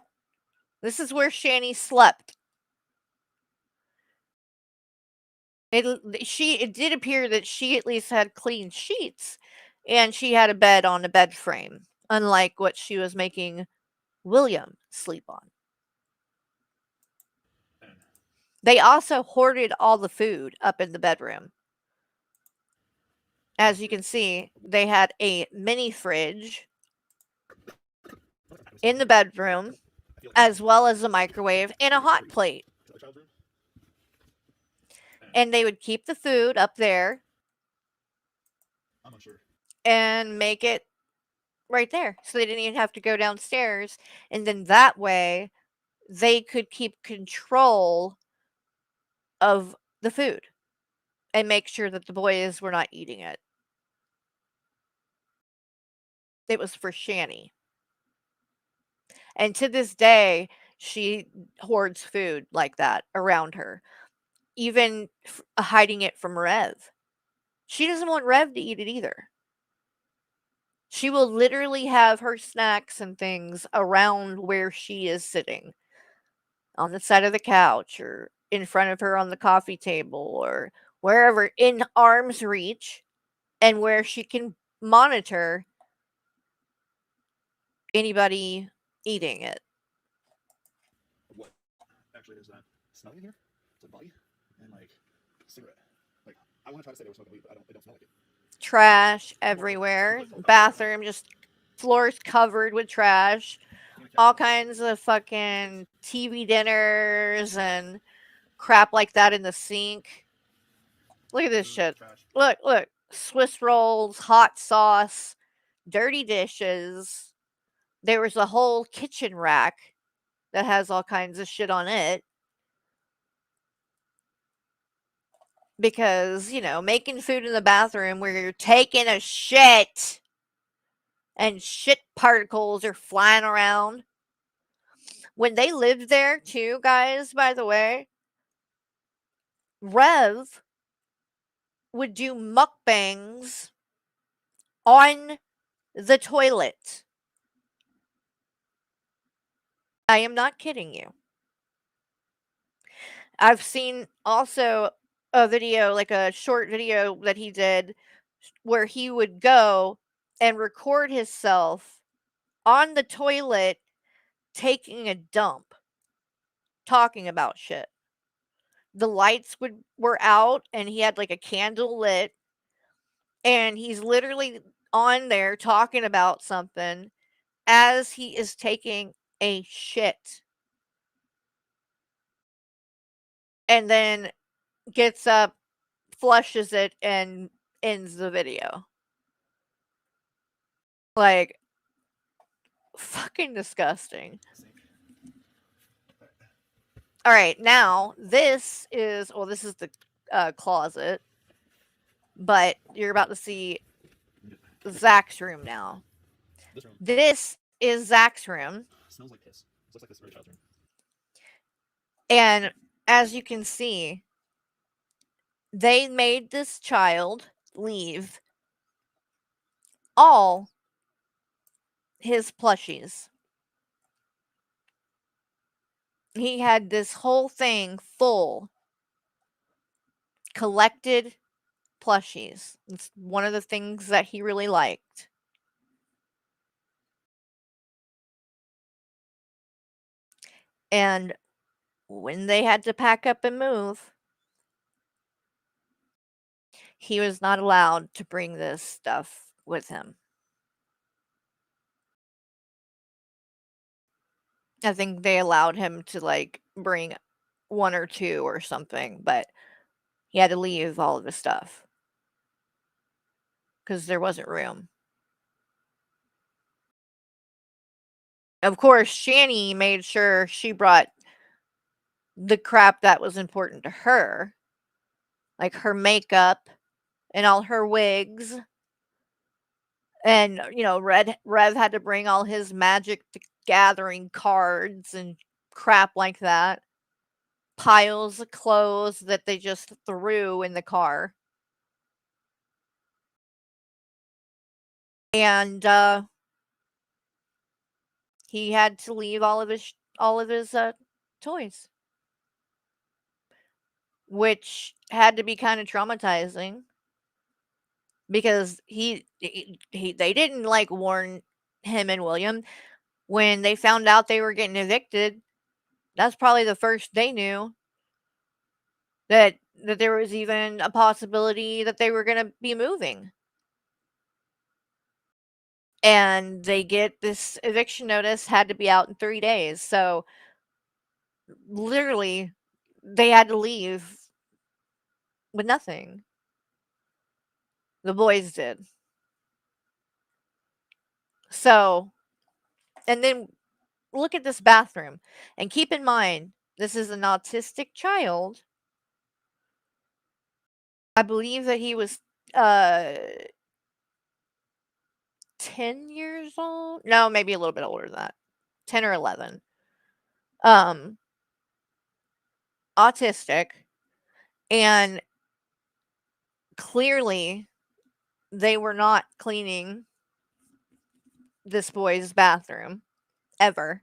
This is where Shanny slept. It did appear that she at least had clean sheets, and she had a bed on a bed frame, unlike what she was making William sleep on. They also hoarded all the food up in the bedroom. As you can see, they had a mini fridge in the bedroom, as well as a microwave and a hot plate. And they would keep the food up there and make it right there. So they didn't even have to go downstairs. And then that way, they could keep control of the food and make sure that the boys were not eating it. It was for Shanny. And to this day, she hoards food like that around her, even hiding it from Rev. She doesn't want Rev to eat it either. She will literally have her snacks and things around where she is sitting, on the side of the couch or in front of her on the coffee table or wherever in arm's reach, and where she can monitor anybody eating it. What actually is that smelling in here? It's like body and like cigarette. Like I want to try to say they were smoking weed, but it don't smell like it. Trash everywhere. Bathroom, just floors covered with trash. All kinds of fucking TV dinners and crap like that in the sink. Look at this shit. Look. Swiss rolls, hot sauce, dirty dishes. There was a whole kitchen rack that has all kinds of shit on it. Because, making food in the bathroom where you're taking a shit and shit particles are flying around. When they lived there, too, guys, by the way, Rev would do mukbangs on the toilet. I am not kidding you. I've seen also a video, like a short video that he did, where he would go and record himself on the toilet taking a dump, talking about shit. The lights were out and he had like a candle lit, and he's literally on there talking about something as he is taking a shit. And then gets up, flushes it, and ends the video. Like, fucking disgusting. All right, now this is the closet, but you're about to see Zach's room now. This is Zach's room. Smells like piss. Looks like this very child's room. And as you can see, they made this child leave all his plushies. He had this whole thing full, collected plushies. It's one of the things that he really liked. And when they had to pack up and move, he was not allowed to bring this stuff with him. I think they allowed him to bring one or two or something, but he had to leave all of his stuff because there wasn't room. Of course, Shanny made sure she brought the crap that was important to her, like her makeup and all her wigs And, you know, Rev had to bring all his Magic the Gathering cards and crap like that. Piles of clothes that they just threw in the car. And, he had to leave all of his toys. Which had to be kinda traumatizing. Because they didn't, like, warn him and William. When they found out they were getting evicted, that's probably the first they knew that there was even a possibility that they were gonna be moving. And they get this eviction notice, had to be out in 3 days, so literally, they had to leave with nothing. The boys did. So, and then look at this bathroom, and keep in mind, this is an autistic child. I believe that he was, uh, 10 years old? No, maybe a little bit older than that. 10 or 11. Um, autistic, and clearly, they were not cleaning this boy's bathroom, ever.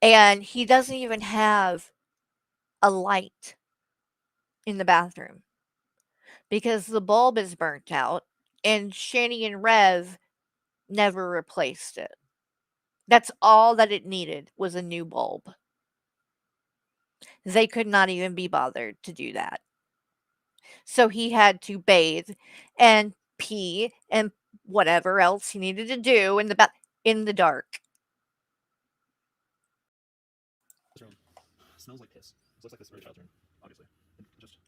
And he doesn't even have a light in the bathroom because the bulb is burnt out, and Shanny and Rev never replaced it. That's all that it needed was a new bulb. They could not even be bothered to do that. So he had to bathe and pee and whatever else he needed to do in the dark. This room smells like piss. This looks like this very child's room, obviously. It just,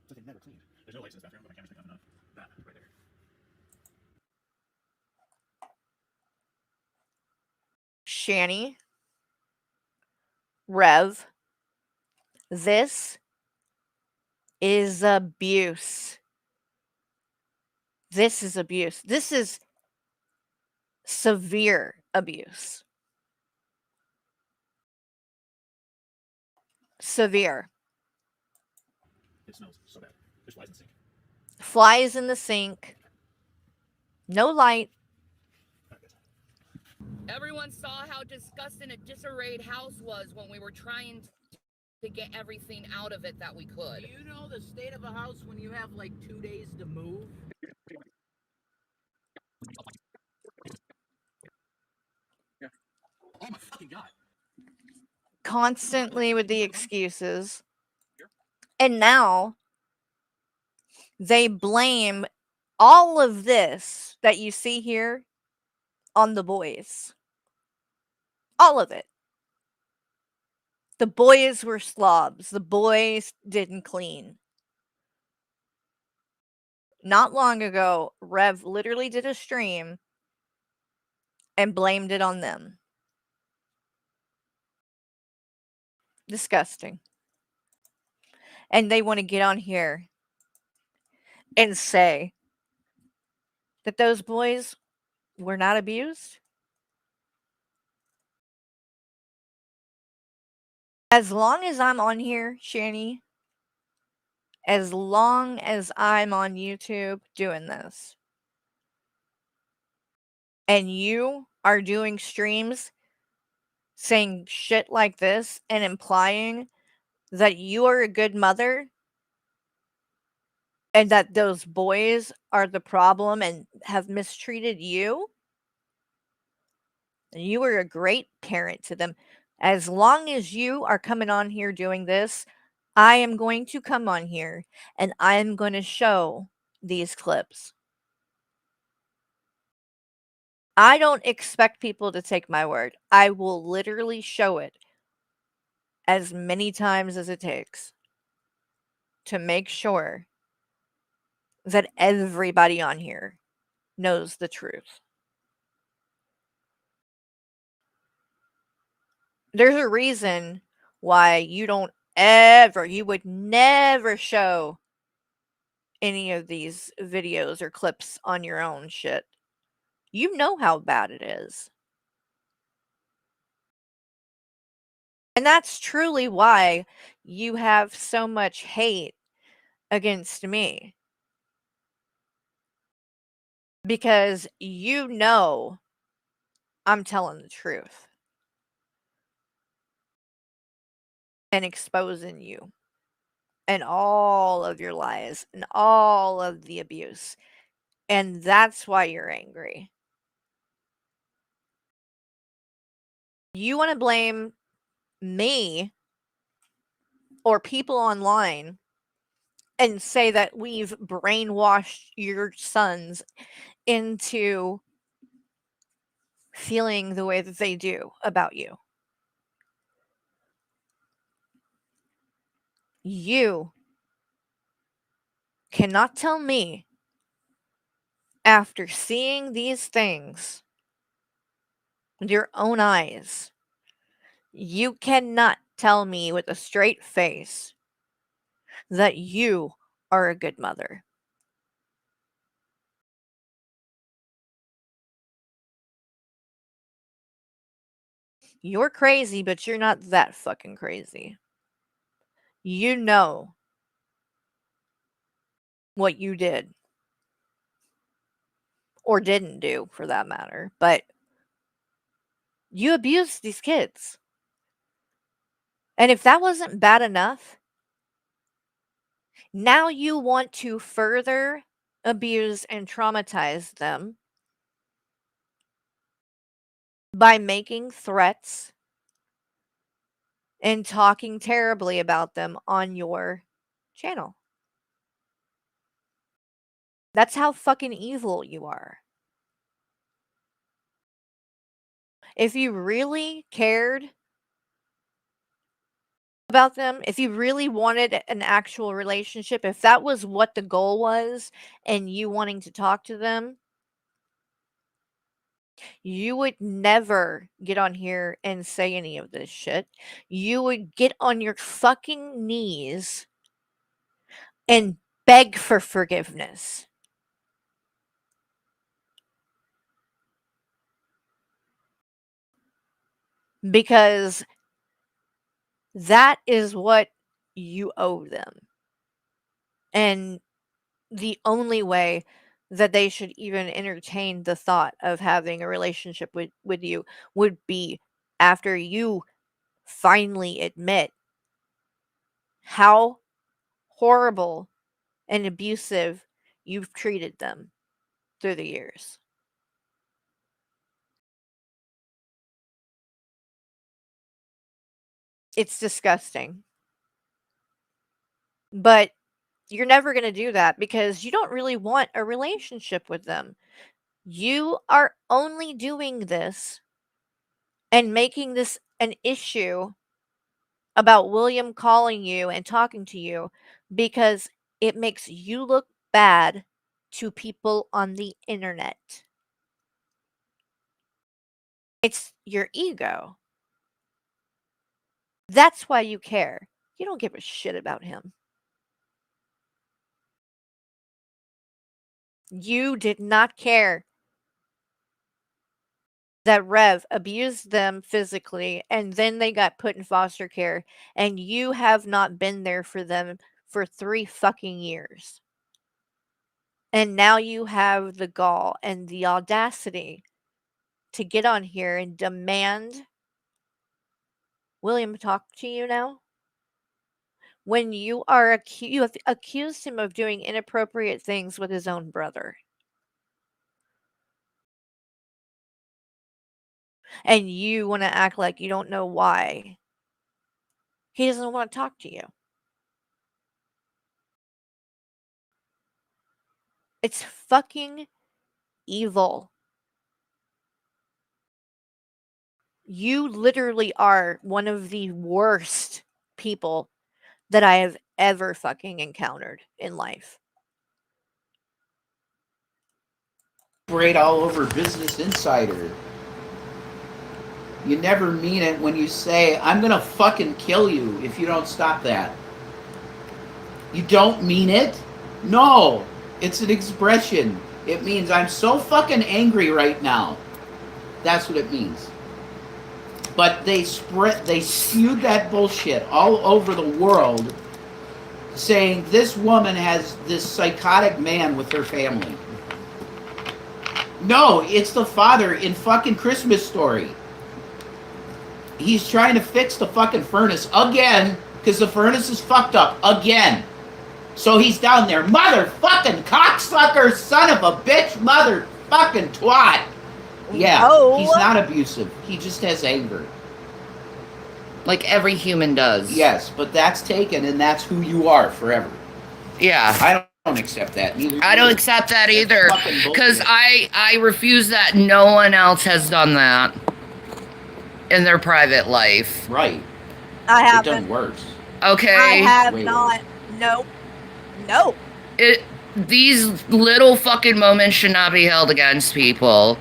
it's like they never cleaned. There's no lights in this bathroom, but my camera's picking up enough. That right there. Shanny, Rev, this is abuse. This is abuse. This is severe abuse. Severe. It smells so bad. There's flies in the sink. Flies in the sink. No light. Everyone saw how disgusting a disarrayed house was when we were trying to get everything out of it that we could. Do you know the state of a house when you have like 2 days to move? Oh my fucking god. Constantly with the excuses. And now they blame all of this that you see here on the boys. All of it. The boys were slobs. The boys didn't clean. Not long ago, Rev literally did a stream and blamed it on them. Disgusting. And they want to get on here and say that those boys were not abused? As long as I'm on here, Shanny, as long as I'm on YouTube doing this, and you are doing streams saying shit like this and implying that you are a good mother and that those boys are the problem and have mistreated you, you were a great parent to them. As long as you are coming on here doing this, I am going to come on here and I am going to show these clips. I don't expect people to take my word. I will literally show it as many times as it takes to make sure that everybody on here knows the truth. There's a reason why you would never show any of these videos or clips on your own shit. You know how bad it is. And that's truly why you have so much hate against me. Because you know I'm telling the truth and exposing you and all of your lies and all of the abuse. And that's why you're angry. You want to blame me or people online and say that we've brainwashed your sons into feeling the way that they do about you. You cannot tell me, after seeing these things with your own eyes, you cannot tell me with a straight face that you are a good mother. You're crazy, but you're not that fucking crazy. You know what you did. Or didn't do, for that matter. But you abused these kids. And if that wasn't bad enough, now you want to further abuse and traumatize them by making threats and talking terribly about them on your channel. That's how fucking evil you are. If you really cared about them, if you really wanted an actual relationship, if that was what the goal was and you wanting to talk to them, you would never get on here and say any of this shit. You would get on your fucking knees and beg for forgiveness. Because that is what you owe them. And the only way that they should even entertain the thought of having a relationship with you would be after you finally admit how horrible and abusive you've treated them through the years. It's disgusting. But you're never going to do that because you don't really want a relationship with them. You are only doing this and making this an issue about William calling you and talking to you because it makes you look bad to people on the internet. It's your ego. That's why you care. You don't give a shit about him. You did not care that Rev abused them physically and then they got put in foster care and you have not been there for them for 3 fucking years. And now you have the gall and the audacity to get on here and demand William talk to you now? When you are you have accused him of doing inappropriate things with his own brother. And you want to act like you don't know why. He doesn't want to talk to you. It's fucking evil. You literally are one of the worst people that I have ever fucking encountered in life. Great all over Business Insider. You never mean it when you say, I'm gonna fucking kill you if you don't stop that. You don't mean it? No, it's an expression. It means I'm so fucking angry right now. That's what it means. But they spewed that bullshit all over the world, saying this woman has this psychotic man with her family. No, it's the father in fucking Christmas Story. He's trying to fix the fucking furnace again, because the furnace is fucked up again. So he's down there, motherfucking cocksucker, son of a bitch, motherfucking twat. Yeah, No. he's not abusive. He just has anger. Like every human does. Yes, but that's taken, and that's who you are forever. Yeah. I don't accept that. Neither I do don't you. accept that That's either. fucking bullshit. Because I refuse that no one else has done that in their private life. Right. I They've done haven't. worse. Okay? I have Way not. Nope. Nope. These little fucking moments should not be held against people.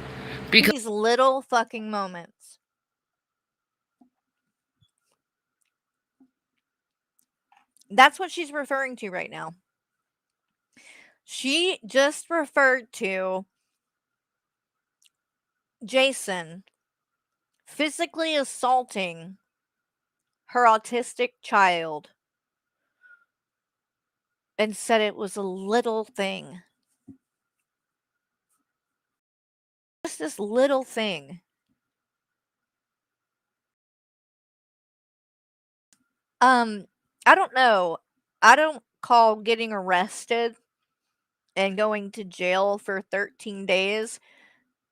Because These little fucking moments. That's what she's referring to right now. She just referred to Jason physically assaulting her autistic child and said it was a little thing. Just this little thing. I don't know. I don't call getting arrested and going to jail for 13 days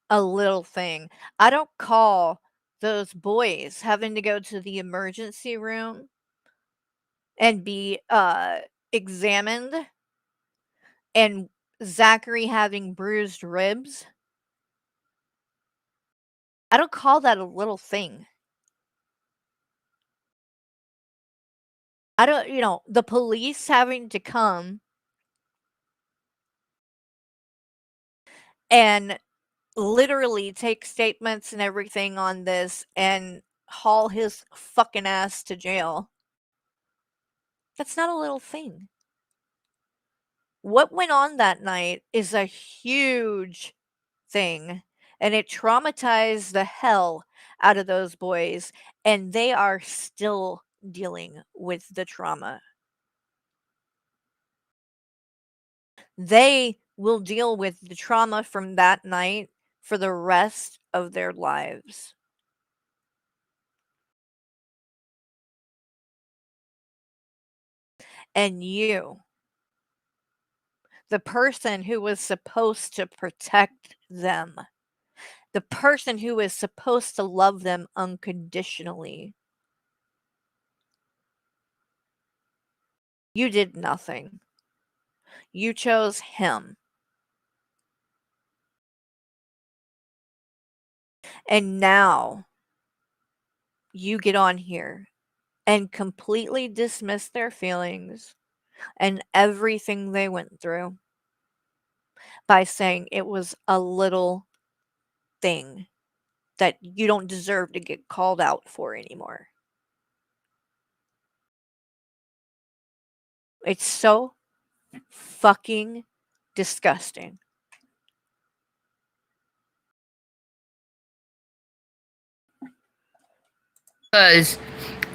a little thing. I don't call those boys having to go to the emergency room and be examined and Zachary having bruised ribs. I don't call that a little thing. I don't, the police having to come and literally take statements and everything on this and haul his fucking ass to jail. That's not a little thing. What went on that night is a huge thing, and it traumatized the hell out of those boys, and they are still dealing with the trauma. They will deal with the trauma from that night for the rest of their lives. And you, the person who was supposed to protect them, the person who is supposed to love them unconditionally, you did nothing. You chose him. And now you get on here and completely dismiss their feelings and everything they went through by saying it was a little thing that you don't deserve to get called out for anymore. It's so fucking disgusting. because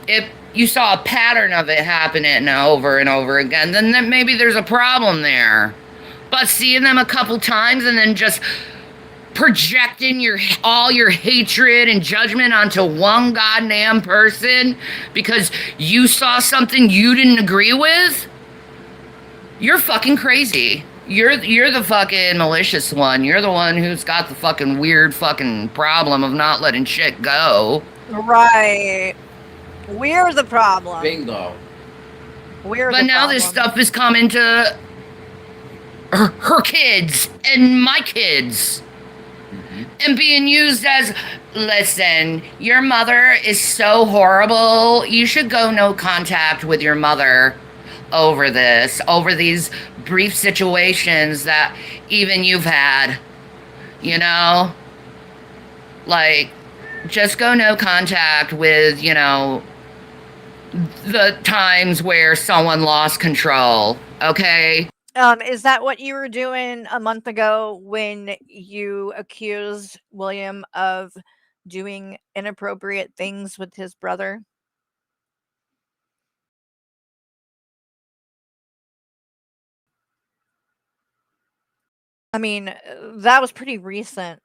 if you saw a pattern of it happening over and over again, then maybe there's a problem there. But seeing them a couple times and then just projecting all your hatred and judgment onto one goddamn person because you saw something you didn't agree with, you're fucking crazy. You're the fucking malicious one. You're the one who's got the fucking weird fucking problem of not letting shit go. Right. We're the problem. Bingo. But now this stuff is coming to her kids and my kids. And being used as, listen, your mother is so horrible. You should go no contact with your mother over this, over these brief situations that even you've had, you know? Like, just go no contact with, you know, the times where someone lost control, okay? Is that what you were doing a month ago when you accused William of doing inappropriate things with his brother? I mean, that was pretty recent.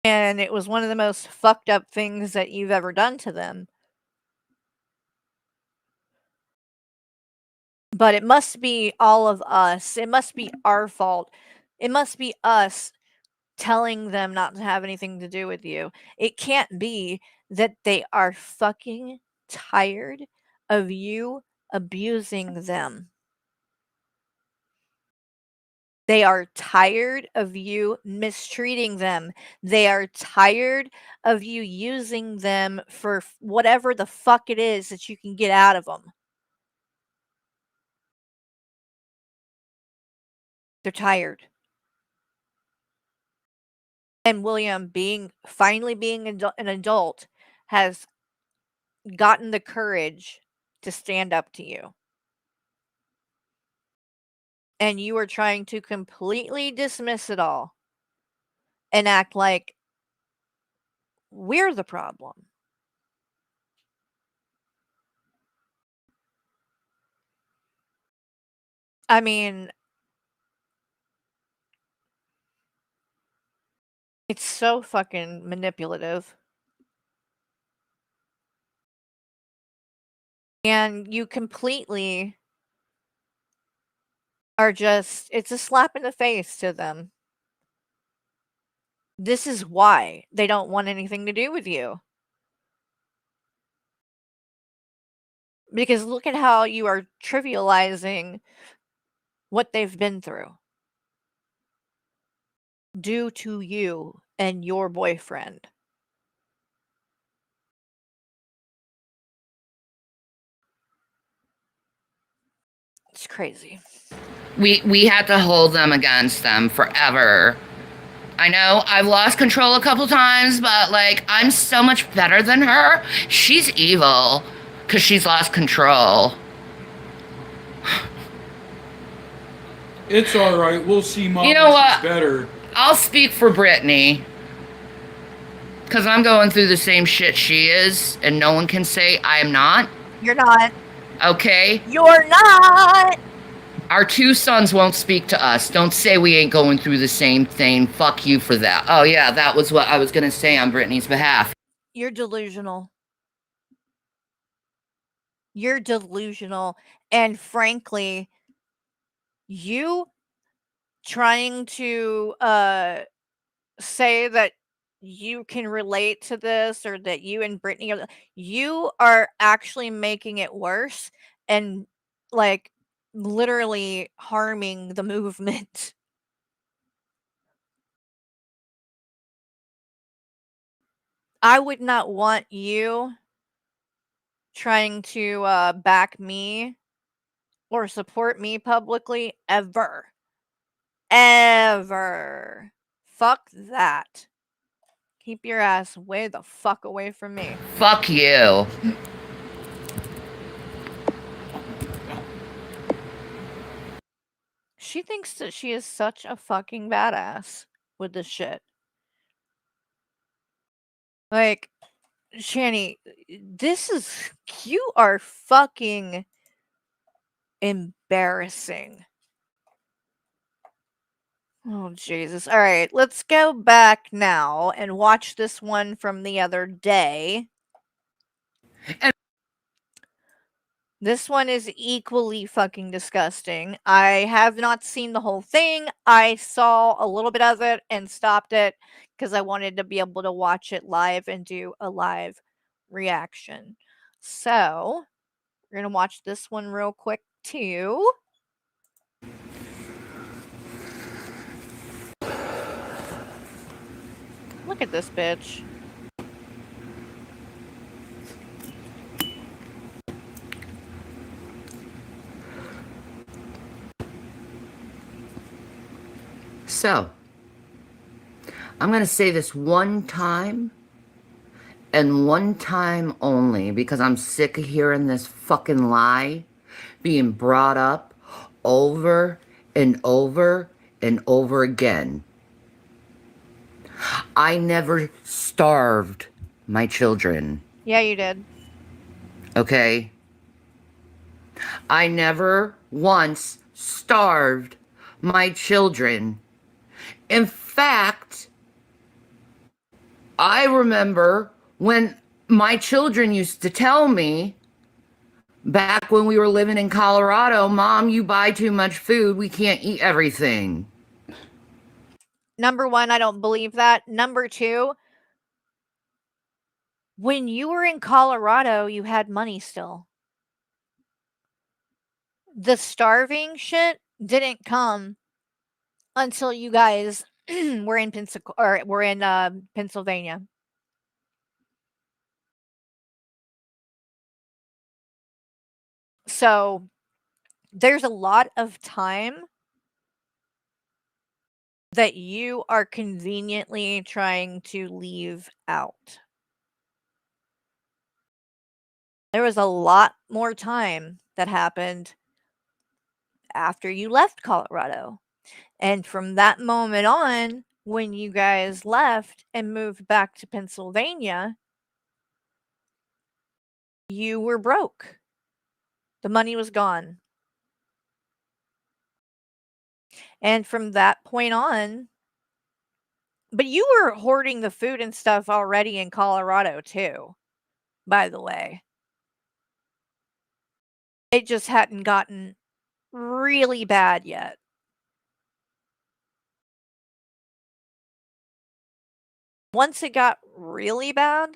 And it was one of the most fucked up things that you've ever done to them. But it must be all of us. It must be our fault. It must be us telling them not to have anything to do with you. It can't be that they are fucking tired of you abusing them. They are tired of you mistreating them. They are tired of you using them for whatever the fuck it is that you can get out of them. They're tired. And William finally being an adult has gotten the courage to stand up to you. And you are trying to completely dismiss it all and act like we're the problem. I mean, it's so fucking manipulative. And you completely are it's a slap in the face to them. This is why they don't want anything to do with you. Because look at how you are trivializing what they've been through due to you and your boyfriend. It's crazy. We had to hold them against them forever. I know I've lost control a couple times, but like I'm so much better than her. She's evil because she's lost control. It's all right. We'll see. Mom, You know what? Better. I'll speak for Brittany because I'm going through the same shit she is, and no one can say I am not. You're not. Okay? You're not. Our two sons won't speak to us. Don't say we ain't going through the same thing. Fuck you for that. Oh, yeah, that was what I was going to say on Brittany's behalf. You're delusional. You're delusional. And frankly, you trying to say that you can relate to this or that you and Brittany you are actually making it worse and like literally harming the movement. I would not want you trying to back me or support me publicly ever. Ever. Fuck that. Keep your ass way the fuck away from me. Fuck you. She thinks that she is such a fucking badass with this shit. Like, Shanny, you are fucking embarrassing. Oh, Jesus. All right, let's go back now and watch this one from the other day. This one is equally fucking disgusting. I have not seen the whole thing. I saw a little bit of it and stopped it because I wanted to be able to watch it live and do a live reaction. So, we're going to watch this one real quick too. Look at this bitch. So, I'm going to say this one time and one time only because I'm sick of hearing this fucking lie being brought up over and over and over again. I never starved my children, Yeah, you did. okay? I never once starved my children. In fact, I remember when my children used to tell me back when we were living in Colorado, Mom, you buy too much food. We can't eat everything. Number one, I don't believe that. Number two, when you were in Colorado, you had money still. The starving shit didn't come until you guys were in Pennsylvania. So there's a lot of time that you are conveniently trying to leave out. There was a lot more time that happened after you left Colorado. And from that moment on, when you guys left and moved back to Pennsylvania, you were broke. The money was gone. And from that point on, but you were hoarding the food and stuff already in Colorado too, by the way. It just hadn't gotten really bad yet. Once it got really bad,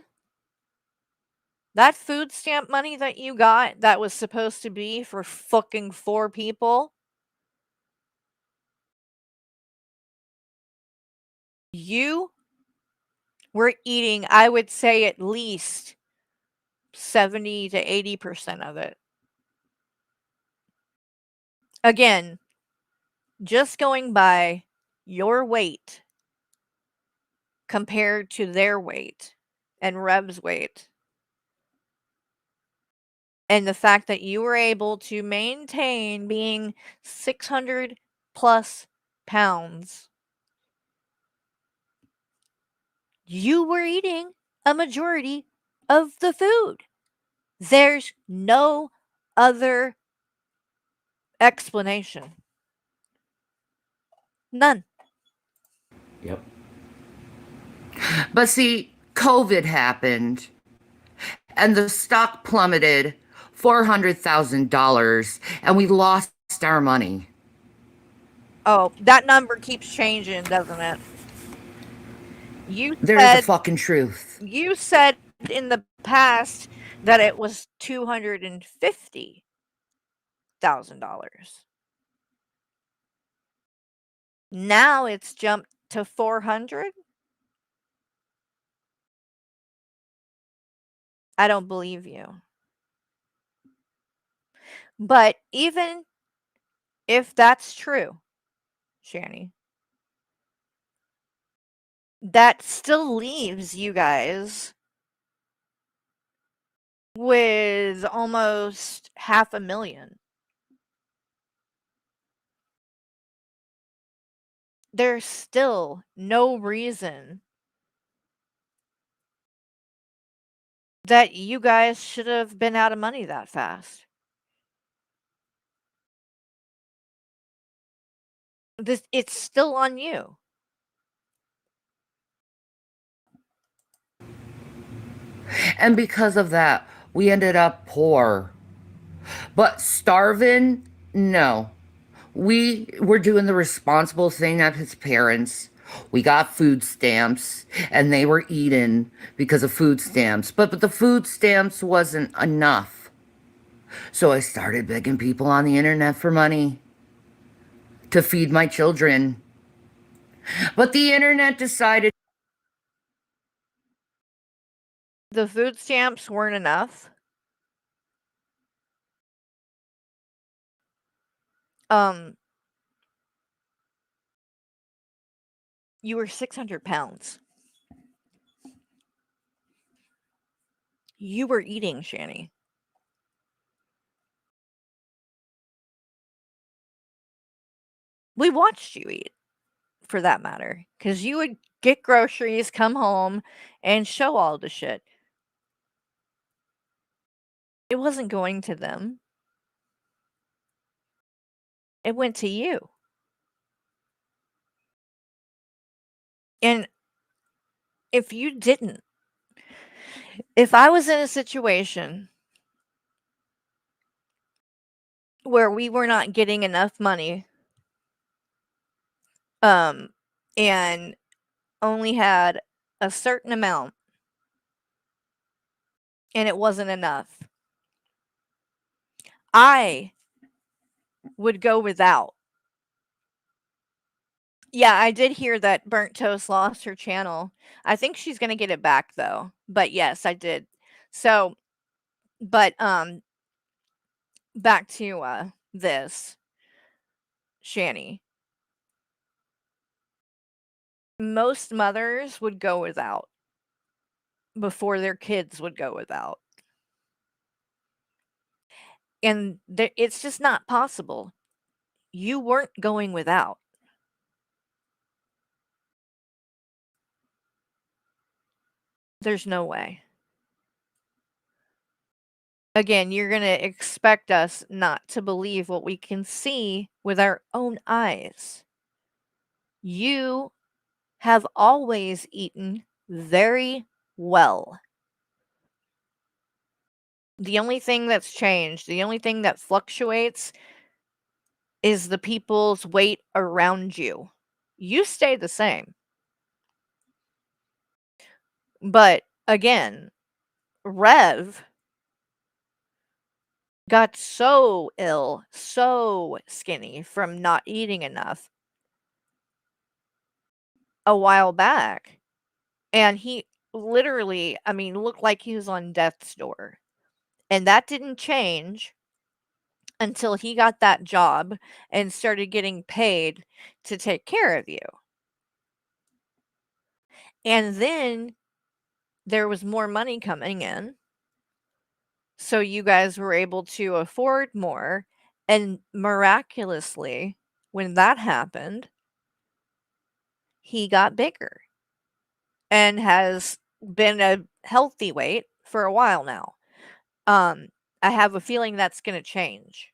that food stamp money that you got that was supposed to be for fucking 4 people, you were eating, I would say, at least 70 to 80% of it. Again, just going by your weight compared to their weight and Rev's weight. And the fact that you were able to maintain being 600 plus pounds, you were eating a majority of the food. There's no other explanation. None. Yep. But see, COVID happened and the stock plummeted $400,000 and we lost our money. Oh, that number keeps changing, doesn't it? There's the fucking truth. You said in the past that it was $250,000. Now it's jumped to 400? I don't believe you. But even if that's true, Shanny, that still leaves you guys with almost $500,000. There's still no reason that you guys should have been out of money that fast. It's still on you. And because of that, we ended up poor. But starving? No. We were doing the responsible thing as his parents. We got food stamps and they were eating because of food stamps. But the food stamps wasn't enough. So I started begging people on the internet for money to feed my children. But the internet decided The food stamps weren't enough. You were 600 pounds. You were eating, Shanny. We watched you eat, for that matter, because you would get groceries, come home, and show all the shit. It wasn't going to them. It went to you. And if you didn't, if I was in a situation where we were not getting enough money, and only had a certain amount, and it wasn't enough, I would go without. Yeah, I did hear that Burnt Toast lost her channel. I think she's gonna get it back though. But yes, I did. So, but back to this, Shanny. Most mothers would go without before their kids would go without. And it's just not possible. You weren't going without. There's no way. Again, you're going to expect us not to believe what we can see with our own eyes. You have always eaten very well. The only thing that's changed, the only thing that fluctuates is the people's weight around you. You stay the same. But again, Rev got so ill, so skinny from not eating enough a while back. And he literally, I mean, looked like he was on death's door. And that didn't change until he got that job and started getting paid to take care of you. And then there was more money coming in. So you guys were able to afford more. And miraculously, when that happened, he got bigger and has been a healthy weight for a while now. I have a feeling that's going to change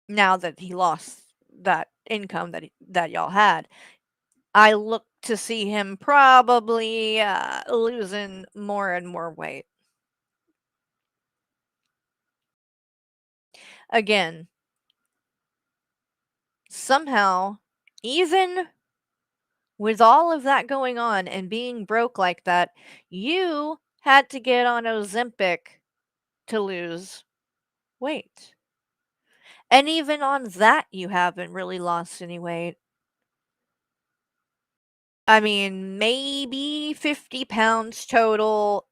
now that he lost that income that y'all had. I look to see him probably losing more and more weight. Again, somehow, even with all of that going on and being broke like that, you had to get on Ozempic to lose weight. And even on that, you haven't really lost any weight. I mean, maybe 50 pounds total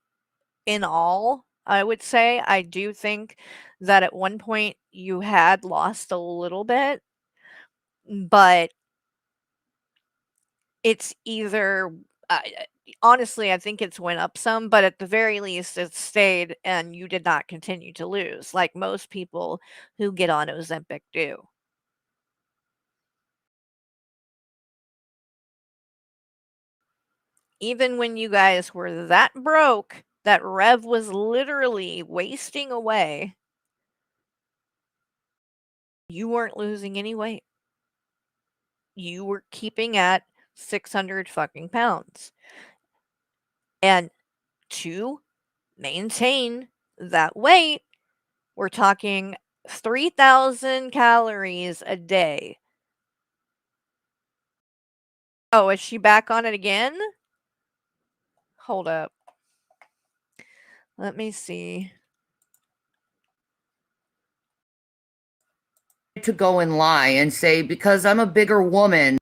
in all, I would say. I do think that at one point you had lost a little bit, but it's either honestly, I think it's went up some, but at the very least, it stayed and you did not continue to lose like most people who get on Ozempic do. Even when you guys were that broke, that Rev was literally wasting away, you weren't losing any weight. You were keeping at 600 fucking pounds. And to maintain that weight, we're talking 3,000 calories a day. Oh, is she back on it again? Hold up. Let me see. To go and lie and say, because I'm a bigger woman.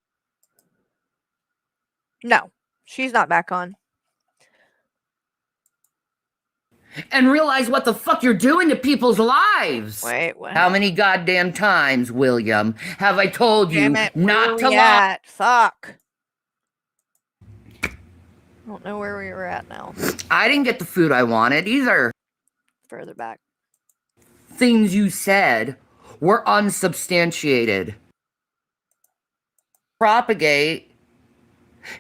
No, she's not back on. And realize what the fuck you're doing to people's lives. Wait, what? How many goddamn times, William, have I told you not to lie? At? Fuck. I don't know where we were at now. I didn't get the food I wanted either. Further back. Things you said were unsubstantiated. Propagate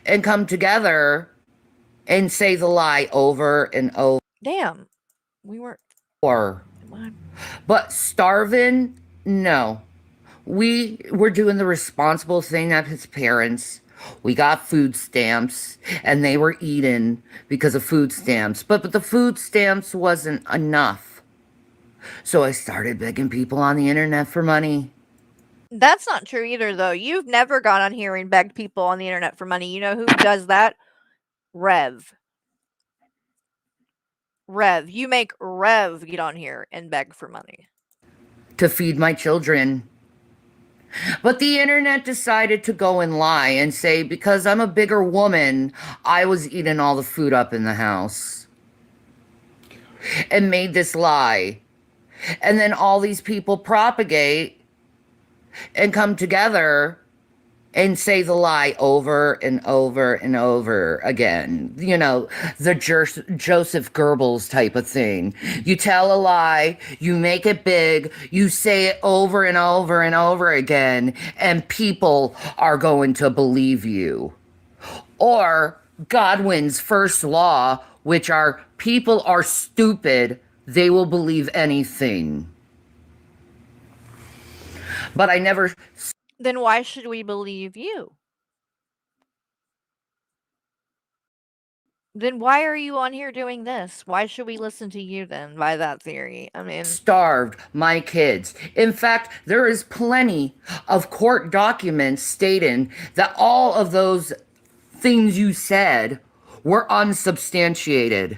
and come together and say the lie over and over. Damn. We weren't. But starving, no. We were doing the responsible thing as his parents. We got food stamps and they were eating because of food stamps. But the food stamps wasn't enough. So I started begging people on the internet for money. That's not true either, though. You've never gone on here and begged people on the internet for money. You know who does that? Rev. Rev. You make Rev get on here and beg for money. To feed my children. But the internet decided to go and lie and say, because I'm a bigger woman, I was eating all the food up in the house. And made this lie. And then all these people propagate and come together and say the lie over and over and over again. You know, the Joseph Goebbels type of thing. You tell a lie, you make it big, you say it over and over and over again, and people are going to believe you. Or Godwin's first law, which are people are stupid, they will believe anything. But I never. Then why should we believe you? Then why are you on here doing this? Why should we listen to you then, by that theory? I mean, starved my kids. In fact, there is plenty of court documents stating that all of those things you said were unsubstantiated.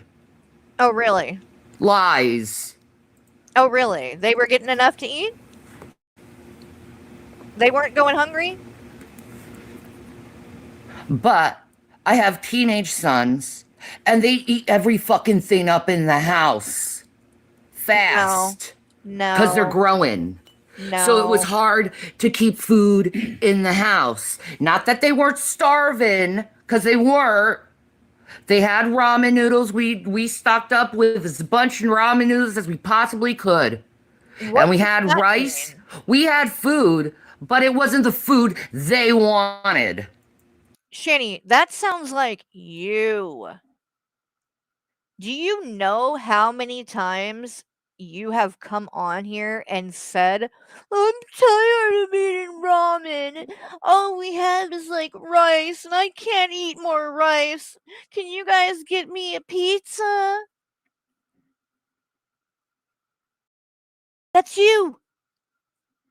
Oh, really? Lies. Oh, really? They were getting enough to eat? They weren't going hungry? But I have teenage sons, and they eat every fucking thing up in the house. Fast. No. Because they're growing. No. So it was hard to keep food in the house. Not that they weren't starving, because they weren't. They had ramen noodles. We stocked up with as much ramen noodles as we possibly could. What and we had rice. mean? We had food, but it wasn't the food they wanted. Shanny, that sounds like you. Do you know how many times you have come on here and said, I'm tired of eating ramen. All we have is like rice, and I can't eat more rice. Can you guys get me a pizza? That's you.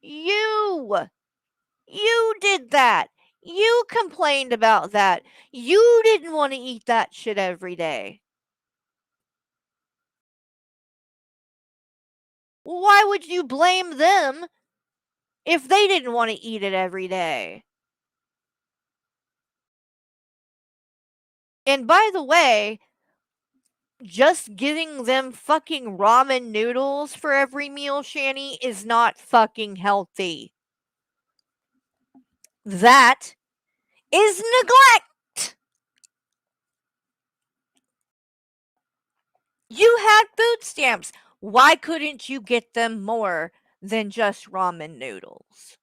You did that. You complained about that. You didn't want to eat that shit every day. Why would you blame them if they didn't want to eat it every day? And by the way, just giving them fucking ramen noodles for every meal, Shanny, is not fucking healthy. That is neglect. You had food stamps. Why couldn't you get them more than just ramen noodles?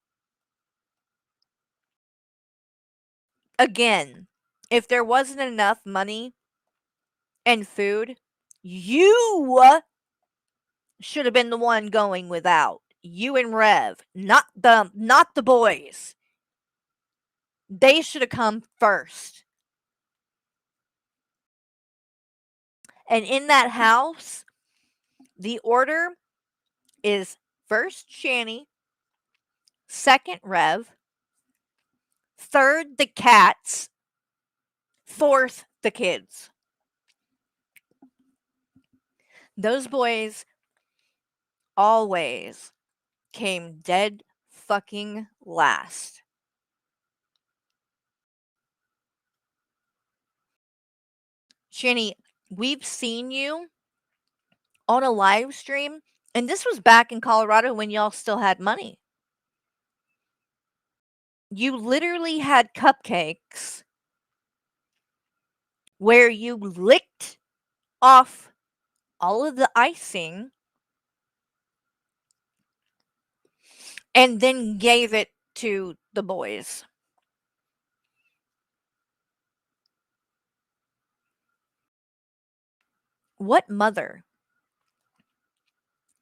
Again, if there wasn't enough money and food, you should have been the one going without. You and Rev, not the boys. They should have come first. And in that house, the order is first Shanny, second Rev, third the cats, fourth the kids. Those boys always came dead fucking last. Shanny, we've seen you on a live stream, and this was back in Colorado when y'all still had money. You literally had cupcakes where you licked off all of the icing and then gave it to the boys. What mother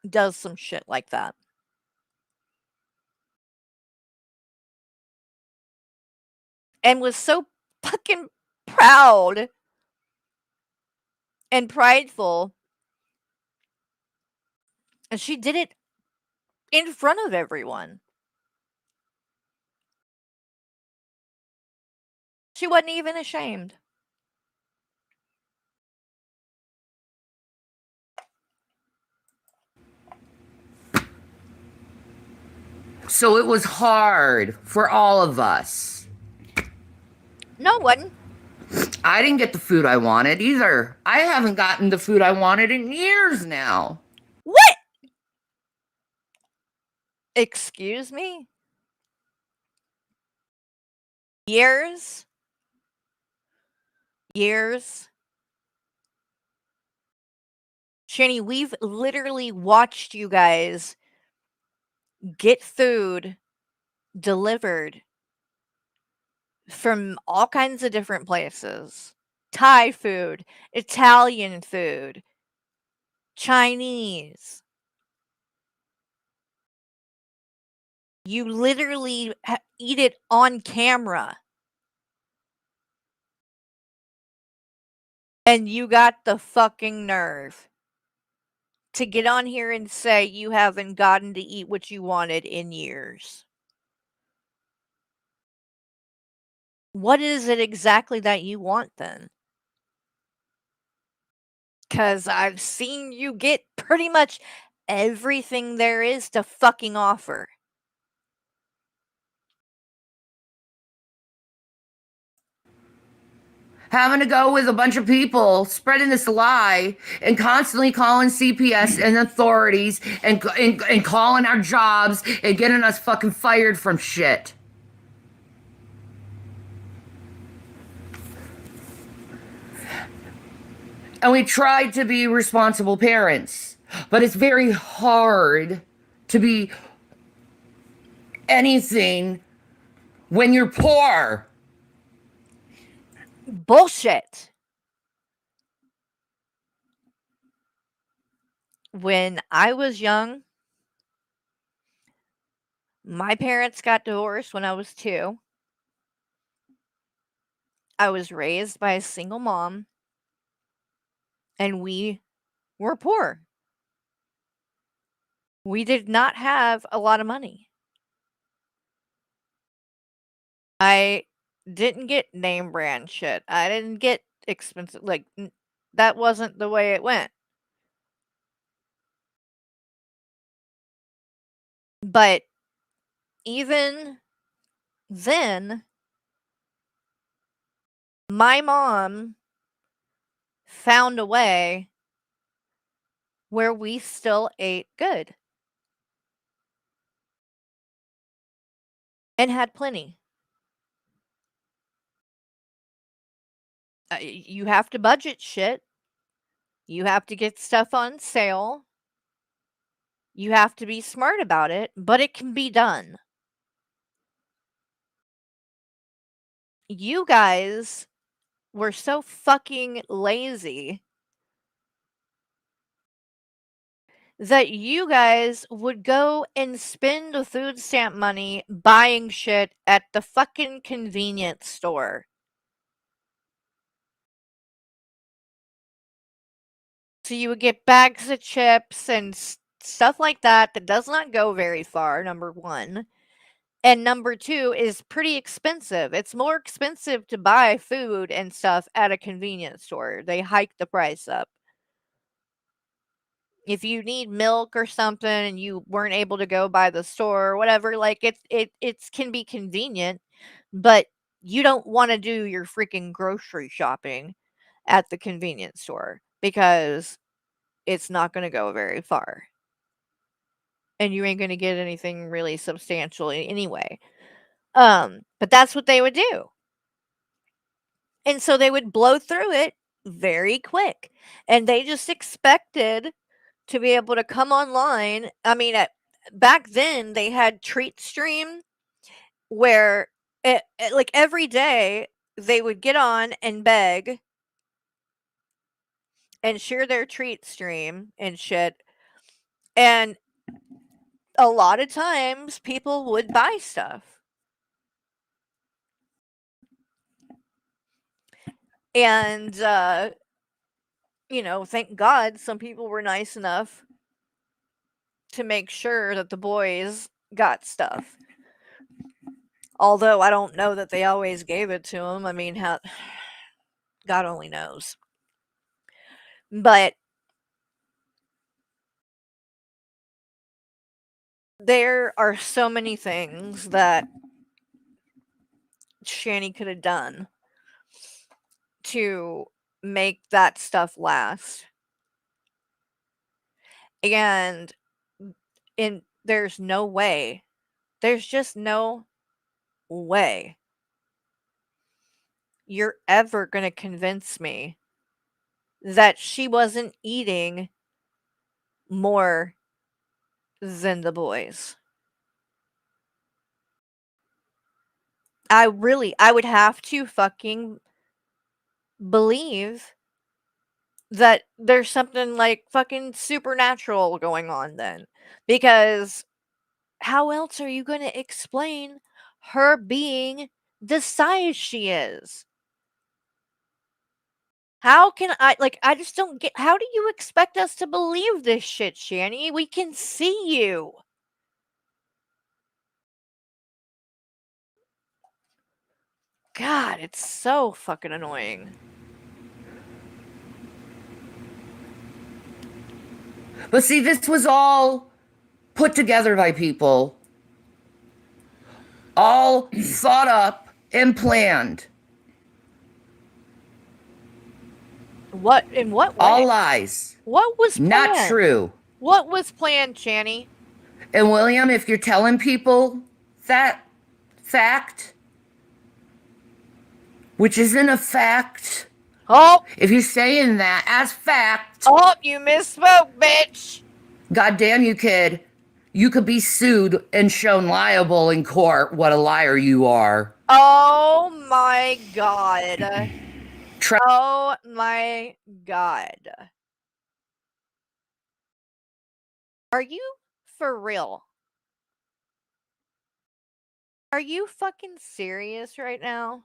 does some shit like that? And was so fucking proud and prideful. And she did it in front of everyone. She wasn't even ashamed. So it was hard for all of us. No, it wasn't. I didn't get the food I wanted either. I haven't gotten the food I wanted in years now. What? Excuse me? Years? Years? Shanny, we've literally watched you guys get food delivered from all kinds of different places. Thai food, Italian food, Chinese. You literally eat it on camera. And you got the fucking nerve to get on here and say you haven't gotten to eat what you wanted in years. What is it exactly that you want then? Because I've seen you get pretty much everything there is to fucking offer. Having to go with a bunch of people spreading this lie and constantly calling CPS and authorities and calling our jobs and getting us fucking fired from shit. And we tried to be responsible parents, but it's very hard to be anything when you're poor. Bullshit. When I was young, my parents got divorced when I was 2. I was raised by a single mom, and we were poor. We did not have a lot of money. I didn't get name brand shit. I didn't get expensive, like, that wasn't the way it went. But even then, my mom found a way where we still ate good and had plenty. You have to budget shit. You have to get stuff on sale. You have to be smart about it, but it can be done. You guys were so fucking lazy that you guys would go and spend the food stamp money buying shit at the fucking convenience store. So you would get bags of chips and stuff like that that does not go very far, number 1. And number 2 is pretty expensive. It's more expensive to buy food and stuff at a convenience store. They hike the price up. If you need milk or something and you weren't able to go by the store or whatever, like it can be convenient, but you don't want to do your freaking grocery shopping at the convenience store because it's not going to go very far. And you ain't going to get anything really substantial anyway. But that's what they would do. And so they would blow through it very quick. And they just expected to be able to come online. I mean, back then they had treat stream where like every day they would get on and beg and share their treat stream and shit. And a lot of times people would buy stuff. And you know, thank God some people were nice enough to make sure that the boys got stuff. Although I don't know that they always gave it to them. I mean, how God only knows. But there are so many things that Shanny could have done to make that stuff last. And there's no way. There's just no way you're ever going to convince me that she wasn't eating more than the boys. I would have to fucking believe that there's something like fucking supernatural going on then. Because how else are you going to explain her being the size she is? How can I just don't get, how do you expect us to believe this shit, Shanny? We can see you. God, it's so fucking annoying. But see, this was all put together by people, all thought up and planned. What, in what way? All lies. What was planned? Not true. What was planned, Shanny? And William, if you're telling people that fact, which isn't a fact, Oh, if you're saying that as fact, oh, you misspoke, bitch. goddamn you, kid, you could be sued and shown liable in court. What a liar you are. Oh my God. Oh my God. Are you for real? Are you fucking serious right now?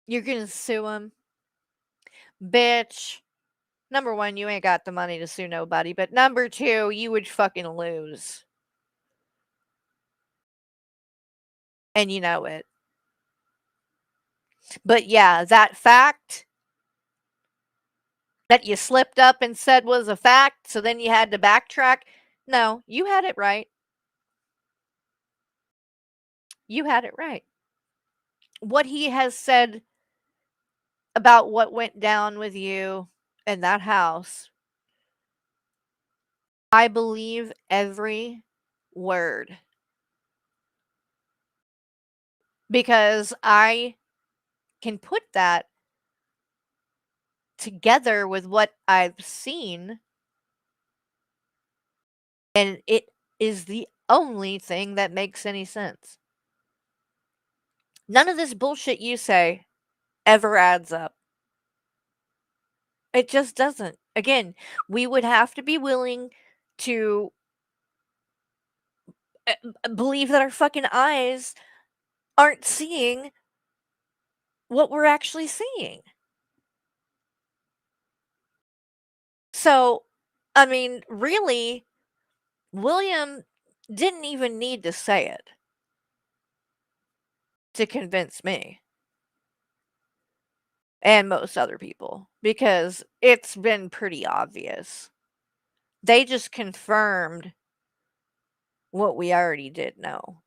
You're gonna sue him? Bitch. Number one, you ain't got the money to sue nobody. But number two, you would fucking lose. And you know it. But yeah, that fact that you slipped up and said was a fact, so then you had to backtrack. No, you had it right. You had it right. What he has said about what went down with you in that house, I believe every word. Because I can put that together with what I've seen, and it is the only thing that makes any sense. None of this bullshit you say ever adds up. It just doesn't. Again, we would have to be willing to believe that our fucking eyes aren't seeing what we're actually seeing. So, I mean, really, William didn't even need to say it to convince me and most other people, because it's been pretty obvious. They just confirmed what we already did know.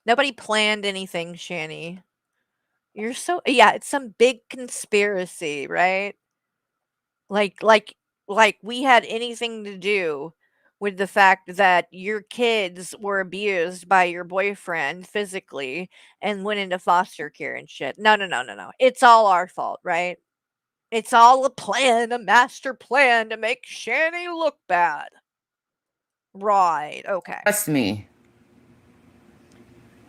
Nobody planned anything, Shanny. You're so, yeah, it's some big conspiracy, right? Like we had anything to do with the fact that your kids were abused by your boyfriend physically and went into foster care and shit. No. It's all our fault, right? It's all a plan, a master plan to make Shanny look bad. Right, okay. Trust me.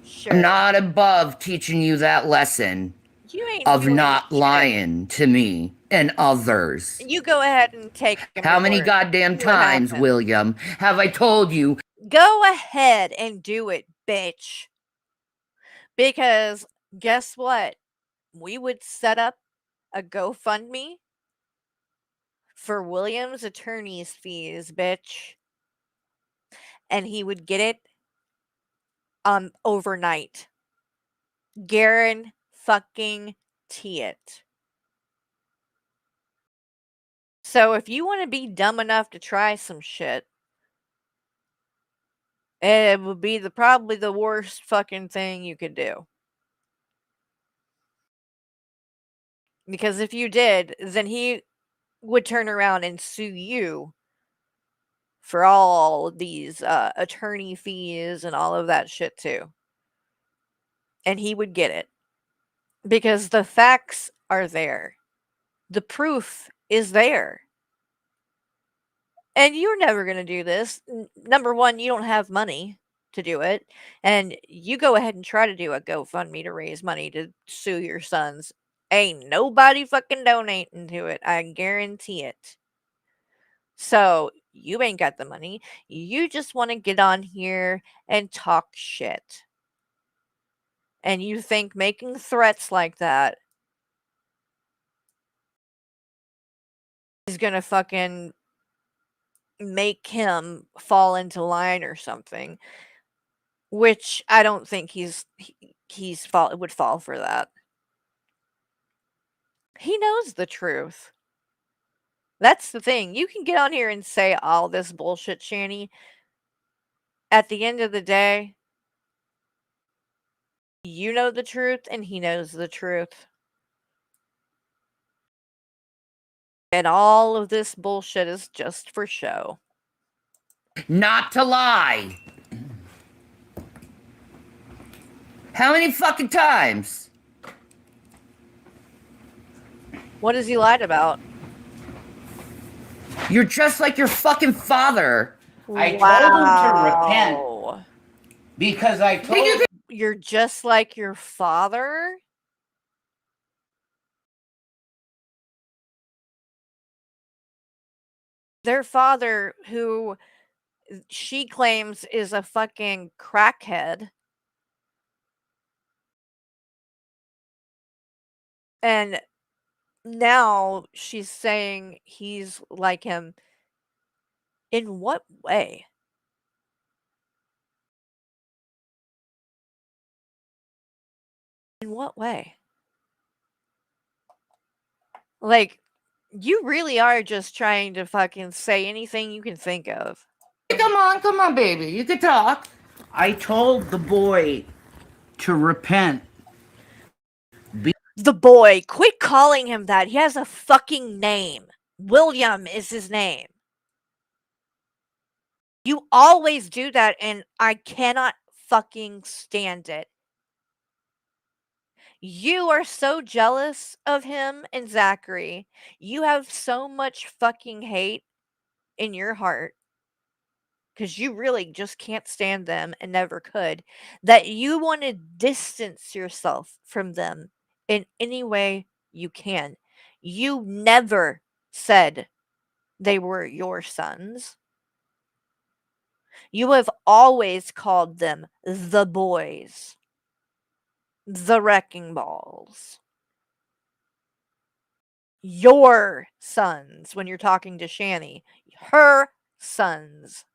Sure. I'm not above teaching you that lesson You ain't of doing not shit. lying to me and others. You go ahead and take him How to many court. goddamn See what times, happens. William, have I told you? Go ahead and do it, bitch. Because guess what? We would set up a GoFundMe for William's attorney's fees, bitch. And he would get it overnight. Fucking it. So if you want to be dumb enough to try some shit, it would be probably the worst fucking thing you could do. Because if you did, then he would turn around and sue you for all these attorney fees and all of that shit too. And he would get it. Because the facts are there. The proof is there. And you're never going to do this. Number one, you don't have money to do it. And you go ahead and try to do a GoFundMe to raise money to sue your sons. Ain't nobody fucking donating to it. I guarantee it. So you ain't got the money. You just want to get on here and talk shit. And you think making threats like that is going to fucking make him fall into line or something, which I don't think would fall for that. He knows the truth. That's the thing. You can get on here and say all this bullshit, Shanny. At the end of the day, you know the truth and he knows the truth. And all of this bullshit is just for show. Not to lie. How many fucking times? What has he lied about? You're just like your fucking father. I told him to repent because I told him. You're just like your father? Their father, who she claims is a fucking crackhead. And now she's saying he's like him. In what way? In what way? Like, you really are just trying to fucking say anything you can think of. Come on, baby. You can talk. I told the boy to repent. The boy, quit calling him that. He has a fucking name. William is his name. You always do that, and I cannot fucking stand it. You are so jealous of him and Zachary. You have so much fucking hate in your heart because you really just can't stand them and never could, that you want to distance yourself from them in any way you can. You never said they were your sons. You have always called them the boys, the wrecking balls. Your sons when you're talking to Shanny, her sons.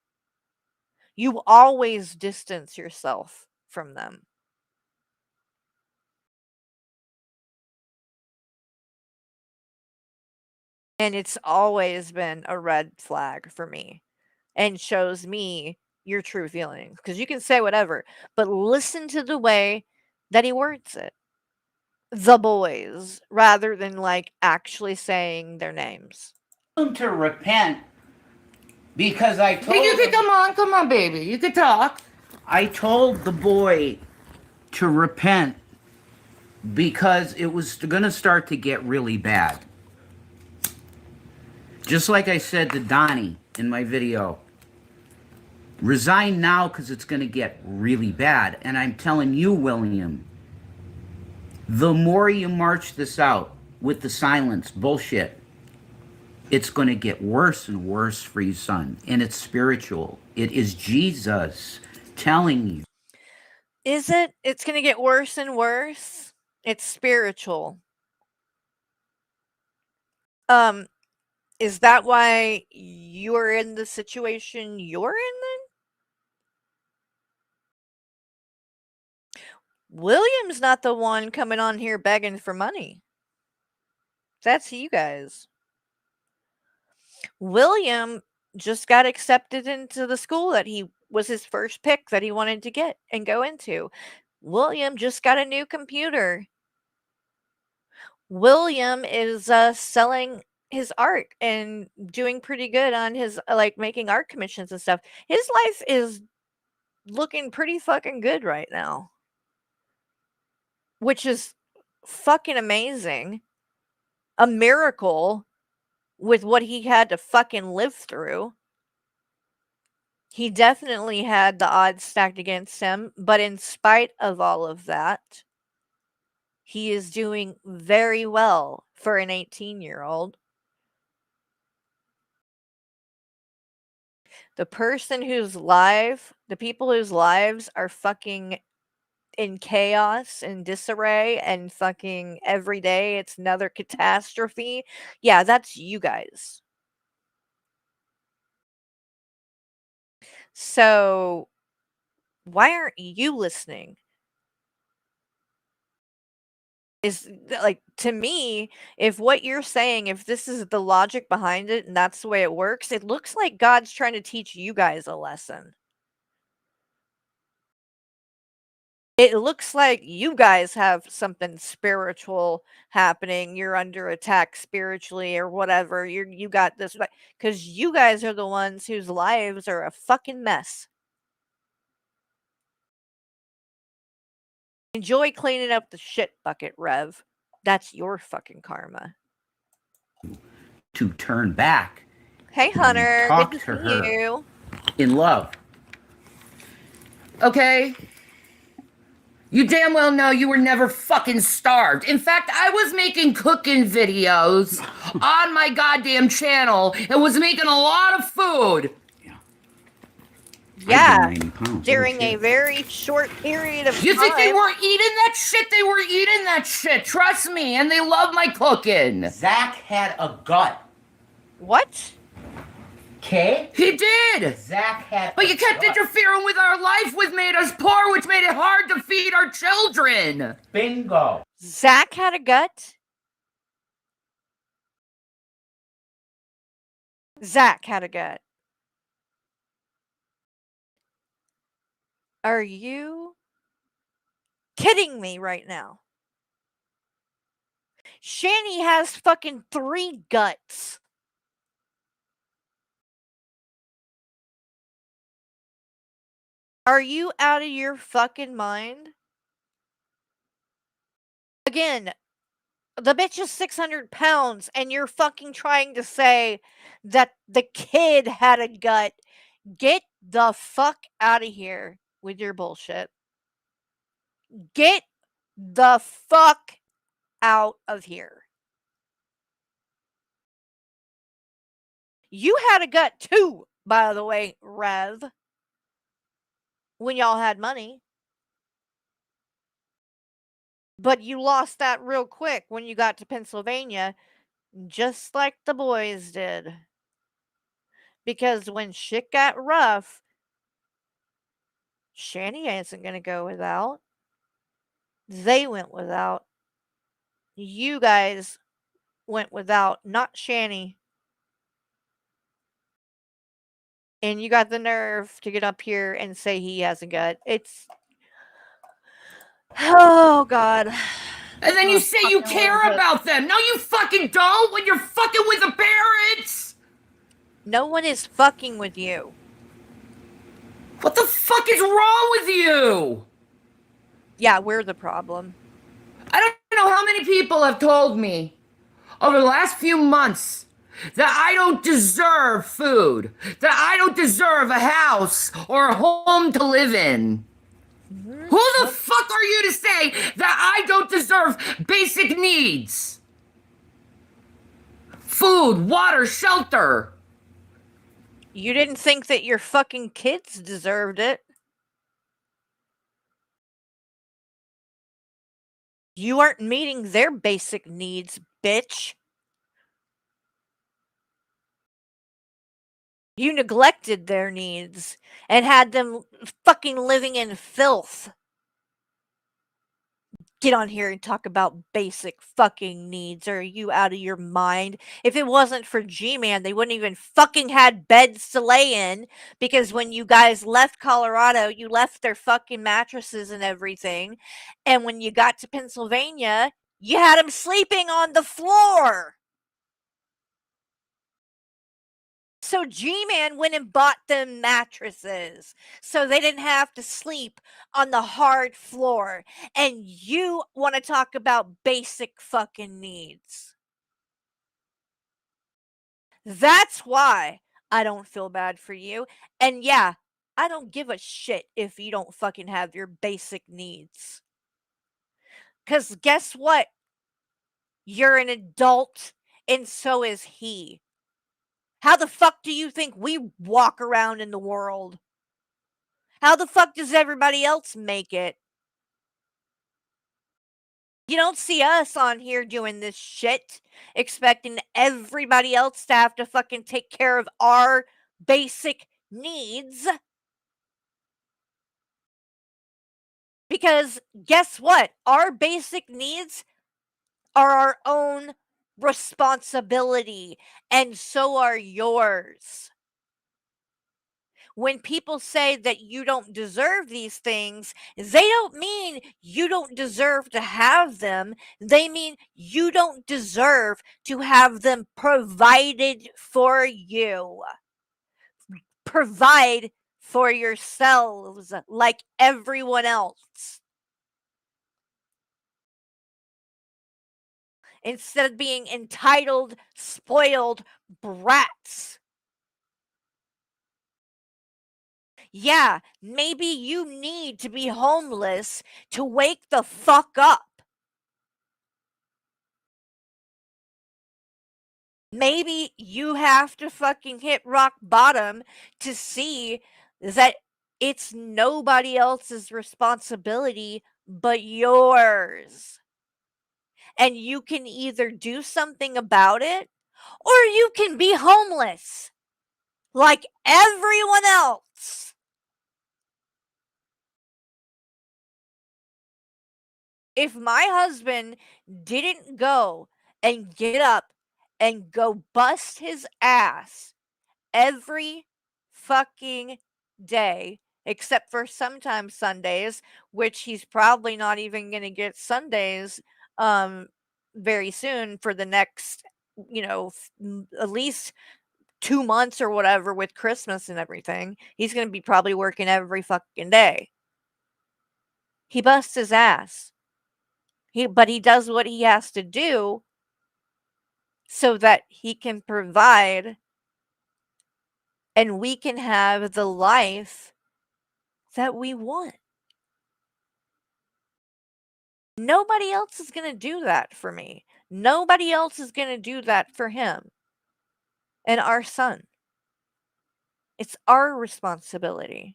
You always distance yourself from them. And it's always been a red flag for me and shows me your true feelings. Because you can say whatever, but listen to the way that he words it. The boys, rather than like actually saying their names. To repent because I told him. Come on, baby. You can talk. I told the boy to repent because it was going to start to get really bad. Just like I said to Donnie in my video, resign now because it's going to get really bad. And I'm telling you, William, the more you march this out with the silence bullshit, it's going to get worse and worse for you, son. And it's spiritual. It is Jesus telling you. Is it? It's going to get worse and worse. It's spiritual. Is that why you're in the situation you're in then? William's not the one coming on here begging for money. That's you guys. William just got accepted into the school that he was his first pick that he wanted to get and go into. William just got a new computer. William is selling his art and doing pretty good on his like making art commissions and stuff. His life is looking pretty fucking good right now, which is fucking amazing. A miracle with what he had to fucking live through. He definitely had the odds stacked against him, but in spite of all of that, he is doing very well for an 18-year-old. The person whose the people whose lives are fucking in chaos and disarray and fucking every day it's another catastrophe. Yeah, that's you guys. So why aren't you listening? Is like, to me, if what you're saying, if this is the logic behind it and that's the way it works, it looks like God's trying to teach you guys a lesson. It looks like you guys have something spiritual happening. You're under attack spiritually or whatever. You got this, because you guys are the ones whose lives are a fucking mess. Enjoy cleaning up the shit bucket, Rev. That's your fucking karma. To turn back. Hey, Hunter. Talk Good to to her. see you. In love. Okay? You damn well know you were never fucking starved. In fact, I was making cooking videos on my goddamn channel and was making a lot of food. Yeah, 90 pounds. during a very short period of time. You think they weren't eating that shit? They were eating that shit. Trust me. And they love my cooking. Zach had a gut. What? Okay? He did. Zach had But a you kept gut. interfering with our life, which made us poor, which made it hard to feed our children. Bingo. Zach had a gut? Zach had a gut. Are you kidding me right now? Shanny has fucking 3 guts. Are you out of your fucking mind? Again, the bitch is 600 pounds and you're fucking trying to say that the kid had a gut. Get the fuck out of here with your bullshit. Get the fuck out of here. You had a gut too, by the way, Rev. When y'all had money. But you lost that real quick when you got to Pennsylvania, just like the boys did. Because when shit got rough, Shanny isn't going to go without. They went without. You guys went without, not Shanny. And you got the nerve to get up here and say he has a gut. It's... Oh, God. And then you say you care about them. No, you fucking don't when you're fucking with the parents. No one is fucking with you. What the fuck is wrong with you? Yeah, we're the problem. I don't know how many people have told me over the last few months that I don't deserve food, that I don't deserve a house or a home to live in. Who the fuck are you to say that I don't deserve basic needs? Food, water, shelter. You didn't think that your fucking kids deserved it. You aren't meeting their basic needs, bitch. You neglected their needs and had them fucking living in filth. Get on here and talk about basic fucking needs. Are you out of your mind? If it wasn't for G-Man, they wouldn't even fucking had beds to lay in, because when you guys left Colorado, you left their fucking mattresses and everything. And when you got to Pennsylvania, you had them sleeping on the floor. So G-Man went and bought them mattresses so they didn't have to sleep on the hard floor. And you want to talk about basic fucking needs. That's why I don't feel bad for you. And yeah, I don't give a shit if you don't fucking have your basic needs. Because guess what? You're an adult, and so is he. How the fuck do you think we walk around in the world? How the fuck does everybody else make it? You don't see us on here doing this shit, expecting everybody else to have to fucking take care of our basic needs. Because guess what? Our basic needs are our own responsibility, and so are yours. When people say that you don't deserve these things, they don't mean you don't deserve to have them. They mean you don't deserve to have them provided for you. Provide for yourselves like everyone else. Instead of being entitled, spoiled brats. Yeah, maybe you need to be homeless to wake the fuck up. Maybe you have to fucking hit rock bottom to see that it's nobody else's responsibility but yours. And you can either do something about it or you can be homeless like everyone else. If my husband didn't go and get up and go bust his ass every fucking day, except for sometimes Sundays, which he's probably not even going to get Sundays very soon for the next, at least 2 months or whatever with Christmas and everything. He's going to be probably working every fucking day. He busts his ass. But he does what he has to do so that he can provide and we can have the life that we want. Nobody else is going to do that for me. Nobody else is going to do that for him and our son. It's our responsibility.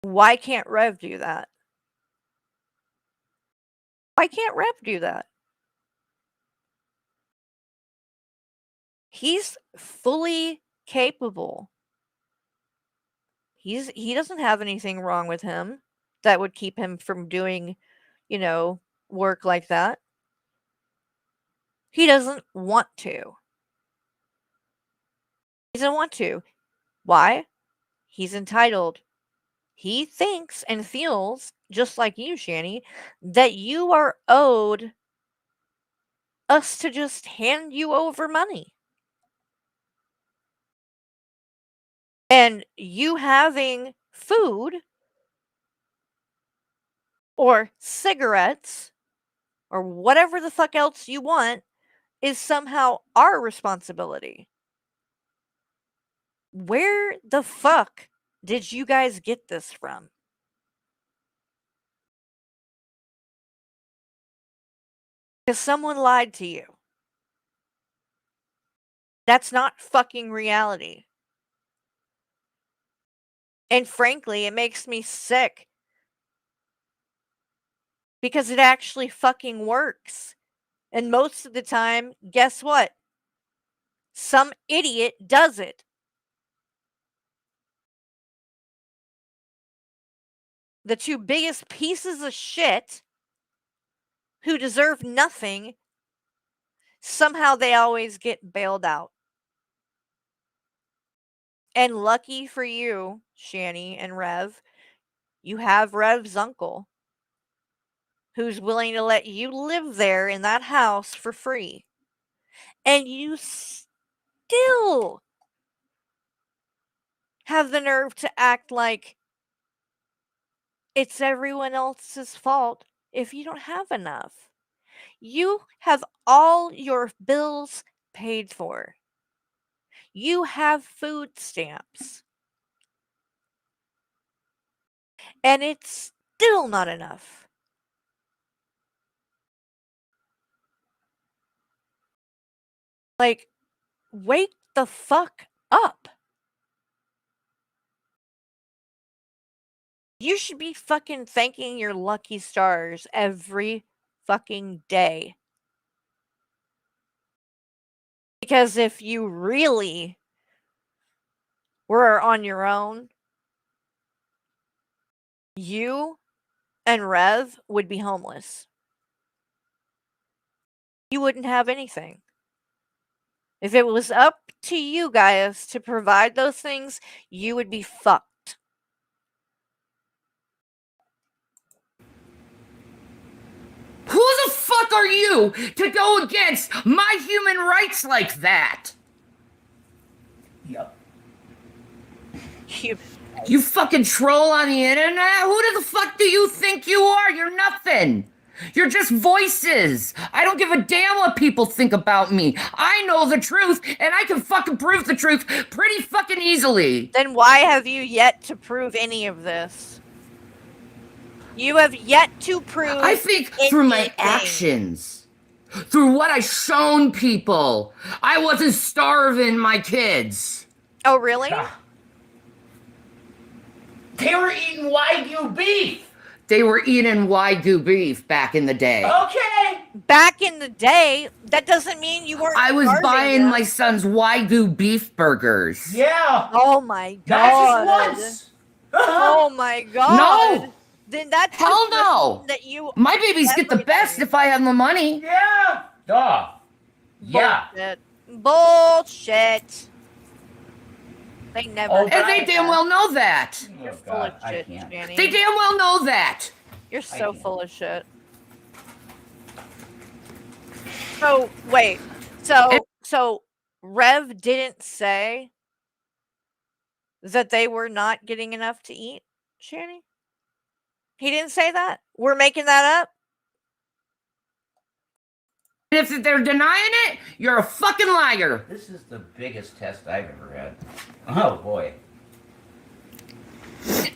Why can't Rev do that? Why can't Rev do that? He's fully capable. He doesn't have anything wrong with him that would keep him from doing, work like that. He doesn't want to. He doesn't want to. Why? He's entitled. He thinks and feels, just like you, Shanny, that you are owed us to just hand you over money. And you having food or cigarettes or whatever the fuck else you want is somehow our responsibility. Where the fuck did you guys get this from? Because someone lied to you. That's not fucking reality. And frankly, it makes me sick. Because it actually fucking works. And most of the time, guess what? Some idiot does it. The two biggest pieces of shit who deserve nothing, somehow they always get bailed out. And lucky for you, Shanny and Rev, you have Rev's uncle who's willing to let you live there in that house for free. And you still have the nerve to act like it's everyone else's fault if you don't have enough. You have all your bills paid for. You have food stamps. And it's still not enough. Like, wake the fuck up. You should be fucking thanking your lucky stars every fucking day. Because if you really were on your own, you and Rev would be homeless. You wouldn't have anything. If it was up to you guys to provide those things, you would be fucked. Who the fuck are you to go against my human rights like that? Yep. You fucking troll on the internet? Who the fuck do you think you are? You're nothing. You're just voices. I don't give a damn what people think about me. I know the truth, and I can fucking prove the truth pretty fucking easily. Then why have you yet to prove any of this? You have yet to prove I think through my anything. actions, through what I've shown people, I wasn't starving my kids. Oh, really? They were eating Wagyu beef. They were eating Wagyu beef back in the day. Okay. Back in the day, that doesn't mean you weren't. I was starving buying them. my son's Wagyu beef burgers. Yeah. Oh my god. Not just once. Oh my god. No. Then that's Hell just no. nothing that you. My babies get the best if I have the money. Yeah. Duh. Yeah. Bullshit. Bullshit. They never. Oh, And they damn well know that. You're Oh, full God, of I shit, can't. Shanny. They damn well know that. You're so can't. full of shit. So wait. So Rev didn't say that they were not getting enough to eat, Shanny? He didn't say that? We're making that up? If they're denying it, you're a fucking liar. This is the biggest test I've ever had. Oh boy.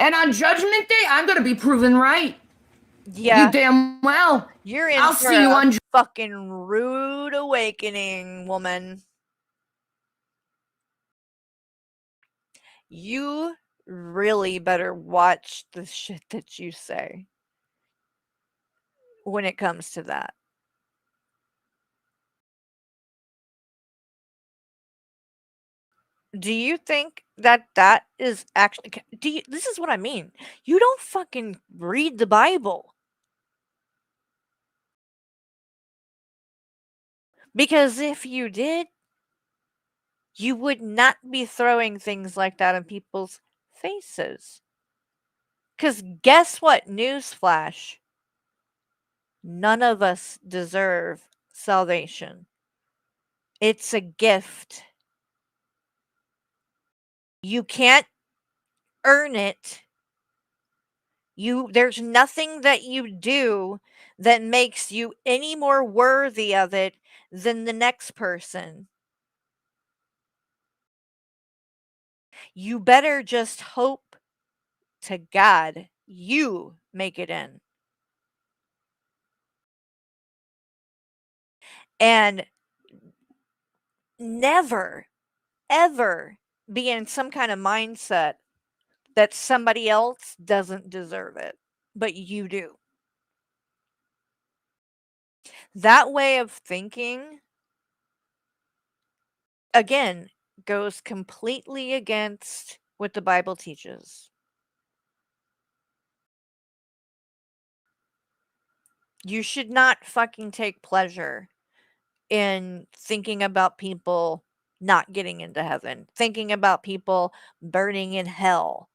And on Judgment Day, I'm gonna be proven right. Yeah. You damn well. You're in I'll for see you a on fucking rude awakening, woman. You really better watch the shit that you say when it comes to that. Do you think that that is actually this is what I mean. You don't fucking read the Bible. Because if you did, you would not be throwing things like that in people's faces. Because guess what? Newsflash. None of us deserve salvation. It's a gift. You can't earn it. There's nothing that you do that makes you any more worthy of it than the next person, you better just hope to God you make it in. And never, ever be in some kind of mindset that somebody else doesn't deserve it, but you do. That way of thinking, again, goes completely against what the Bible teaches. You should not fucking take pleasure in thinking about people not getting into heaven, thinking about people burning in hell.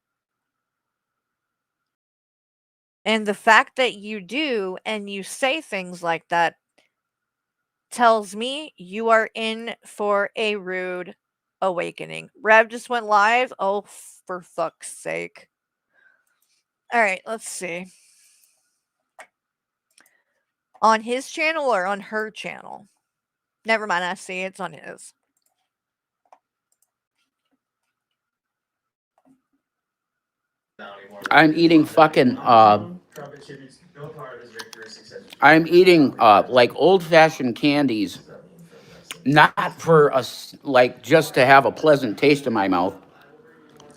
And the fact that you do and you say things like that tells me you are in for a rude awakening. Rev just went live. Oh, for fuck's sake. All right, let's see. On his channel or on her channel? Never mind, I see it's on his. I'm eating fucking I'm eating like old fashioned candies, not for us like just to have a pleasant taste in my mouth.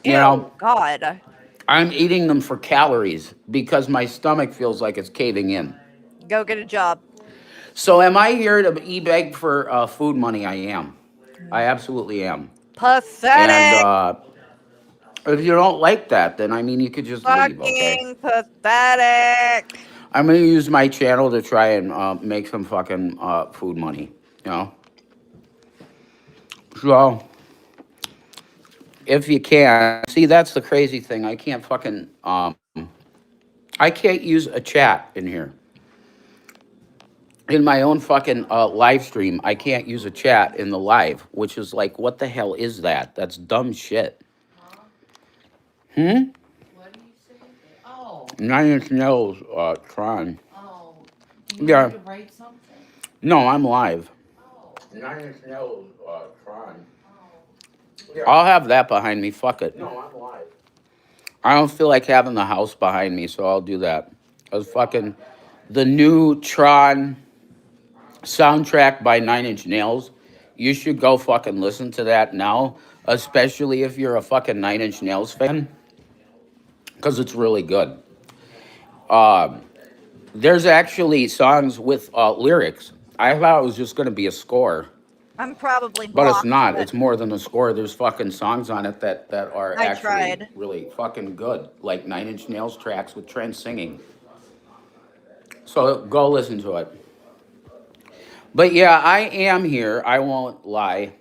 You know, Ew, God. I'm eating them for calories because my stomach feels like it's caving in. Go get a job. So am I here to beg for food money? I am. I absolutely am. And Pathetic. if you don't like that, then I mean you could just leave, okay? Fucking pathetic. I'm gonna use my channel to try and make some fucking food money, you know? So, if you can, see, that's the crazy thing. I can't fucking, I can't use a chat in here. In my own fucking live stream, I can't use a chat in the live, which is like, what the hell is that? That's dumb shit. Hmm? Nine Inch Nails, Tron. Yeah. No, I'm live. Nine Inch Nails, Tron. I'll have that behind me. Fuck it. No, I'm live. I don't feel like having the house behind me, so I'll do that. I was fucking the new Tron soundtrack by Nine Inch Nails. You should go fucking listen to that now, especially if you're a fucking Nine Inch Nails fan, because it's really good. There's actually songs with lyrics. I thought it was just going to be a score, I'm probably but it's blocked, not. but It's more than a score. There's fucking songs on it that are I actually tried. really fucking good, like Nine Inch Nails tracks with Trent singing. So go listen to it. But yeah, I am here. I won't lie.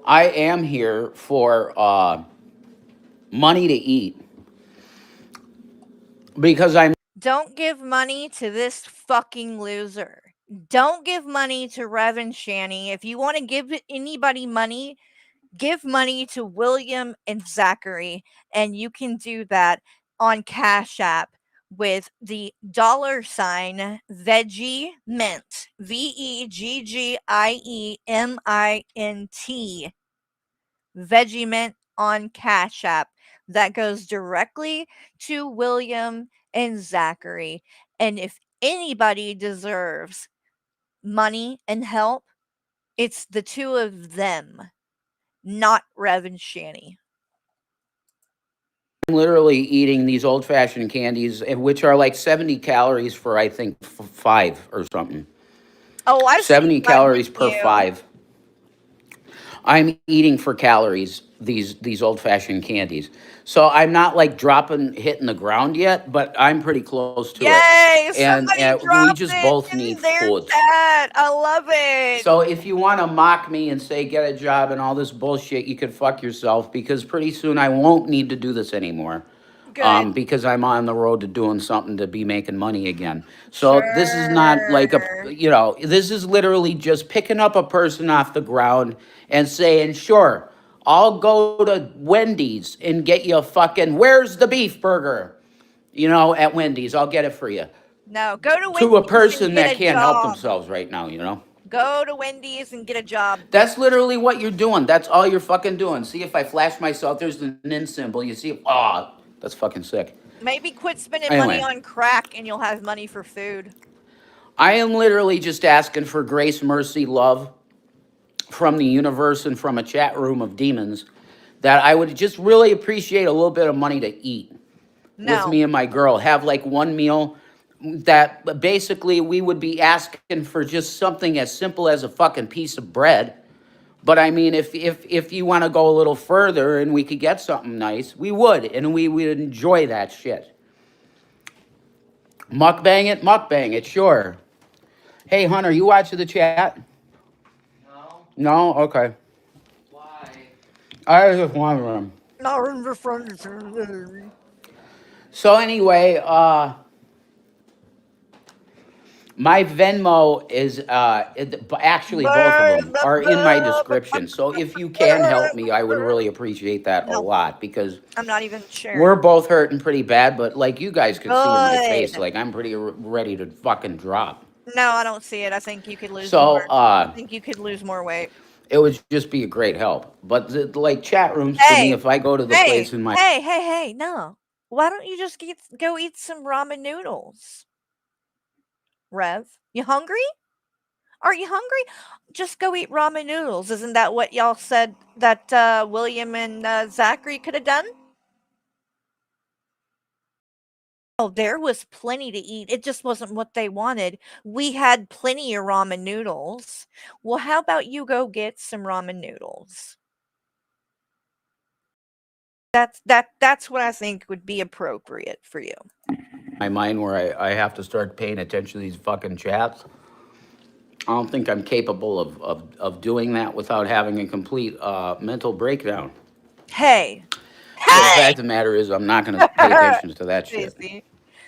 I am here for money to eat because I'm Don't give money to this fucking loser. Don't give money to Rev and Shanny. If you want to give anybody money, give money to William and Zachary, and you can do that on Cash App with the $ Veggie Mint, VEGGIEMINT, Veggie on Cash App. That goes directly to William and Zachary. And if anybody deserves money and help, it's the two of them, not Rev and Shanny. literally eating these old fashioned candies, which are like 70 calories for, I think, five or something. Oh, I've seen 70 Rev with calories per you. five. I'm eating for calories these old fashioned candies. So I'm not like hitting the ground yet, but I'm pretty close to it. Yay! And Somebody we dropped just it both need in their food. chat. I love it. So if you want to mock me and say get a job and all this bullshit, you could fuck yourself because pretty soon I won't need to do this anymore. Good. Because I'm on the road to doing something to be making money again. So this is not like Sure. this is literally just picking up a person off the ground and saying, sure, I'll go to Wendy's and get you a fucking, where's the beef burger? At Wendy's, I'll get it for you. No, go to To a Wendy's and person get that a can't help job. themselves right now. Go to Wendy's and get a job. That's literally what you're doing. That's all you're fucking doing. See, if I flash myself, there's the nin symbol. You see? Oh, that's fucking sick. Maybe quit spending money Anyway. on crack and you'll have money for food. I am literally just asking for grace, mercy, love from the universe and from a chat room of demons that I would just really appreciate a little bit of money to eat with No. me and my girl. Have like one meal that basically we would be asking for just something as simple as a fucking piece of bread. But I mean, if you want to go a little further and we could get something nice, we would, and we would enjoy that shit. Mukbang it, sure. Hey, Hunter, you watching the chat? No. No? Okay. Why? I was just wondering. So anyway, my Venmo is actually both of them are in my description. So if you can help me, I would really appreciate that a No. lot because I'm not even sharing. we're both hurting pretty bad. But like you guys could see in my Good. face, like I'm pretty ready to fucking drop. No, I don't see it. I think you could lose So more. I think you could lose more weight. it would just be a great help. But like chat rooms for me, if I go to the place in my Hey, no. Why don't you just go eat some ramen noodles? Rev, you hungry? Are you hungry? Just go eat ramen noodles. Isn't that what y'all said that William and Zachary could have done? Oh, there was plenty to eat. It just wasn't what they wanted. We had plenty of ramen noodles. Well, how about you go get some ramen noodles? That's what I think would be appropriate for you. my mind where I have to start paying attention to these fucking chats. I don't think I'm capable of doing that without having a complete mental breakdown. Hey. But the fact of the matter is, I'm not going to pay attention to that shit. Tracy,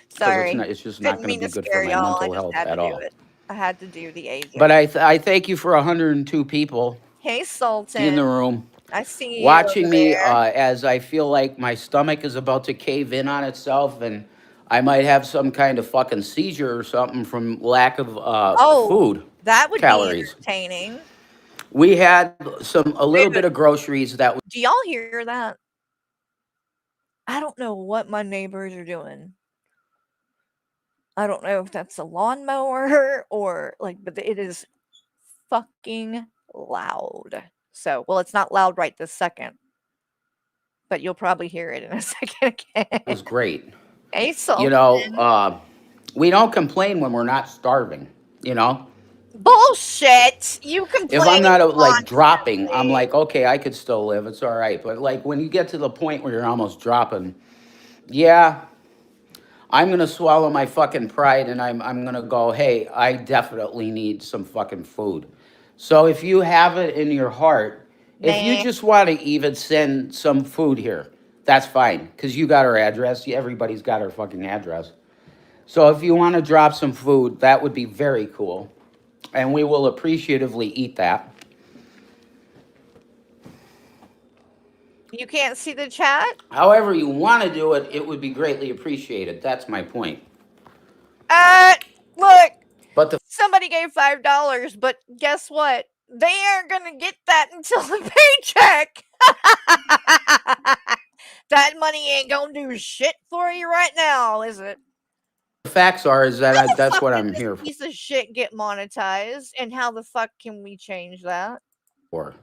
'Cause sorry. it's just not Didn't going to mean be to good for scare my y'all. I mental just health had at to do all. it. I had to do the agent. But I thank you for 102 people Hey, in the Sultan. room I see you watching over me there. as I feel like my stomach is about to cave in on itself and I might have some kind of fucking seizure or something from lack of food That would calories. be entertaining. We had a little bit of groceries that Do y'all hear that? I don't know what my neighbors are doing. I don't know if that's a lawnmower or like, but it is fucking loud. So, well, it's not loud right this second, but you'll probably hear it in a second again. was great. Hey, You Sultan. know, we don't complain when we're not starving, you know? Bullshit. You complain. If I'm not like dropping, I'm constantly. like, okay, I could still live. It's all right. But like when you get to the point where you're almost dropping, yeah, I'm gonna swallow my fucking pride and I'm gonna go, hey, I definitely need some fucking food. So if you have it in your heart, if you Nah. just want to even send some food here, that's fine. Because you got our address. Everybody's got our fucking address. So if you want to drop some food, that would be very cool. And we will appreciatively eat that. You can't see the chat? However you want to do it, it would be greatly appreciated. That's my point. Look, But somebody gave $5, but guess what? They aren't gonna get that until the paycheck. That money ain't gonna do shit for you right now, is it? the facts are is that How the that's fuck what did I'm this here piece of shit get monetized, and how the fuck can we change that? for.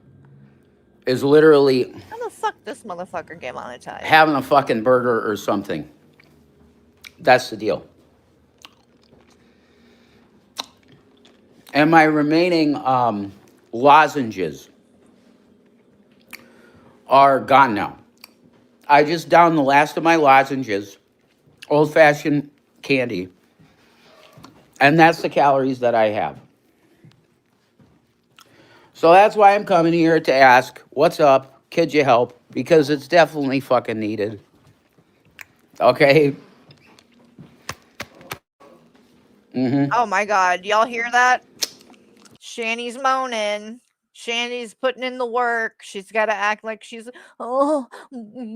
Is literally How the fuck this motherfucker get monetized? having a fucking burger or something. That's the deal. And my remaining lozenges are gone now. I just downed the last of my lozenges, old-fashioned candy, and that's the calories that I have. So that's why I'm coming here to ask, what's up? Could you help? Because it's definitely fucking needed. Okay? Oh my god, y'all hear that? Shanny's moaning. Shanny's putting in the work. She's got to act like she's in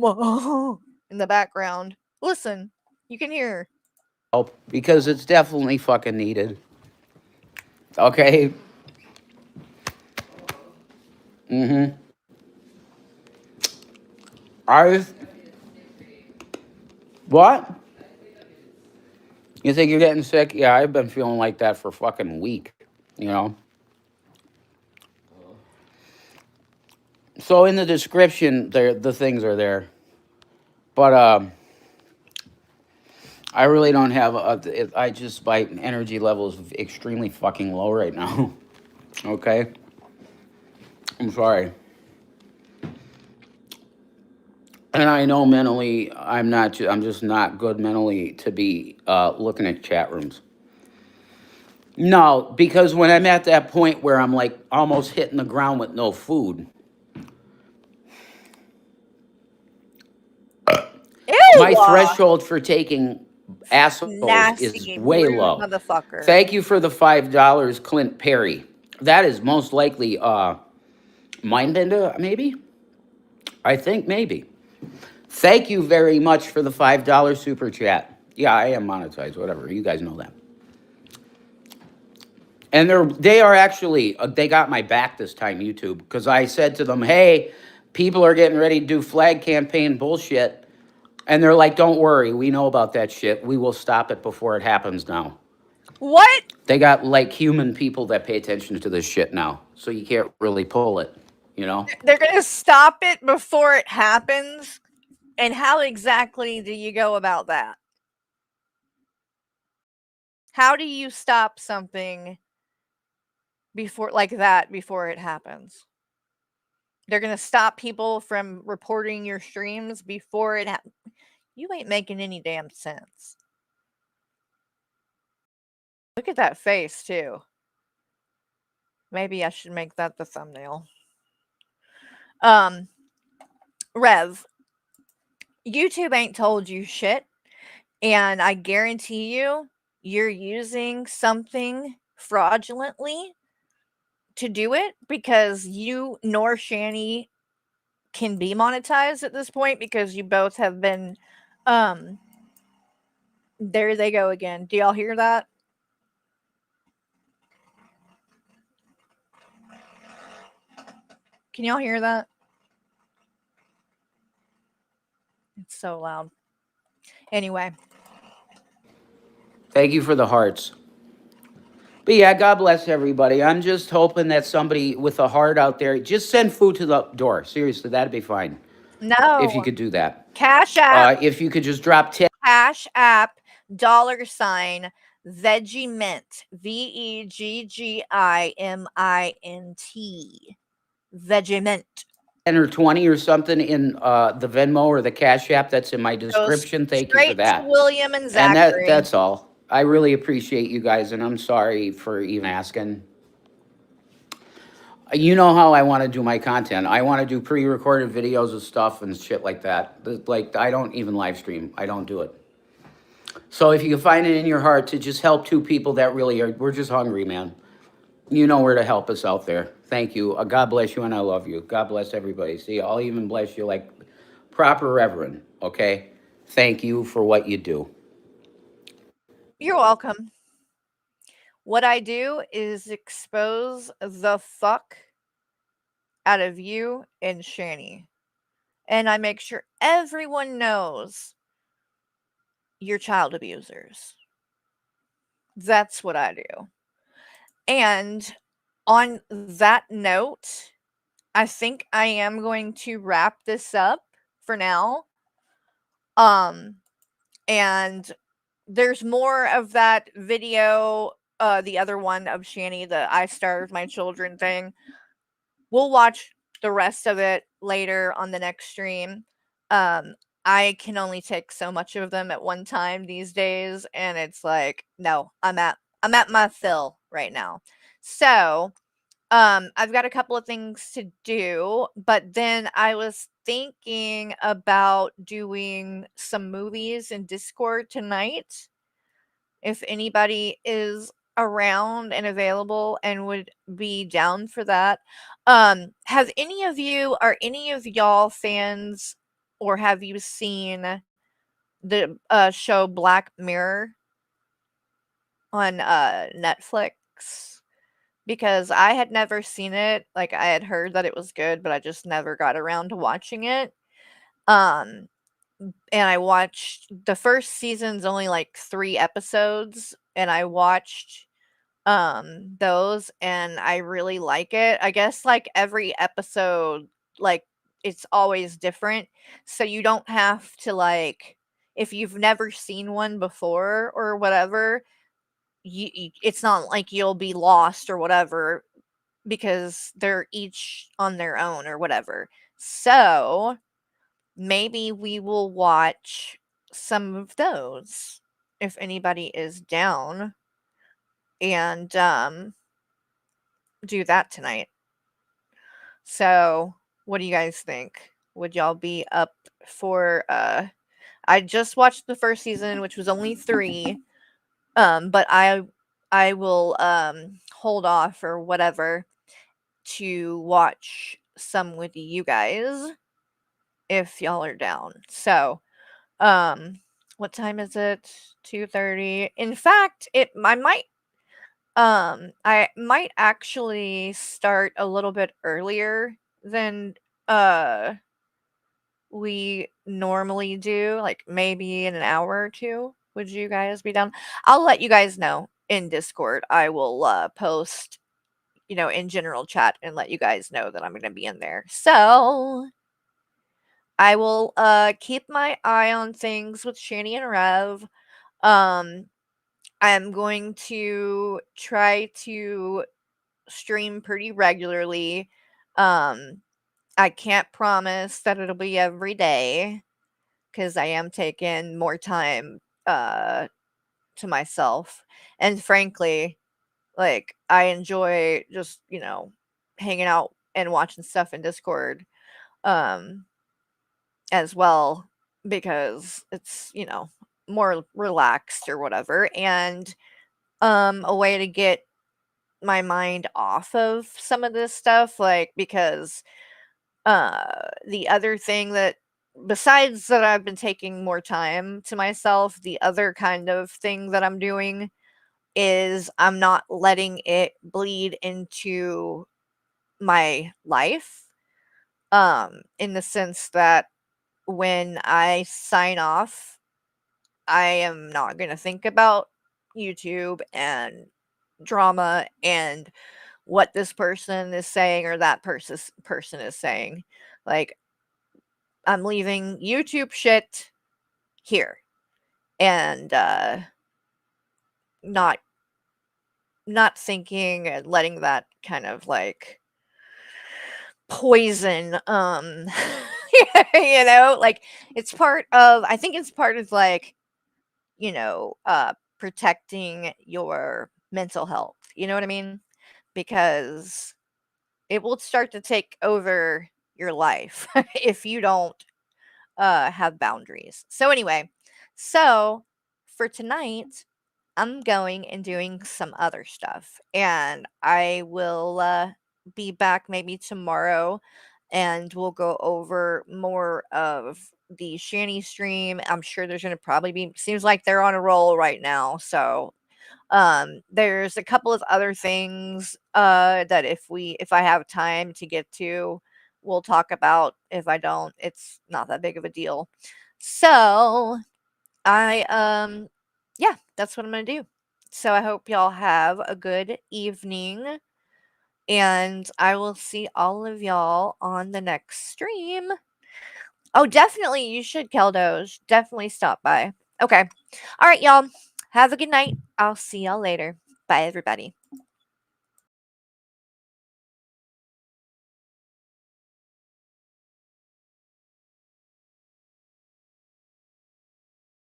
the background. Listen, you can hear her. Help, because it's definitely fucking needed. Okay? Mm-hmm. I what? You think you're getting sick? Yeah, I've been feeling like that for fucking a week. You know. So in the description, there the things are there, but I really don't have. I just my energy level is extremely fucking low right now. Okay, I'm sorry, and I know mentally I'm not. I'm just not good mentally to be looking at chat rooms. No, because when I'm at that point where I'm like almost hitting the ground with no food, my Ew! threshold for taking assholes is Nasty, way rude low. motherfucker. Thank you for the $5, Clint Perry. That is most likely Mindbender, maybe? I think maybe. Thank you very much for the $5 super chat. Yeah, I am monetized, whatever. You guys know that. And they are actually they got my back this time, YouTube, because I said to them, "Hey, people are getting ready to do flag campaign bullshit." And they're like, "Don't worry, we know about that shit. We will stop it before it happens now." What? They got like human people that pay attention to this shit now. So you can't really pull it, you know? They're gonna stop it before it happens? And how exactly do you go about that? How do you stop something before like that before it happens? They're gonna stop people from reporting your streams before it happens. You ain't making any damn sense. Look at that face too. Maybe I should make that the thumbnail. Rev, YouTube ain't told you shit, and I guarantee you're using something fraudulently to do it because you nor Shanny can be monetized at this point because you both have been um there they go again. Do y'all hear that? Can y'all hear that? It's so loud. Anyway, Thank you for the hearts. But yeah, God bless everybody. I'm just hoping that somebody with a heart out there just send food to the door. Seriously, that'd be fine. If you no. could do that. Cash App, If you could just drop 10. Cash App, $ Vegemint, VEGGIMINT, Vegemint. 10 or 20 or something in the Venmo or the Cash App that's in my Goes description. Thank you for straight to that. William and And Zachary. that's all. I really appreciate you guys, and I'm sorry for even asking. You know how I want to do my content. I want to do pre-recorded videos of stuff and shit like that. Like I don't even live stream. I don't do it. So if you can find it in your heart to just help two people that really are, we're just hungry, man. You know where to help us out there. Thank you. God bless you, and I love you. God bless everybody. See, I'll even bless you like proper reverend. Okay. Thank you for what you do. You're welcome. What I do is expose the fuck out of you and Shanny. And I make sure everyone knows you're child abusers. That's what I do. And on that note, I think I am going to wrap this up for now. Um and there's more of that video, the other one of Shanny, the I starve my children thing. We'll watch the rest of it later on the next stream. I can only take so much of them at one time these days, and it's like, no, I'm at my fill right now. So, I've got a couple of things to do, but then I was thinking about doing some movies in Discord tonight if anybody is around and available and would be down for that. Have any of you are any of y'all fans or have you seen the show Black Mirror on Netflix? because I had never seen it. Like, I had heard that it was good, but I just never got around to watching it. Um, and I watched the first season's only like 3 episodes, and I watched those, and I really like it. I guess like every episode, like, it's always different, so you don't have to, like, if you've never seen one before or whatever, it's not like you'll be lost or whatever, because they're each on their own or whatever. So maybe we will watch some of those if anybody is down, and do that tonight. So, what do you guys think? Would y'all be up for I just watched the first season, which was only 3. But I will hold off or whatever to watch some with you guys if y'all are down. So, what time is it? 2:30. In fact, I might actually start a little bit earlier than uh we normally do, like maybe in an hour or 2. Would you guys be down? I'll let you guys know in Discord. I will post, in general chat and let you guys know that I'm going to be in there. So, I will keep my eye on things with Shanny and Rev. Um I'm going to try to stream pretty regularly. Um, I can't promise that it'll be every day because I am taking more time to myself. And frankly, like, I enjoy just, hanging out and watching stuff in Discord um as well, because it's, more relaxed or whatever, and a way to get my mind off of some of this stuff, like, because the other thing that, besides that, I've been taking more time to myself, the other kind of thing that I'm doing is I'm not letting it bleed into my life, in the sense that when I sign off, I am not going to think about YouTube and drama and what this person is saying or that person is saying. Like, I'm leaving YouTube shit here, and not thinking and letting that kind of like poison like, it's part of, I think it's part of, like, protecting your mental health. You know what I mean? Because it will start to take over your life if you don't have boundaries. So anyway, so for tonight, I'm going and doing some other stuff, and I will be back maybe tomorrow, and we'll go over more of the Shanny stream. I'm sure there's going to probably be, seems like they're on a roll right now. So there's a couple of other things that if I have time to get to, we'll talk about. If I don't, it's not that big of a deal. So I yeah, that's what I'm gonna do. So I hope y'all have a good evening, and I will see all of y'all on the next stream. Oh, definitely you should, Keldos. Definitely stop by. Okay. All right, y'all. Have a good night. I'll see y'all later. Bye, everybody.